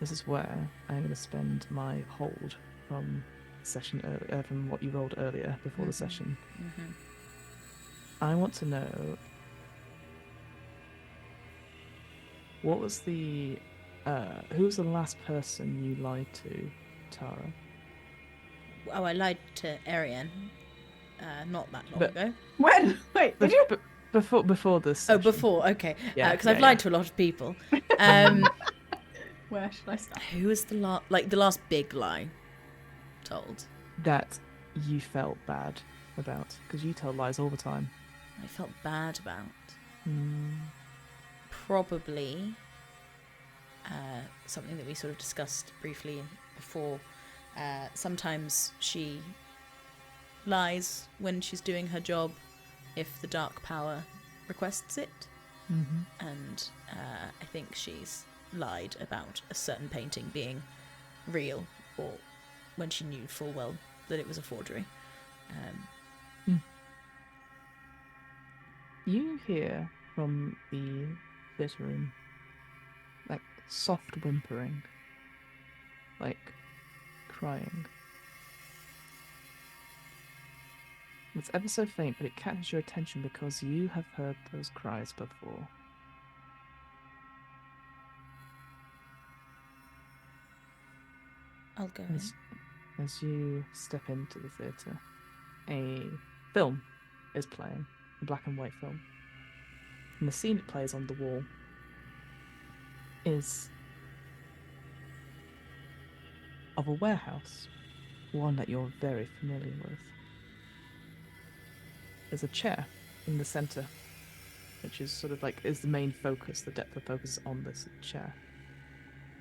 This is where I'm going to spend my hold from session from what you rolled earlier before the session. I want to know what was the who was the last person you lied to, Tara? Oh, I lied to Erienne. Not that long But- ago. When? Wait, did you? Before this. Oh, session. before. Okay. Yeah, Because yeah, I've lied yeah. to a lot of people. Where should I start? Who was the last big lie told? That you felt bad about because you tell lies all the time. I felt bad about. Hmm. Probably something that we sort of discussed briefly before. Sometimes she lies when she's doing her job if the dark power requests it. Mm-hmm. And I think she's lied about a certain painting being real, or when she knew full well that it was a forgery. You hear from the theatre room like soft whimpering, like crying. It's ever so faint, but it catches your attention because you have heard those cries before. I'll go in. As you step into the theatre, a film is playing, a black and white film. and the scene it plays on the wall is of a warehouse, one that you're very familiar with. There's a chair in the center, which is sort of like is the main focus, the depth of focus on this chair.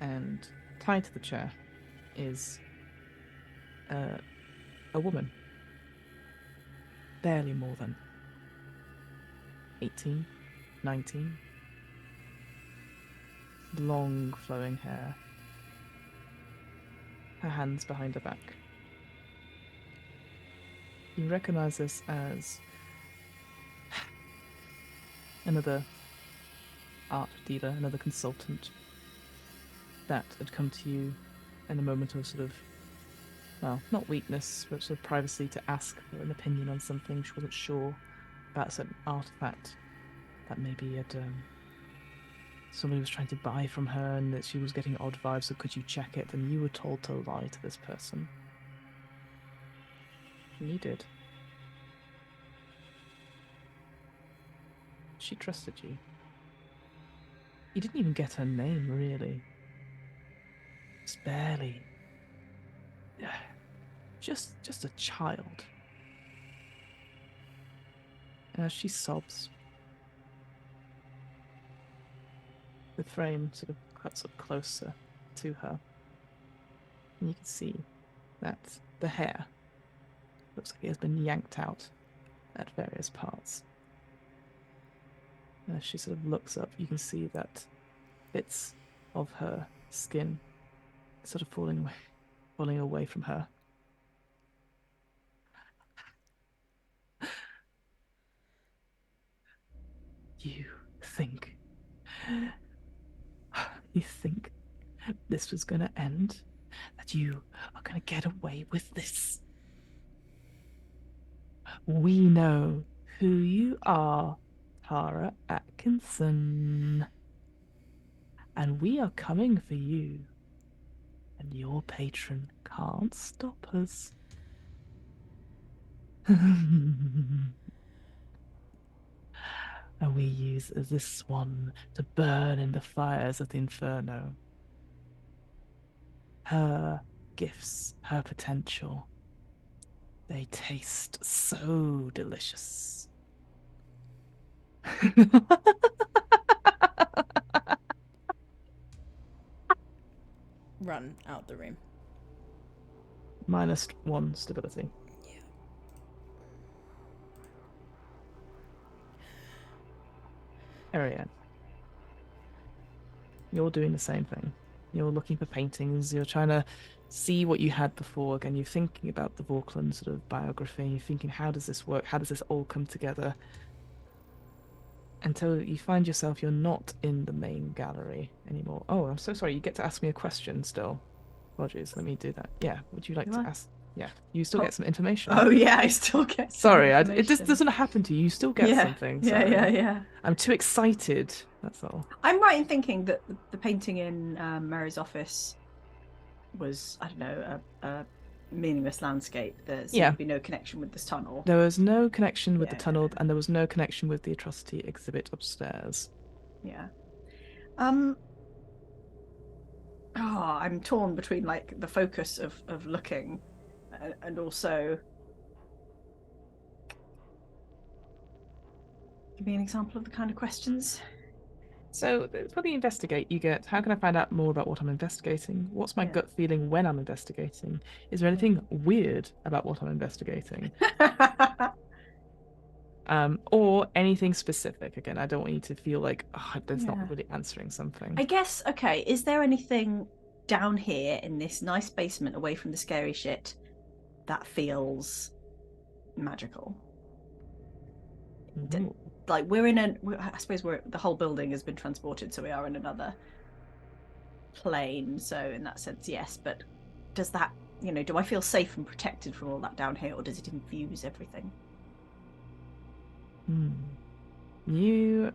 And tied to the chair is a woman, barely more than 18, 19. Long flowing hair, her hands behind her back. You recognize this as another art dealer, another consultant that had come to you in a moment of sort of, well, not weakness, but sort of privacy to ask for an opinion on something. She wasn't sure about a certain artifact that maybe had somebody was trying to buy from her and that she was getting odd vibes, so could you check it? And you were told to lie to this person. And you did. She trusted you. You didn't even get her name, really. Just barely. Just a child. And as she sobs, the frame sort of cuts up closer to her. And you can see that the hair looks like it has been yanked out at various parts. And as she sort of looks up, you can see that bits of her skin sort of falling away from her. You think this was going to end? That you are going to get away with this? We know who you are, Tara Atkinson. And we are coming for you. And your patron can't stop us. And we use this one to burn in the fires of the inferno. Her gifts, her potential, they taste so delicious. Run out the room. -1 stability. Yeah. Erienne, you're doing the same thing. You're looking for paintings, you're trying to see what you had before. Again, you're thinking about the Vauclin sort of biography, you're thinking, how does this work? How does this all come together? Until you find yourself, you're not in the main gallery anymore. Oh, I'm so sorry, you get to ask me a question still. Apologies, let me do that. Yeah, would you like to ask? Yeah, you still get some information. Oh yeah, I still get some Sorry, information. it just doesn't happen to you. You still get something. Sorry. Yeah. I'm too excited, that's all. I'm right in thinking that the painting in Mary's office was, I don't know, a meaningless landscape. There seemed to be no connection with this tunnel. There was no connection with the tunnel, and there was no connection with the atrocity exhibit upstairs. Yeah. I'm torn between like the focus of looking and also give me an example of the kind of questions. So for the investigate, you get, how can I find out more about what I'm investigating? What's my gut feeling when I'm investigating? Is there anything weird about what I'm investigating? Or anything specific. Again, I don't want you to feel like, that's not really answering something. I guess, okay, is there anything down here in this nice basement away from the scary shit that feels magical? Like I suppose the whole building has been transported, so we are in another plane. So in that sense, yes. But does that, do I feel safe and protected from all that down here, or does it infuse everything? You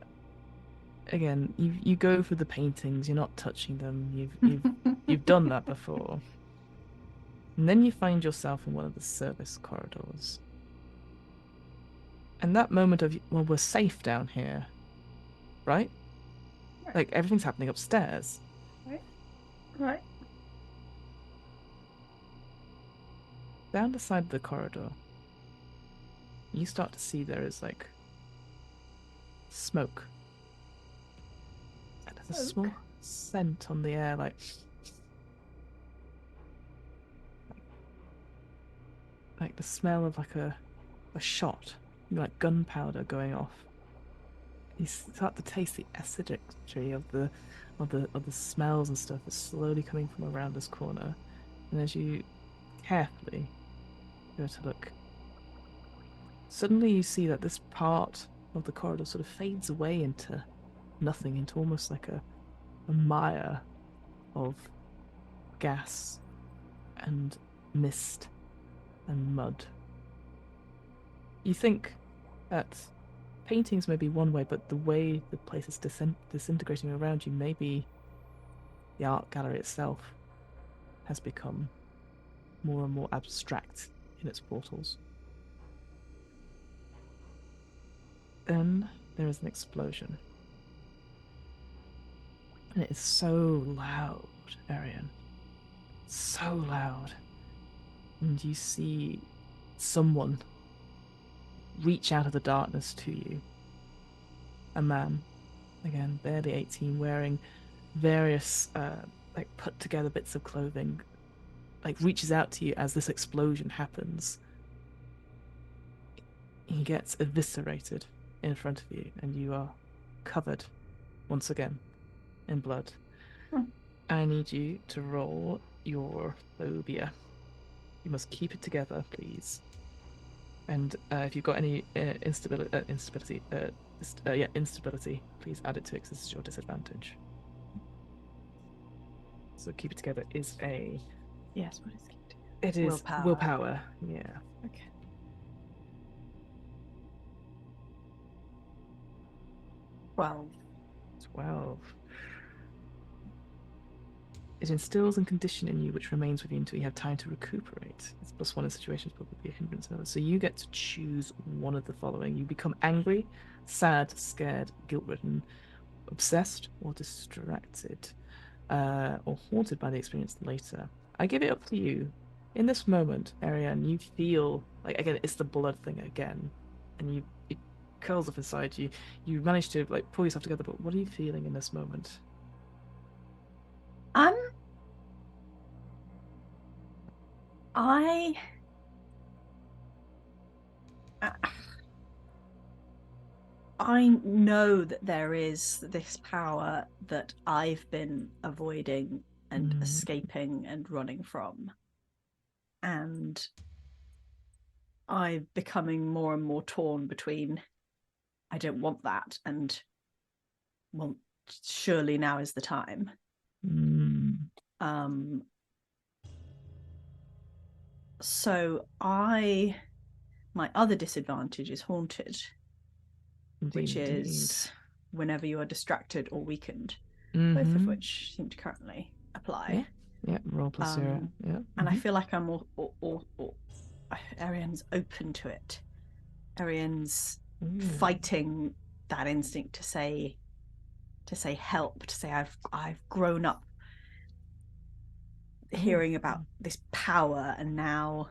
go for the paintings. You're not touching them. You've done that before. And then you find yourself in one of the service corridors. And that moment of, well, we're safe down here, right? Right. Like everything's happening upstairs. Right. Down the side of the corridor, you start to see there is like smoke. And there's a small scent on the air, like the smell of like a shot, like gunpowder going off. You start to taste the acidity of the smells and stuff that's slowly coming from around this corner. And as you carefully go to look, suddenly you see that this part of the corridor sort of fades away into nothing, into almost like a mire of gas and mist and mud. You think that paintings may be one way, but the way the place is disintegrating around you, maybe the art gallery itself has become more and more abstract in its portals. Then there is an explosion. And it is so loud, Erienne. So loud. And you see someone reach out of the darkness to you. A man, again, barely 18, wearing various, like, put together bits of clothing, like, reaches out to you as this explosion happens. He gets eviscerated in front of you, and you are covered, once again, in blood. I need you to roll your phobia. You must keep it together, please. And if you've got any instability, please add it to it because this is your disadvantage. So keep it together is a... Yes, what is it? It is willpower. Yeah. Okay. Well, 12. It instills a condition in you which remains with you until you have time to recuperate. It's +1 in situations, but would be a hindrance in others. So you get to choose one of the following. You become angry, sad, scared, guilt-ridden, obsessed, or distracted, or haunted by the experience later. I give it up to you. In this moment, Erienne, you feel like, again, it's the blood thing again, and it curls up inside you. You manage to like pull yourself together, but what are you feeling in this moment? I know that there is this power that I've been avoiding and escaping and running from. And I'm becoming more and more torn between I don't want that and, well, surely now is the time. So my other disadvantage is haunted, which is whenever you are distracted or weakened, both of which seem to currently apply. Yeah, roll plus 0. Yeah. And I feel like I'm Erienne's open to it. Erienne's fighting that instinct to say help, to say I've grown up hearing about this power, and now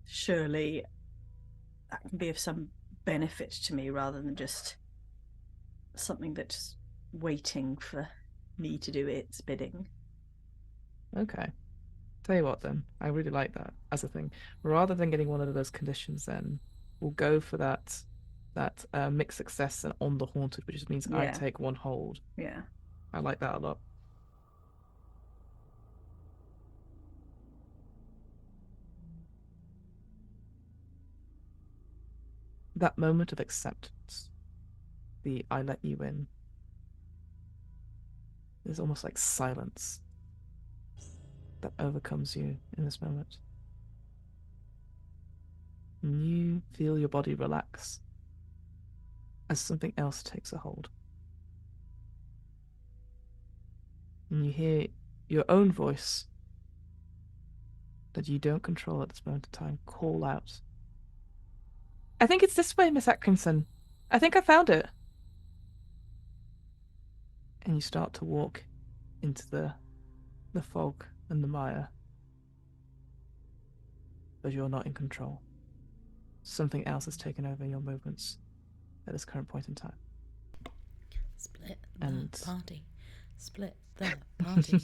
surely that can be of some benefit to me rather than just something that's waiting for me to do its bidding. Okay. Tell you what then, I really like that as a thing. Rather than getting one of those conditions, then we'll go for that mixed success and on the haunted, which just means I take 1 hold. Yeah. I like that a lot. That moment of acceptance, the I let you in, is almost like silence that overcomes you in this moment. And you feel your body relax as something else takes a hold. And you hear your own voice that you don't control at this moment of time call out. I think it's this way, Miss Atkinson. I think I found it. and you start to walk into the fog and the mire. But you're not in control. Something else has taken over your movements at this current point in time. Split And- the party. Split the party.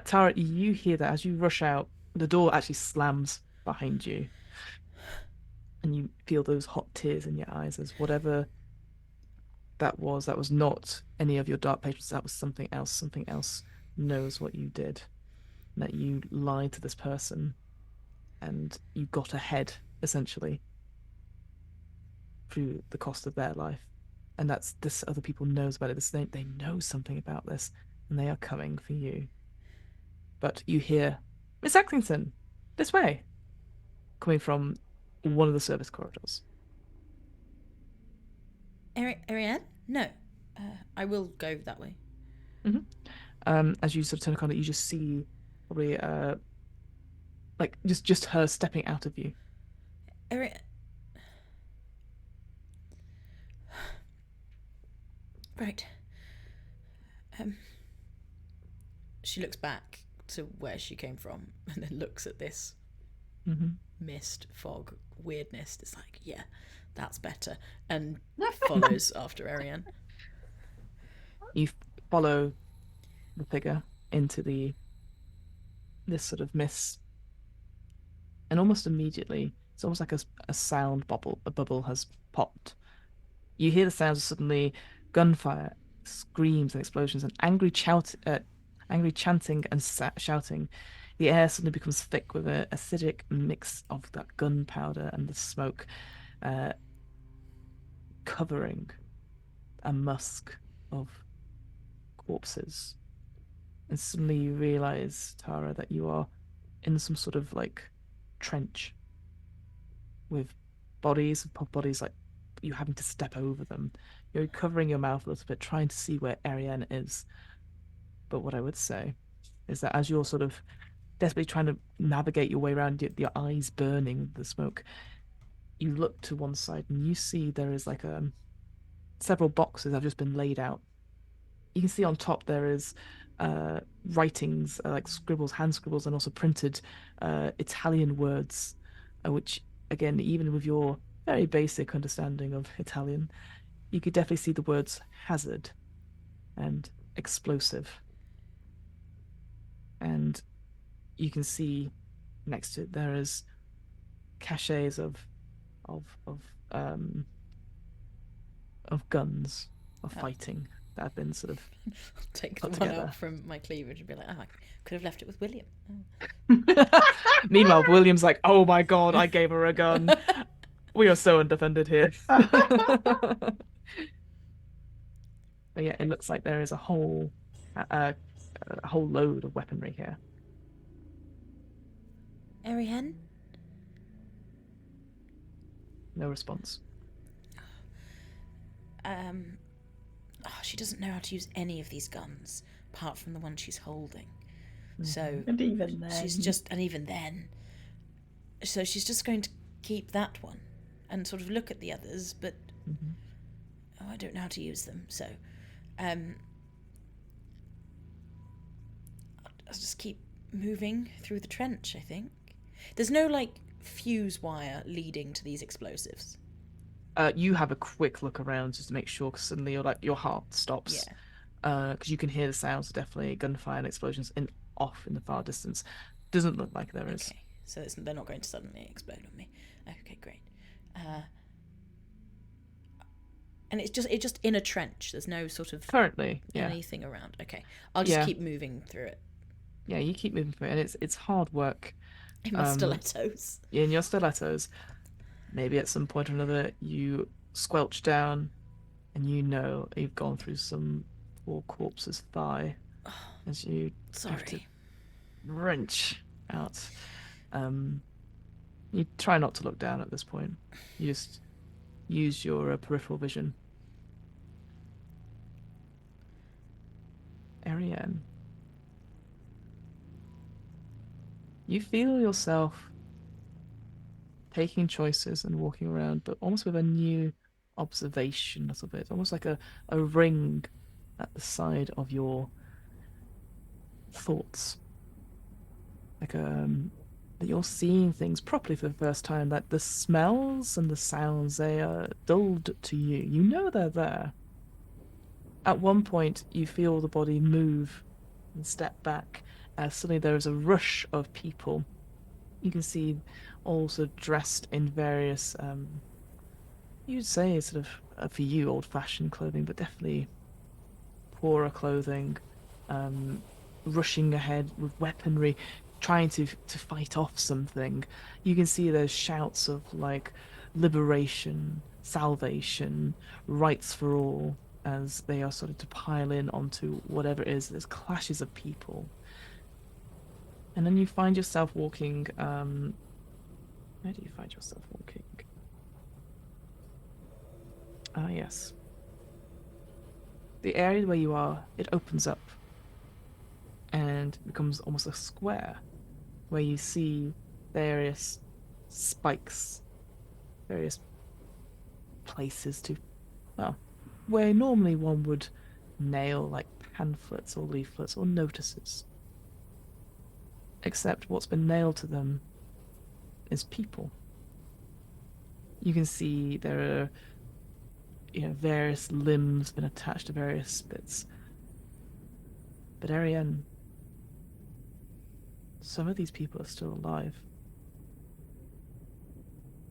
Tara, you hear that as you rush out, the door actually slams behind you. And you feel those hot tears in your eyes as whatever that was not any of your dark patrons, that was something else. Something else knows what you did. That you lied to this person and you got ahead, essentially, through the cost of their life. And that's this other people knows about it. They know something about this and they are coming for you. But you hear, Miss Axington, this way, coming from one of the service corridors. Erienne? No. I will go that way. As you sort of turn a corner, you just see probably like just her stepping out of you. Erienne. Right. She looks back to where she came from and then looks at this mist, fog, weirdness. It's like, yeah, that's better. And follows after Erienne. You follow the figure into this sort of mist, and almost immediately, it's almost like a sound bubble. A bubble has popped. You hear the sounds of suddenly gunfire, screams and explosions, and angry chanting and shouting. The air suddenly becomes thick with an acidic mix of that gunpowder and the smoke, covering a musk of corpses. And suddenly you realize, Tara, that you are in some sort of like trench with bodies like you having to step over them. You're covering your mouth a little bit, trying to see where Erienne is. But what I would say is that as you're sort of desperately trying to navigate your way around, your eyes burning with the smoke, you look to one side and you see there is like several boxes have just been laid out. You can see on top there is writings, like scribbles, hand scribbles, and also printed Italian words, which, again, even with your very basic understanding of Italian, you could definitely see the words hazard and explosive. And you can see next to it there is caches of guns of fighting that have been sort of Take put the one together. out from my cleavage and be like, I could have left it with William. Meanwhile, William's like, oh my god, I gave her a gun. We are so undefended here. But yeah, it looks like there is a whole load of weaponry here. Erienne? No response. She doesn't know how to use any of these guns apart from the one she's holding. So And even then. so she's just going to keep that one and sort of look at the others, but I don't know how to use them. So I'll just keep moving through the trench, I think. There's no like fuse wire leading to these explosives. You have a quick look around just to make sure, because suddenly your heart stops. Yeah. Because you can hear the sounds of definitely gunfire and explosions off in the far distance. Doesn't look like there is. Okay, so they're not going to suddenly explode on me. Okay, great. And it's just in a trench. There's no sort of Currently, yeah. anything around. Okay, I'll just keep moving through it. Yeah, you keep moving through it, and it's hard work. In my stilettos. In your stilettos. Maybe at some point or another you squelch down and you know you've gone through some poor corpse's thigh as you have to Sorry. wrench out. You try not to look down at this point. You just use your peripheral vision. Erienne, you feel yourself taking choices and walking around, but almost with a new observation a little bit, almost like a ring at the side of your thoughts. Like that you're seeing things properly for the first time, that the smells and the sounds, they are dulled to you. You know they're there. At one point, you feel the body move and step back, as suddenly there is a rush of people. You can see all sort of dressed in various, you'd say sort of, for you, old-fashioned clothing, but definitely poorer clothing, rushing ahead with weaponry, trying to fight off something. You can see there's shouts of like liberation, salvation, rights for all, as they are starting to pile in onto whatever it is. There's clashes of people, and then you find yourself walking. Where do you find yourself walking? Ah, yes. The area where you are, it opens up and becomes almost a square where you see various spikes, various places to, well, where normally one would nail like pamphlets or leaflets or notices. Except what's been nailed to them is people. You can see there are, various limbs been attached to various bits. But Erienne, some of these people are still alive.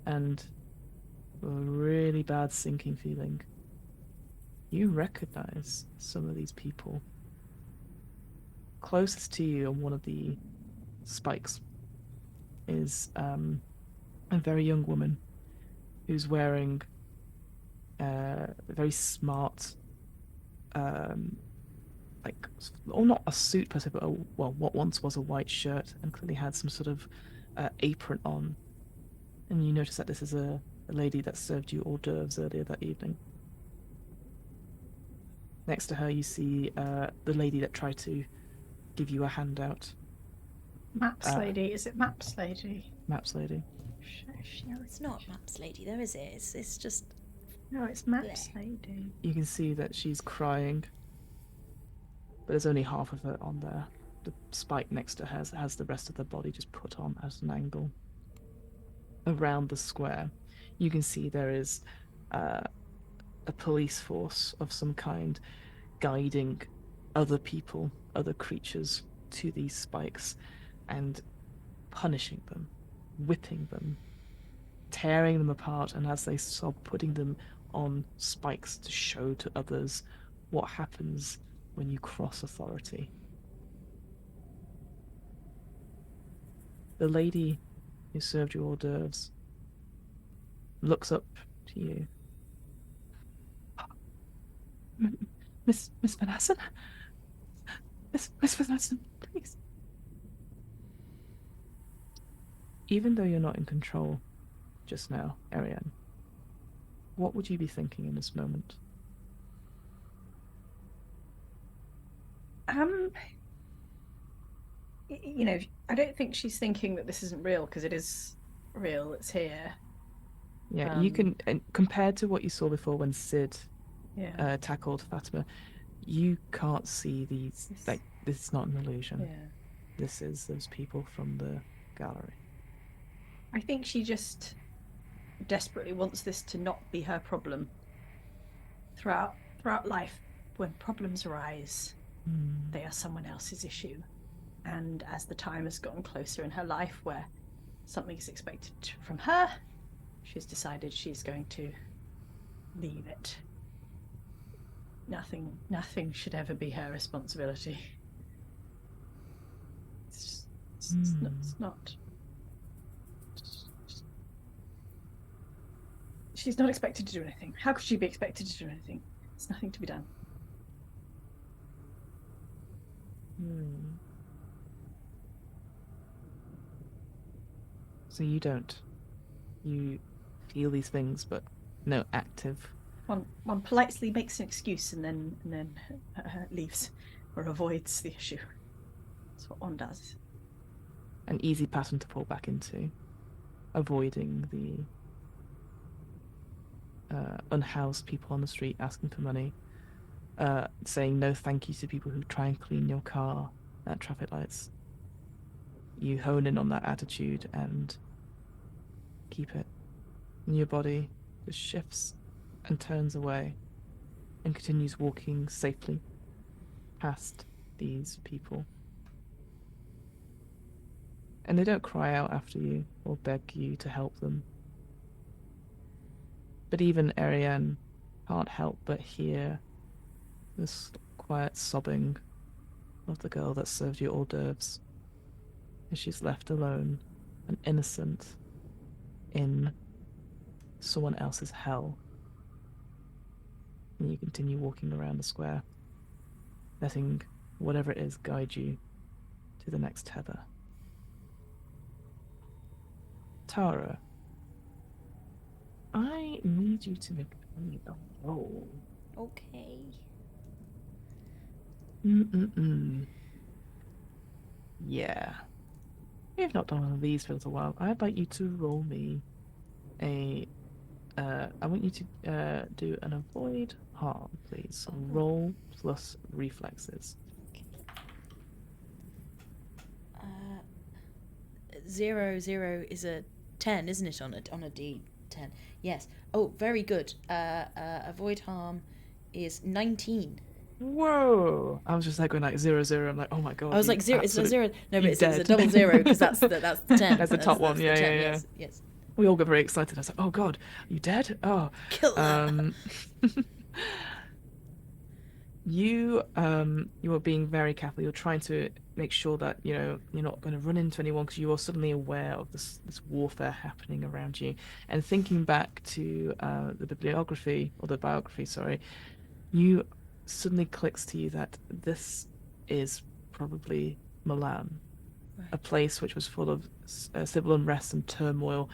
And with a really bad sinking feeling, you recognize some of these people. Closest to you on one of the spikes is a very young woman who's wearing a very smart, or not a suit per se, but what once was a white shirt, and clearly had some sort of apron on. And you notice that this is a lady that served you hors d'oeuvres earlier that evening. Next to her, you see the lady that tried to give you a handout. Maps lady. Is it Maps lady? Maps lady. No, it's not Maps Lady, though, is it? It's just. No, it's Maps lady. You can see that she's crying, but there's only half of her on there. The spike next to her has the rest of the body just put on at an angle. Around the square, you can see there is a police force of some kind guiding other people, other creatures to these spikes and punishing them, whipping them, tearing them apart, and as they sob, putting them on spikes to show to others what happens when you cross authority. The lady who served you hors d'oeuvres looks up to you. Miss Van Assen? Miss Van Assen, please. Even though you're not in control just now, Erienne, what would you be thinking in this moment? I don't think she's thinking that this isn't real, because it is real. It's here. Yeah, you can, and compared to what you saw before when Sid tackled Fatima, you can't see these, like, this is not an illusion. Yeah. This is those people from the gallery. I think she just desperately wants this to not be her problem. Throughout life, when problems arise, they are someone else's issue. And as the time has gotten closer in her life where something is expected from her, she's decided she's going to leave it. Nothing should ever be her responsibility. It's not. She's not expected to do anything. How could she be expected to do anything? There's nothing to be done. So you don't. You feel these things, but no active. One politely makes an excuse and then leaves or avoids the issue. That's what one does. An easy pattern to fall back into, avoiding the unhoused people on the street asking for money, saying no thank you to people who try and clean your car at traffic lights. You hone in on that attitude and keep it. And your body just shifts and turns away and continues walking safely past these people. And they don't cry out after you or beg you to help them. But even Erienne can't help but hear this quiet sobbing of the girl that served you hors d'oeuvres as she's left alone and innocent in someone else's hell. And you continue walking around the square, letting whatever it is guide you to the next tether. Tara, I need you to make a roll. Okay. Yeah. We've not done one of these for a little while. I'd like you to roll me a. I want you to do an avoid harm, please. So roll plus reflexes. 0, 0 is a 10, isn't it? On a D10. Yes. Oh, very good. Avoid harm is 19. Whoa! I was just like going like 0, 0. I'm like, oh my god. I was like 0. It's a 0. No, but it's a dead. double 0 because that's the 10. That's the top one. The Yeah, 10. yeah, yeah. Yes. We all got very excited. I was like, oh god, are you dead? Oh. Kill that. You are being very careful. You're trying to make sure that you're not going to run into anyone because you are suddenly aware of this warfare happening around you. And thinking back to the bibliography or the biography, sorry, you suddenly clicks to you that this is probably Milan, Right. a place which was full of civil unrest and turmoil,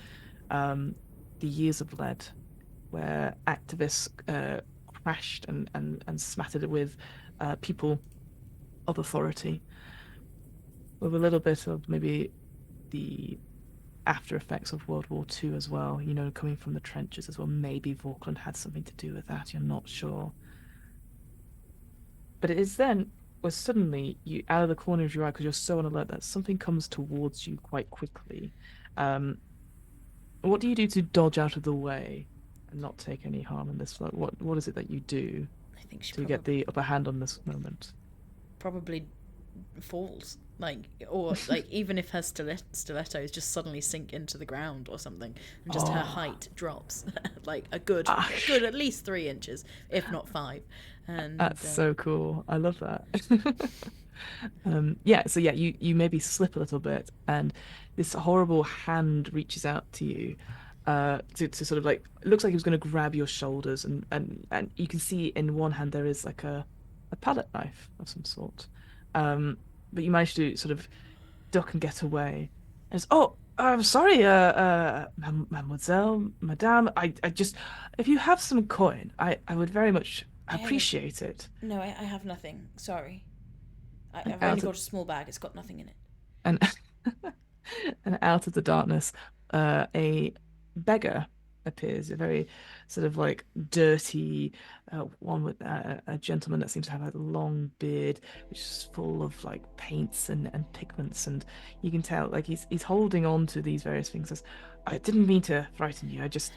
the years of lead, where activists crashed and smattered it with people of authority, with a little bit of maybe the after effects of World War II as well, coming from the trenches as well. Maybe Vaucland had something to do with that, you're not sure. But it is then where suddenly, you out of the corner of your eye, because you're so on alert, that something comes towards you quite quickly. What do you do to dodge out of the way and not take any harm in this flow? What is it that you do I think she to get the upper hand on this moment? probably falls. Even if her stilettos just suddenly sink into the ground or something, and just her height drops like a good at least 3 inches, if not 5. And That's so cool. I love that. You maybe slip a little bit, and this horrible hand reaches out to you, to sort of like, it looks like he was going to grab your shoulders, and you can see in one hand there is like a palette knife of some sort. But you manage to sort of duck and get away. And it's, I'm sorry, mademoiselle, madame, I just, if you have some coin, I would very much appreciate it. No, I have nothing. Sorry. I've only got a small bag. It's got nothing in it. And and out of the darkness, a beggar appears, a very sort of like dirty one with a gentleman that seems to have a long beard, which is full of like paints and pigments, and you can tell like he's holding on to these various things. As, I didn't mean to frighten you. I just,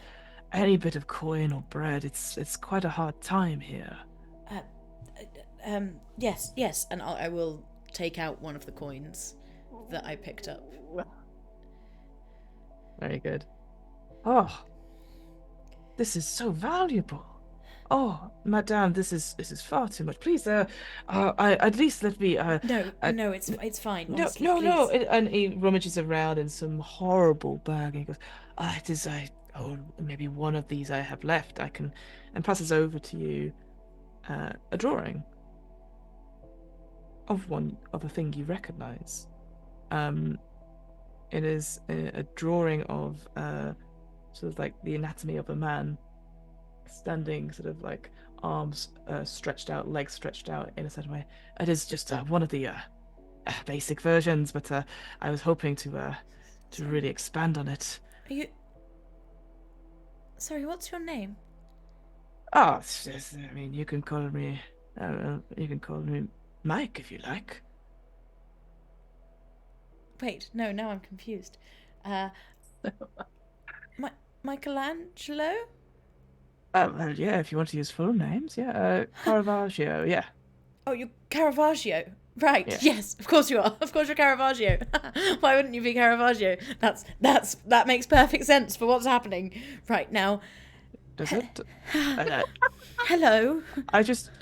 any bit of coin or bread. It's quite a hard time here. Yes, and I will take out one of the coins that I picked up. Very good. Oh, this is so valuable. Oh, madame, this is far too much. Please, at least let me. No, it's fine. Honestly, No. please. And he rummages around in some horrible bag and he goes, it is maybe one of these I have left. I can, and passes over to you a drawing of a thing you recognize. It is a drawing of sort of like the anatomy of a man standing, sort of like arms stretched out, legs stretched out in a certain way. It is just one of the basic versions, but I was hoping to really expand on it. Are you? Sorry, what's your name? I mean, you can call me You can call me Mike if you like. Wait, no, now I'm confused. Michelangelo? Well, yeah, if you want to use full names, yeah. Caravaggio, yeah. Oh, you're Caravaggio. Right, Yeah. yes, of course you are. Of course you're Caravaggio. Why wouldn't you be Caravaggio? That makes perfect sense for what's happening right now. Does it? Hello.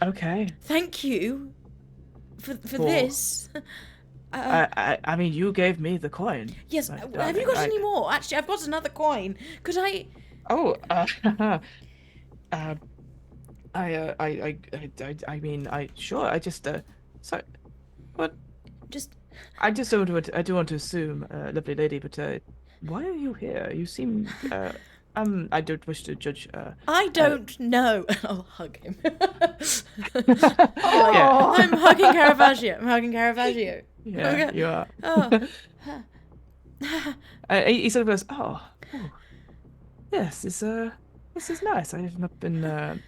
Okay. Thank you for this. I mean, you gave me the coin. Yes, Like, have you got any more? Actually, I've got another coin. Could I... Oh, I mean, sure, sorry, what? Just... I do want to assume, lovely lady, but, why are you here? You seem, I don't wish to judge, I don't know. I'll hug him. Yeah. I'm hugging Caravaggio. Yeah, Okay. you are. Oh. He sort of goes, yes, this is nice. I have not been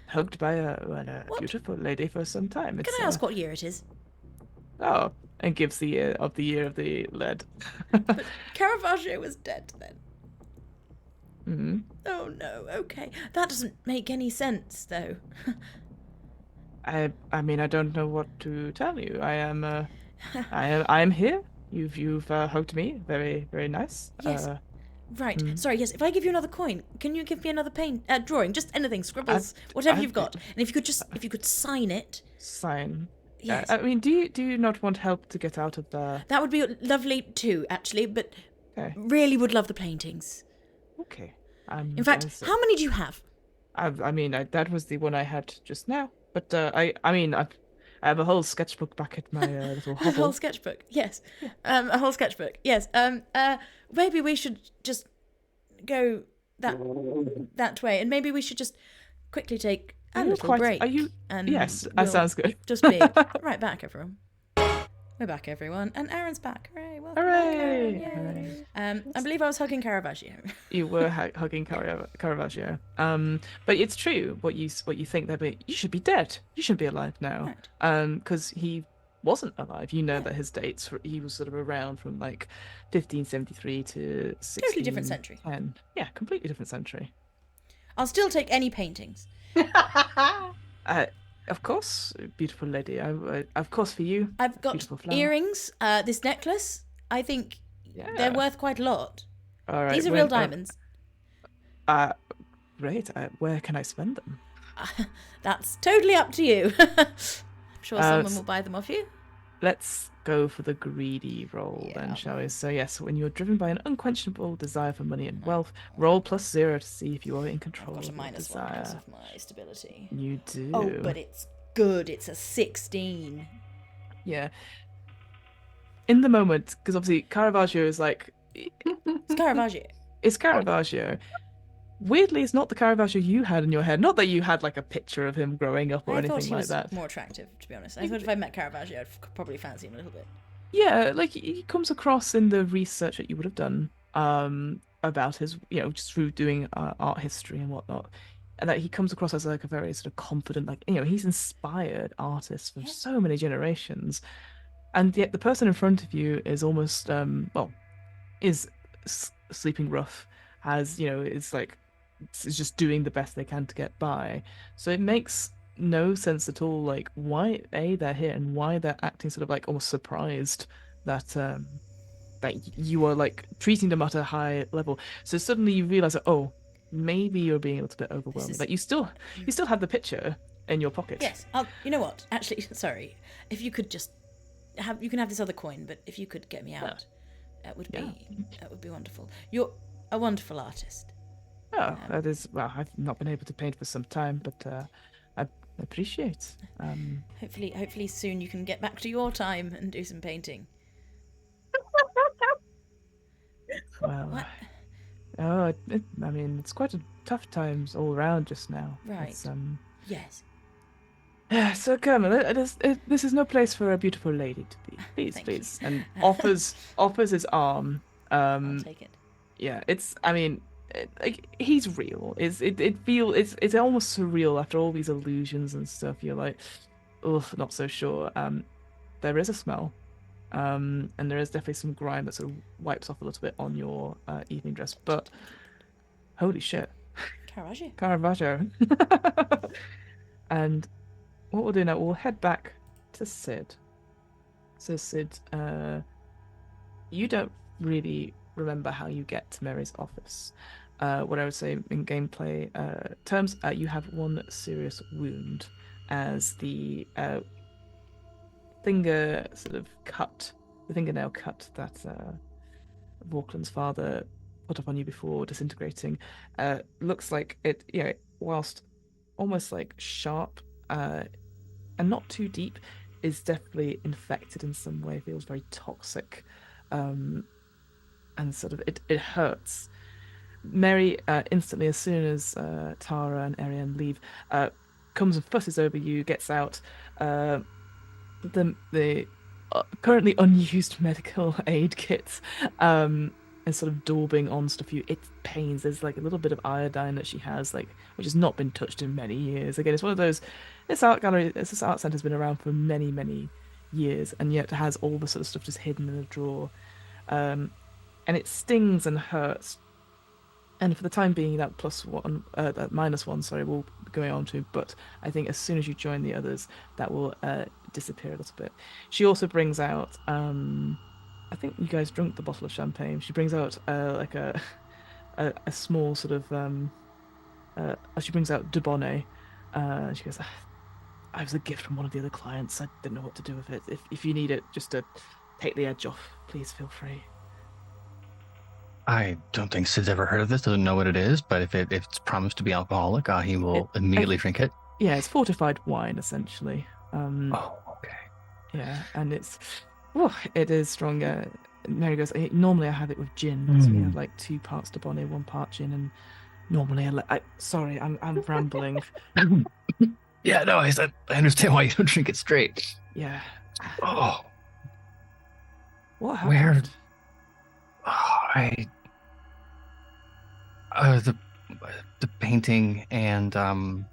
hugged by a beautiful lady for some time. Can I ask what year it is? And gives the year of the lead. But Caravaggio was dead then. Hmm. Oh no, okay. That doesn't make any sense though. I mean, I don't know what to tell you. I am here. You've hugged me. Very, very nice. Yes. Right. Sorry, yes. If I give you another coin, can you give me another drawing? Just anything, scribbles, whatever you've got. And if you could sign it. Sign. Yes. I mean, do you not want help to get out of the... That would be lovely too, actually, but Okay. really would love the paintings. Okay. In fact, how many do you have? I mean, that was the one I had just now. But I have a whole sketchbook back at my little A hovel. whole sketchbook, yes. A whole sketchbook, yes. Maybe we should just go that way, and maybe we should just quickly take a little break. And Yes, that we'll sounds good. Just be right back, everyone. We're back, everyone, and Aaron's back. Hooray! Welcome back, Aaron. Hooray! Yay. I believe I was hugging Caravaggio. You were hugging Caravaggio. But it's true what you think there, but you should be dead. You shouldn't be alive now. Right. Because he wasn't alive. You know that his dates he was sort of around from like 1573 to 1610. Totally different century. Yeah, completely different century. I'll still take any paintings. Of course, beautiful lady. Of course, for you. I've got beautiful flower. earrings. This necklace. I think they're worth quite a lot. All right. These are real diamonds. Great. Where can I spend them? That's totally up to you. I'm sure someone will buy them off you. Let's go for the greedy roll then, shall we? So yes, when you're driven by an unquestionable desire for money and wealth, roll +0 to see if you are in control I've got a of your -1 desire. because of my stability. You do. Oh, but it's good. It's a 16. Yeah. In the moment, because obviously Caravaggio is like... It's Caravaggio. It's Caravaggio. Weirdly, it's not the Caravaggio you had in your head. Not that you had like a picture of him growing up or I thought anything he like was that. more attractive, to be honest. I thought if I met Caravaggio, I'd probably fancy him a little bit. Yeah, like he comes across in the research that you would have done about his, just through doing art history and whatnot, and that he comes across as like a very sort of confident, like, he's inspired artists for so many generations, and yet the person in front of you is almost, is sleeping rough, it's like, is just doing the best they can to get by. So it makes no sense at all, like why they're here and why they're acting sort of like almost surprised that that you are like treating them at a high level. So suddenly you realize that maybe you're being a little bit overwhelmed. That you still have the picture in your pocket. Yes. You know what? Actually, sorry. If you could just you can have this other coin, but if you could get me out, that would be wonderful. You're a wonderful artist. Oh, that is, well, I've not been able to paint for some time, but I appreciate. Hopefully soon you can get back to your time and do some painting. Well, What? I mean, it's quite a tough times all around just now. Right. It's, Yes. So, Colonel, this is no place for a beautiful lady to be. Please, Thank please. And offers his arm. I'll take it. Yeah, it's, I mean, like, he's real. It's almost surreal after all these illusions and stuff. You're like, ugh, not so sure. There is a smell, and there is definitely some grime that sort of wipes off a little bit on your evening dress. But holy shit, Caravaggio. Caravaggio! And what we'll do now, we'll head back to Sid. So Sid, you don't really remember how you get to Mary's office. What I would say in gameplay terms, you have one serious wound as the fingernail cut that Vaucland's father put upon you before disintegrating looks like it, whilst almost like sharp and not too deep, is definitely infected in some way, feels very toxic, and sort of it hurts. Mary instantly, as soon as Tara and Erienne leave, comes and fusses over you, gets out the currently unused medical aid kits, and sort of daubing on stuff. It pains. There's like a little bit of iodine that she has, like, which has not been touched in many years. Again, it's one of those. This art center has been around for many, many years, and yet has all the sort of stuff just hidden in a drawer. And it stings and hurts. And for the time being, that -1, sorry, we'll be going on to. But I think as soon as you join the others, that will disappear a little bit. She also brings out, I think you guys drunk the bottle of champagne. She brings out like a small sort of, she brings out Dubonnet. She goes, I was a gift from one of the other clients. I didn't know what to do with it. If you need it, just to take the edge off, please feel free. I don't think Sid's ever heard of this, doesn't know what it is, but if it's promised to be alcoholic, he will immediately drink it. Yeah, it's fortified wine, essentially. Oh, okay. Yeah, and it is stronger. Mary goes, normally I have it with gin, so we have like 2 parts Dubonnet, 1 part gin, and normally sorry, I'm rambling. Yeah, no, I understand why you don't drink it straight. Yeah. Oh. What happened? The painting and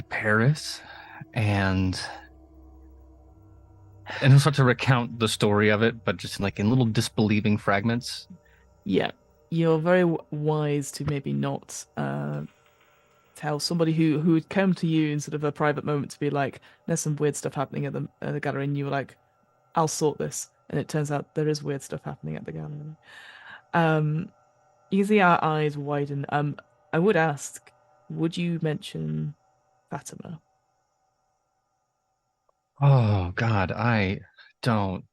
Paris and he'll start to recount the story of it, but just like in little disbelieving fragments. Yeah, you're very wise to maybe not tell somebody who would come to you in sort of a private moment to be like, there's some weird stuff happening at the gallery, and you were like, I'll sort this, and it turns out there is weird stuff happening at the gallery. You can see our eyes widen. I would ask, would you mention Fatima? Oh God, I don't.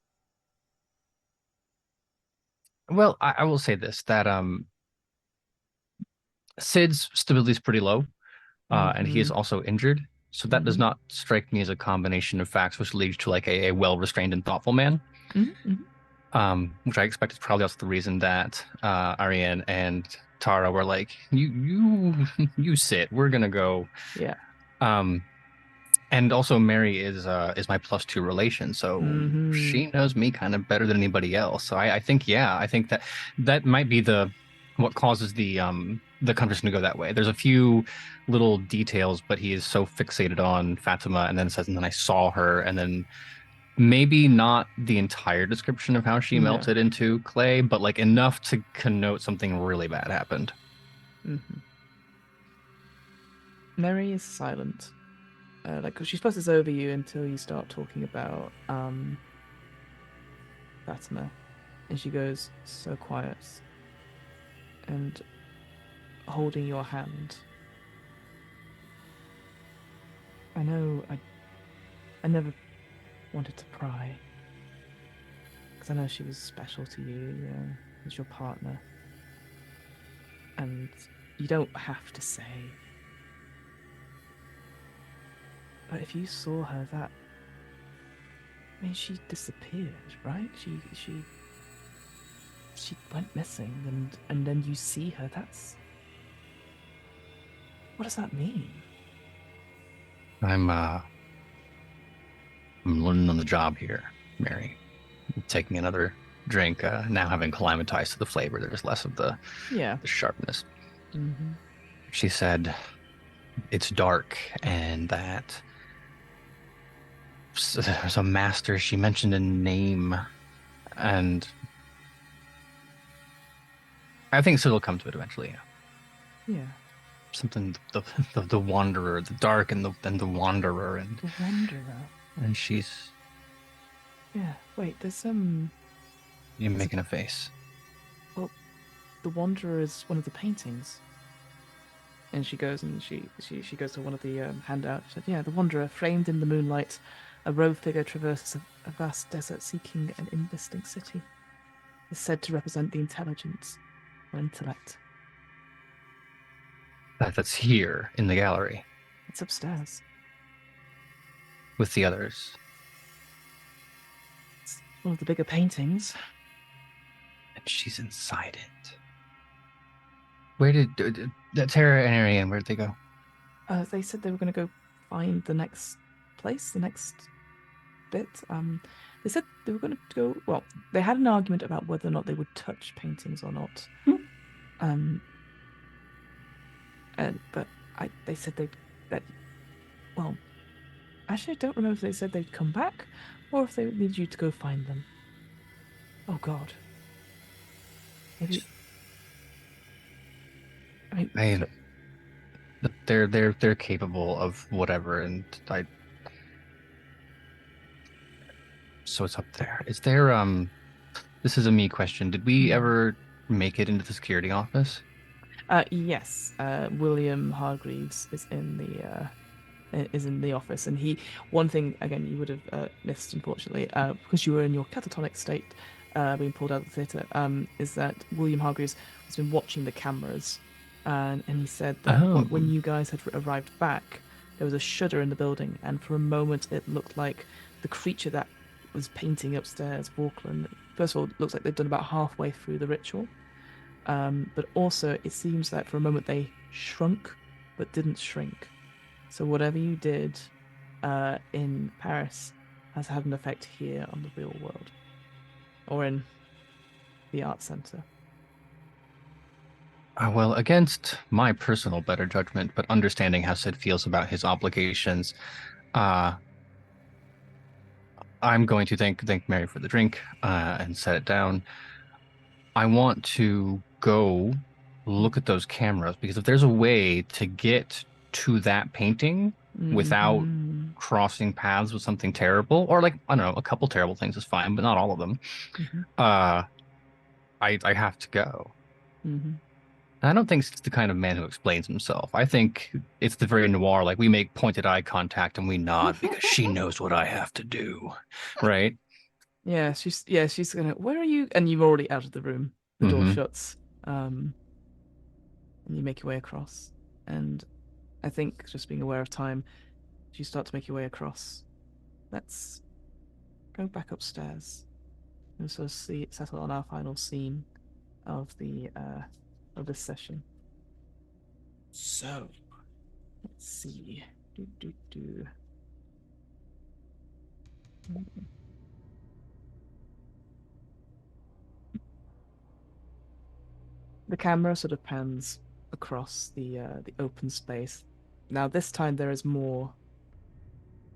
Well, I will say this, that Sid's stability is pretty low, and he is also injured. So that does not strike me as a combination of facts which leads to like a well-restrained and thoughtful man. Which I expect is probably also the reason that Erienne and Tara were like, you sit, we're gonna go. Yeah. And also Mary is my +2 relation, so she knows me kind of better than anybody else. So I think that might be what causes the conversation to go that way. There's a few little details, but he is so fixated on Fatima, and then says, and then I saw her, and then maybe not the entire description of how she melted into clay, but like enough to connote something really bad happened. Mary is silent. Like she fusses over you until you start talking about Fatima, and she goes so quiet and holding your hand. I know I never wanted to pry, because I know she was special to you, as your partner, and you don't have to say. But if you saw her, that, I mean, she disappeared, right? She went missing, and then you see her. What does that mean? I'm learning on the job here, Mary. Taking another drink, now having acclimatized to the flavor, there's less of the sharpness. She said it's dark, and that there's a master. She mentioned a name, and I think so. It'll come to it eventually. Yeah. Something the wanderer, the dark and the wanderer, and The Wanderer. and she's Yeah. Wait, there's you're making a face. Well, the Wanderer is one of the paintings. And she goes and she goes to one of the handouts. She said, "Yeah, the Wanderer, framed in the moonlight, a robed figure traverses a vast desert, seeking an indistinct city. Is said to represent the intelligence or intellect. That's here in the gallery It's upstairs. with the others. It's one of the bigger paintings. And she's inside it. Where did Tara and Erienne, where'd they go? They said they were going to go find the next place, the next bit. They said they were going to go. Well, they had an argument about whether or not they would touch paintings or not. But they said well, actually, I don't remember if they said they'd come back or if they would need you to go find them. Oh God. Maybe. I mean, they're capable of whatever, and so it's up there. Is there this is a me question. Did we ever make it into the security office? Yes. William Hargreaves is in the office, and one thing again you would have missed, unfortunately, because you were in your catatonic state, being pulled out of the theatre, is that William Hargreaves has been watching the cameras, and he said that when you guys had arrived back, there was a shudder in the building, and for a moment it looked like the creature that was painting upstairs, Walkland. First of all, it looks like they've done about halfway through the ritual, but also it seems that for a moment they shrunk, but didn't shrink. So whatever you did in Paris has had an effect here on the real world, or in the art center. Well, against my personal better judgment, but understanding how Sid feels about his obligations, I'm going to thank Mary for the drink and set it down. I want to go look at those cameras, because if there's a way to get to that painting without crossing paths with something terrible, or like, I don't know, a couple terrible things is fine, but not all of them, I have to go. I don't think it's the kind of man who explains himself. I think it's the very noir, like we make pointed eye contact and we nod because she knows what I have to do, right? Yeah, she's gonna. Where are you? And you're already out of the room. The door shuts. And you make your way across. And I think, just being aware of time, you start to make your way across. Let's go back upstairs and sort of settle on our final scene of this session. So, let's see. The camera sort of pans across the open space. Now this time there is more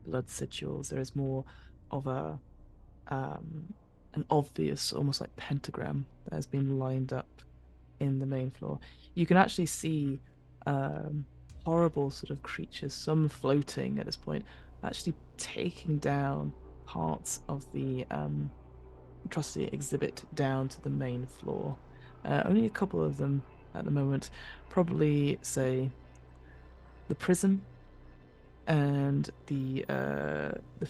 blood sigils. There is more of an obvious, almost like pentagram that has been lined up in the main floor. You can actually see horrible sort of creatures, some floating at this point, actually taking down parts of the atrocity exhibit down to the main floor. Only a couple of them at the moment. Probably, say, the prison and the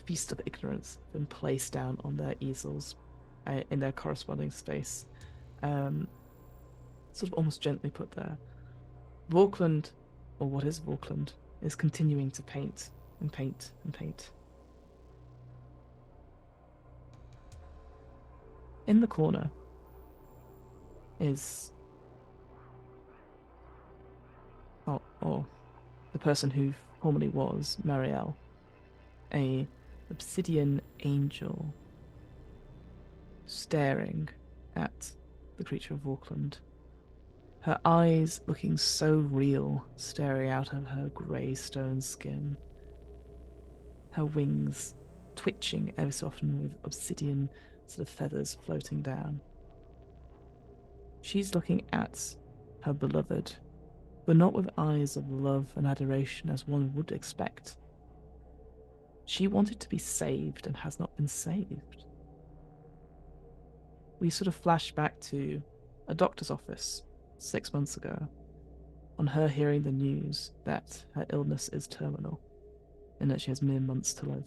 Feast of Ignorance have been placed down on their easels in their corresponding space. Sort of almost gently put there. Vaucland, or what is Vaucland, is continuing to paint and paint and paint. In the corner is the person who formerly was Marielle, a obsidian angel staring at the creature of Vaucland. Her eyes looking so real, staring out of her grey stone skin. Her wings twitching ever so often with obsidian sort of feathers floating down. She's looking at her beloved, but not with eyes of love and adoration as one would expect. She wanted to be saved and has not been saved. We sort of flash back to a doctor's office 6 months ago, on her hearing the news that her illness is terminal and that she has mere months to live.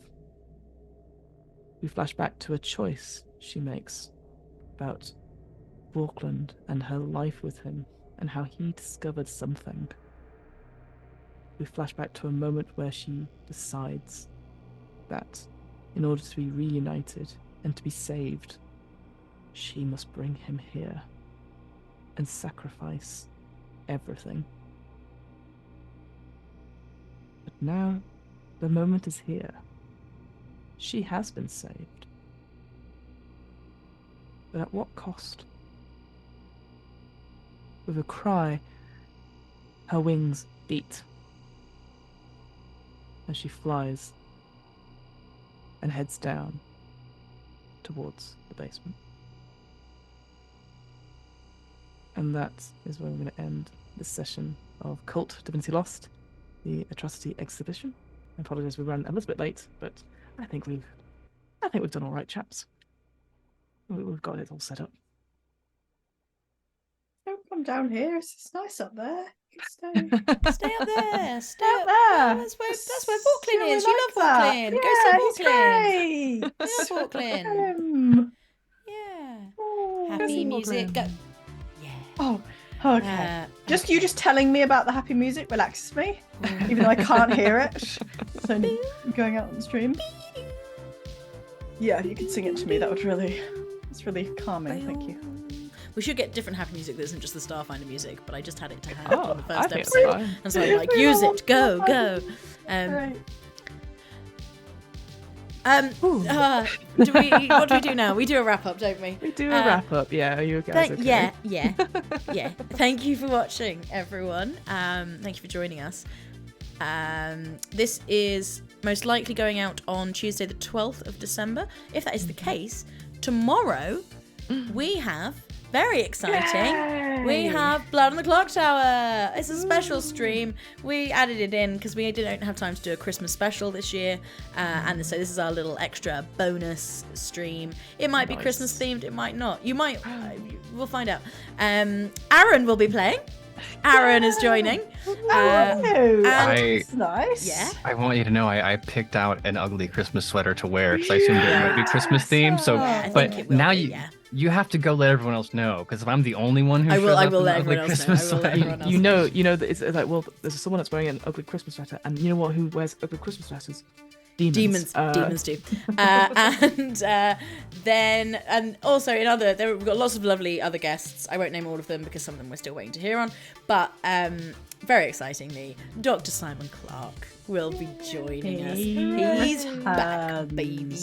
We flash back to a choice she makes about Falkland and her life with him and how he discovered something. We flash back to a moment where she decides that in order to be reunited and to be saved, she must bring him here and sacrifice everything. But now, the moment is here. She has been saved. But at what cost? With a cry, her wings beat as she flies and heads down towards the basement. And that is where we're going to end this session of Cult Divinity Lost, the Atrocity Exhibition. I apologize, we ran a little bit late, but I think we've done all right, chaps. We've got it all set up. Don't come down here. It's nice up there. Stay. Stay up there. Stay Up up there. That's where Falkland is. We You love like Falkland. that. Go Yeah, see he's Falkland. great. You love Falkland. Yeah. Oh, Happy see music. Go. Falkland. Yeah. Oh, okay. Okay. You just telling me about the happy music relaxes me, even though I can't hear it. It's only going out on the stream. Yeah, you can sing it to me. It's really calming. Thank you. We should get different happy music that isn't just the Starfinder music, but I just had it to hand Oh, on the I first think it's episode. fine. And so I'm like, use it, go. Right. What do we do now? We do a wrap up, don't we? We do a wrap up, yeah. Are you guys okay? Yeah. Thank you for watching, everyone. Thank you for joining us. This is most likely going out on Tuesday the 12th of December. If that is the case, tomorrow we have, very exciting, Yay! we have Blood on the Clock Tower. It's a special stream. We added it in because we didn't have time to do a Christmas special this year, and so this is our little extra bonus stream. It might be Nice. Christmas themed, it might not. You might, we'll find out. Aaron will be playing. Aaron is joining. That's nice. Yeah. I want you to know I picked out an ugly Christmas sweater to wear because I assumed it might be Christmas themed. So, I think but it will now be, you yeah. you have to go let everyone else know because if I'm the only one who I will shows up in let the ugly everyone else know. Christmas I will let sweater- everyone else You know that it's like, well, there's someone that's wearing an ugly Christmas sweater, and you know what? Who wears ugly Christmas sweaters? Demons. Demons do. And also we've got lots of lovely other guests. I won't name all of them because some of them we're still waiting to hear on. But very excitingly, Dr. Simon Clark will be joining us. He's back, baby.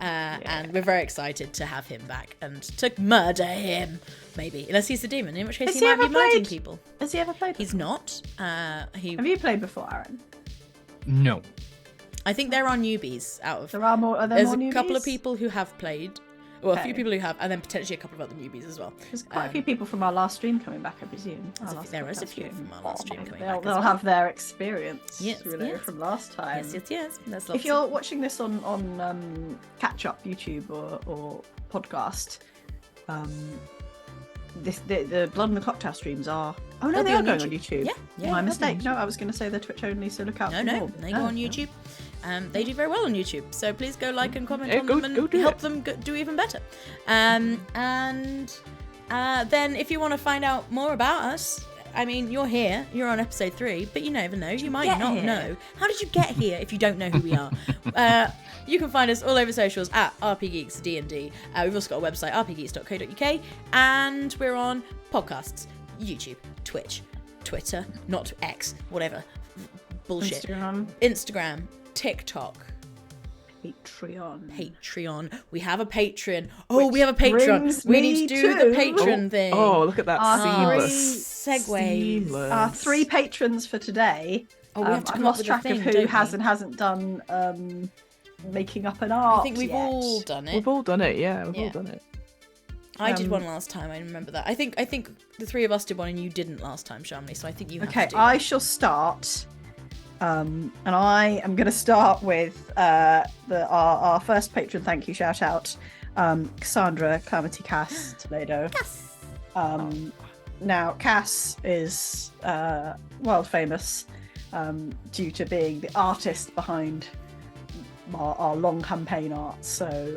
And we're very excited to have him back and to murder him, maybe. Unless he's the demon, in which case Has he he might be ever murdering played? people. Has he ever played? He's not. Have you played before, Aaron? No. I think there are newbies out of... Are there There's more a newbies? couple of people who have played. Well, a few Okay. people who have, and then potentially a couple of other newbies as well. There's quite a few people from our last stream coming back, I presume. There is a few from our last stream coming back as They'll well. have their experience Yes, yes. from last time. Yes. That's lots If you're watching this on catch up YouTube or podcast, the Blood and the Cocktail streams are. Oh no, They'll they be are on going YouTube. on YouTube. Yeah, My they'll be mistake. on No, I was going to say they're Twitch only, so look out for No, more. they go on YouTube. They do very well on YouTube, so please go like and comment Yeah, on go them do and help it. them do even better. And then if you want to find out more about us, I mean, you're here, you're on episode 3, but you never know, you might get not here? know. How did you get here if you don't know who we are? You can find us all over socials at RPGeeks D&D. We've also got a website, rpgeeks.co.uk, and we're on podcasts, YouTube, Twitch, Twitter, not X, whatever, bullshit, Instagram, TikTok, Patreon. We have a Patreon. Oh, Which we have a Patreon. brings We need to me do the to- Patreon thing. Oh, look at that Our seamless. Segways. Seamless. Our 3 patrons for today. Oh, we have to I've come up lost with a track thing, of who don't has we? and hasn't done making up an art. I think we've all done it. We've all done it. Yeah, we've Yeah. all done it. I did one last time. I remember that. I think the three of us did one, and you didn't last time, Shamli. So I think you have to do I that. shall start. And I am going to start with our first patron thank you shout out, Cassandra Calamity Cass Toledo. Yes. Now Cass is world famous due to being the artist behind our long campaign art. So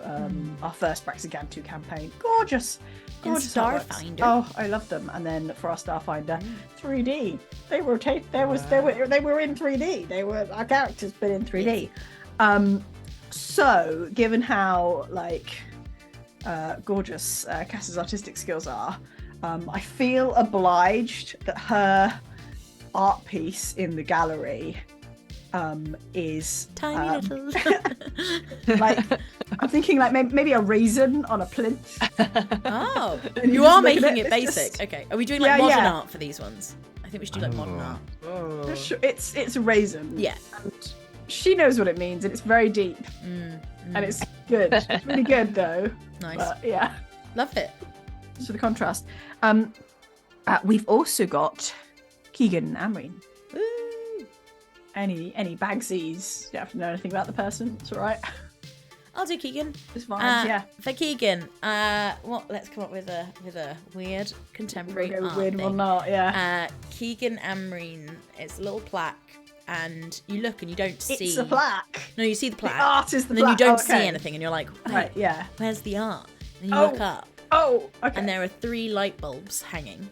our first Braxigantu campaign, gorgeous artworks. Starfinder. Oh, I love them. And then for our Starfinder, 3D. They were they were in 3D. Our characters been in 3D. So given how gorgeous Cass's artistic skills are, I feel obliged that her art piece in the gallery is Tiny little. I'm thinking maybe a raisin on a plinth. Oh, And you just are look at making it, it it's basic. just- Okay, are we doing Yeah, modern yeah. art for these ones? I think we should do modern art. Oh. It's a raisin. Yeah. And she knows what it means, and it's very deep, and it's good. It's really good though. Nice. But yeah, Love it. just for the contrast. We've also got Keegan Amreen. Woo. Any bagsies? You don't have to know anything about the person. It's all right. I'll do Keegan. It's fine. Yeah. For Keegan, let's come up with a weird contemporary We'll go art weird thing. one art. Yeah. Keegan Amreen, it's a little plaque, and you look and you don't see. It's a plaque. No, you see the plaque. The art is the and then you plaque. don't Okay. see anything, and you're like, wait, Right. Yeah. where's the art? And you Oh. look up, Oh. Okay. and there are 3 light bulbs hanging.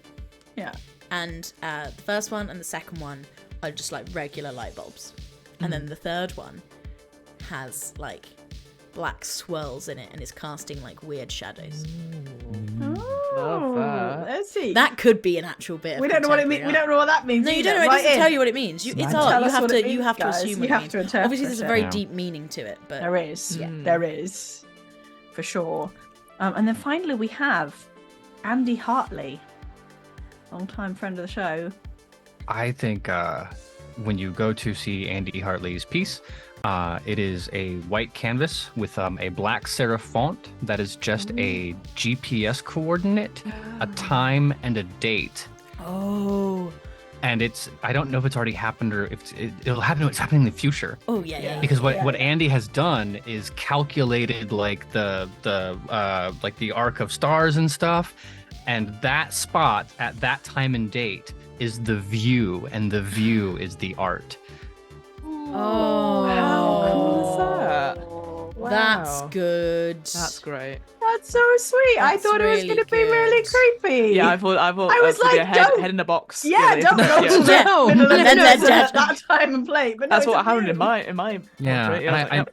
Yeah. And the first one and the second one are just like regular light bulbs, and then the third one has like black swirls in it and is casting like weird shadows. Love that. Let's see. That could be an actual bit. We of don't know what it means. We contemporary don't know what that means. No, you either. don't know. It Right doesn't in. tell you what it means. It's Tell art. us what it You means, have to guys. assume You what have it means. to interpret Obviously, there's a it. very Yeah. deep meaning to it, but There is. Yeah. There is. For sure. And then finally we have Andy Hartley, long-time friend of the show. I think when you go to see Andy Hartley's piece, it is a white canvas with a black serif font that is just a GPS coordinate, a time, and a date. oh, And I don't know if it's already happened or if it'll happen. It's happening in the future. oh yeah. Because what Andy has done is calculated like the arc of stars and stuff, and that spot at that time and date is the view, and the view is the art. Oh, How cool is that? Wow. That's good. That's great. That's so sweet. I That's thought it was really going to be really good. creepy. Yeah, I thought I was gonna be like, a head, don't- head in a box. Yeah, really. don't go Yeah. to the Yeah. middle of And the then they're desert dead. at that time and plate. But no, That's it's what a happened view. in my Yeah, portrait. and I was like,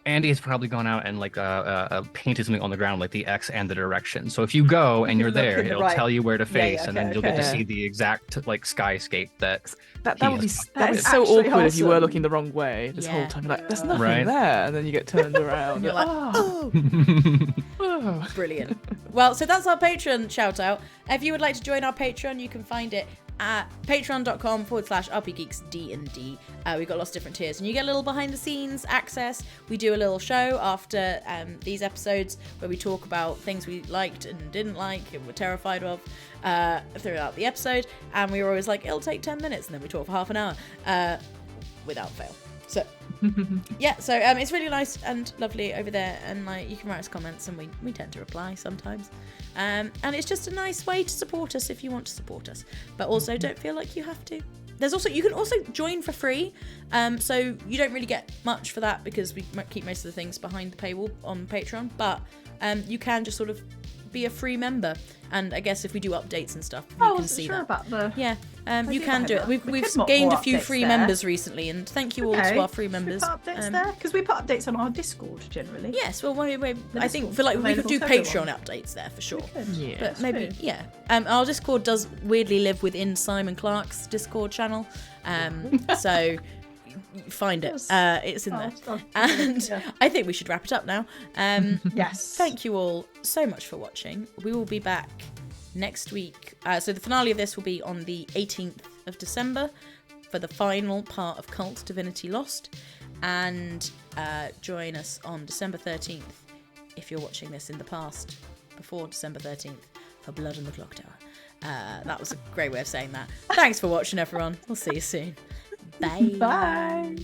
Andy has probably gone out and painted something on the ground, like the X and the direction. So if you go and you're look there, in the it'll right- tell you where to Yeah, face, yeah, and then okay, you'll get to okay. see the exact skyscape that. that He would be is- that is is so actually awkward if you were awesome. looking the wrong way this whole Yeah. time. You're like, there's Yeah. nothing Right. there, and then you get turned around. And you're like, oh, oh. Brilliant. Well, so that's our Patreon shout out. If you would like to join our Patreon, you can find it at patreon.com/RPGeeksD&D. We've got lots of different tiers, and you get a little behind the scenes access. We do a little show after these episodes where we talk about things we liked and didn't like and were terrified of throughout the episode. And we were always like, it'll take 10 minutes, and then we talk for half an hour without fail. So yeah, so it's really nice and lovely over there, and like you can write us comments, and we tend to reply sometimes, and it's just a nice way to support us if you want to support us, but also don't feel like you have to. You can also join for free, so you don't really get much for that because we keep most of the things behind the paywall on Patreon, but you can just sort of be a free member, and I guess if we do updates and stuff, you I can wasn't see sure that. about the. Yeah, you do can like do it. that. We've We could put gained more a few updates free there. members recently, and thank you all to our free members. Should we put updates there? Because we put updates on our Discord generally. Yes, well, I think Discord's for like we could available do to everyone. Patreon updates there for sure. Yeah. But maybe, true. yeah. Our Discord does weirdly live within Simon Clark's Discord channel, so find it. Yes. It's in there. Oh, And yeah. I think we should wrap it up now. Yes. Thank you all so much for watching. We will be back next week. So the finale of this will be on the 18th of December for the final part of Cult Divinity Lost. And join us on December 13th, if you're watching this in the past, before December 13th, for Blood on the Clock Tower. That was a great way of saying that. Thanks for watching, everyone. We'll see you soon. Bye. Bye.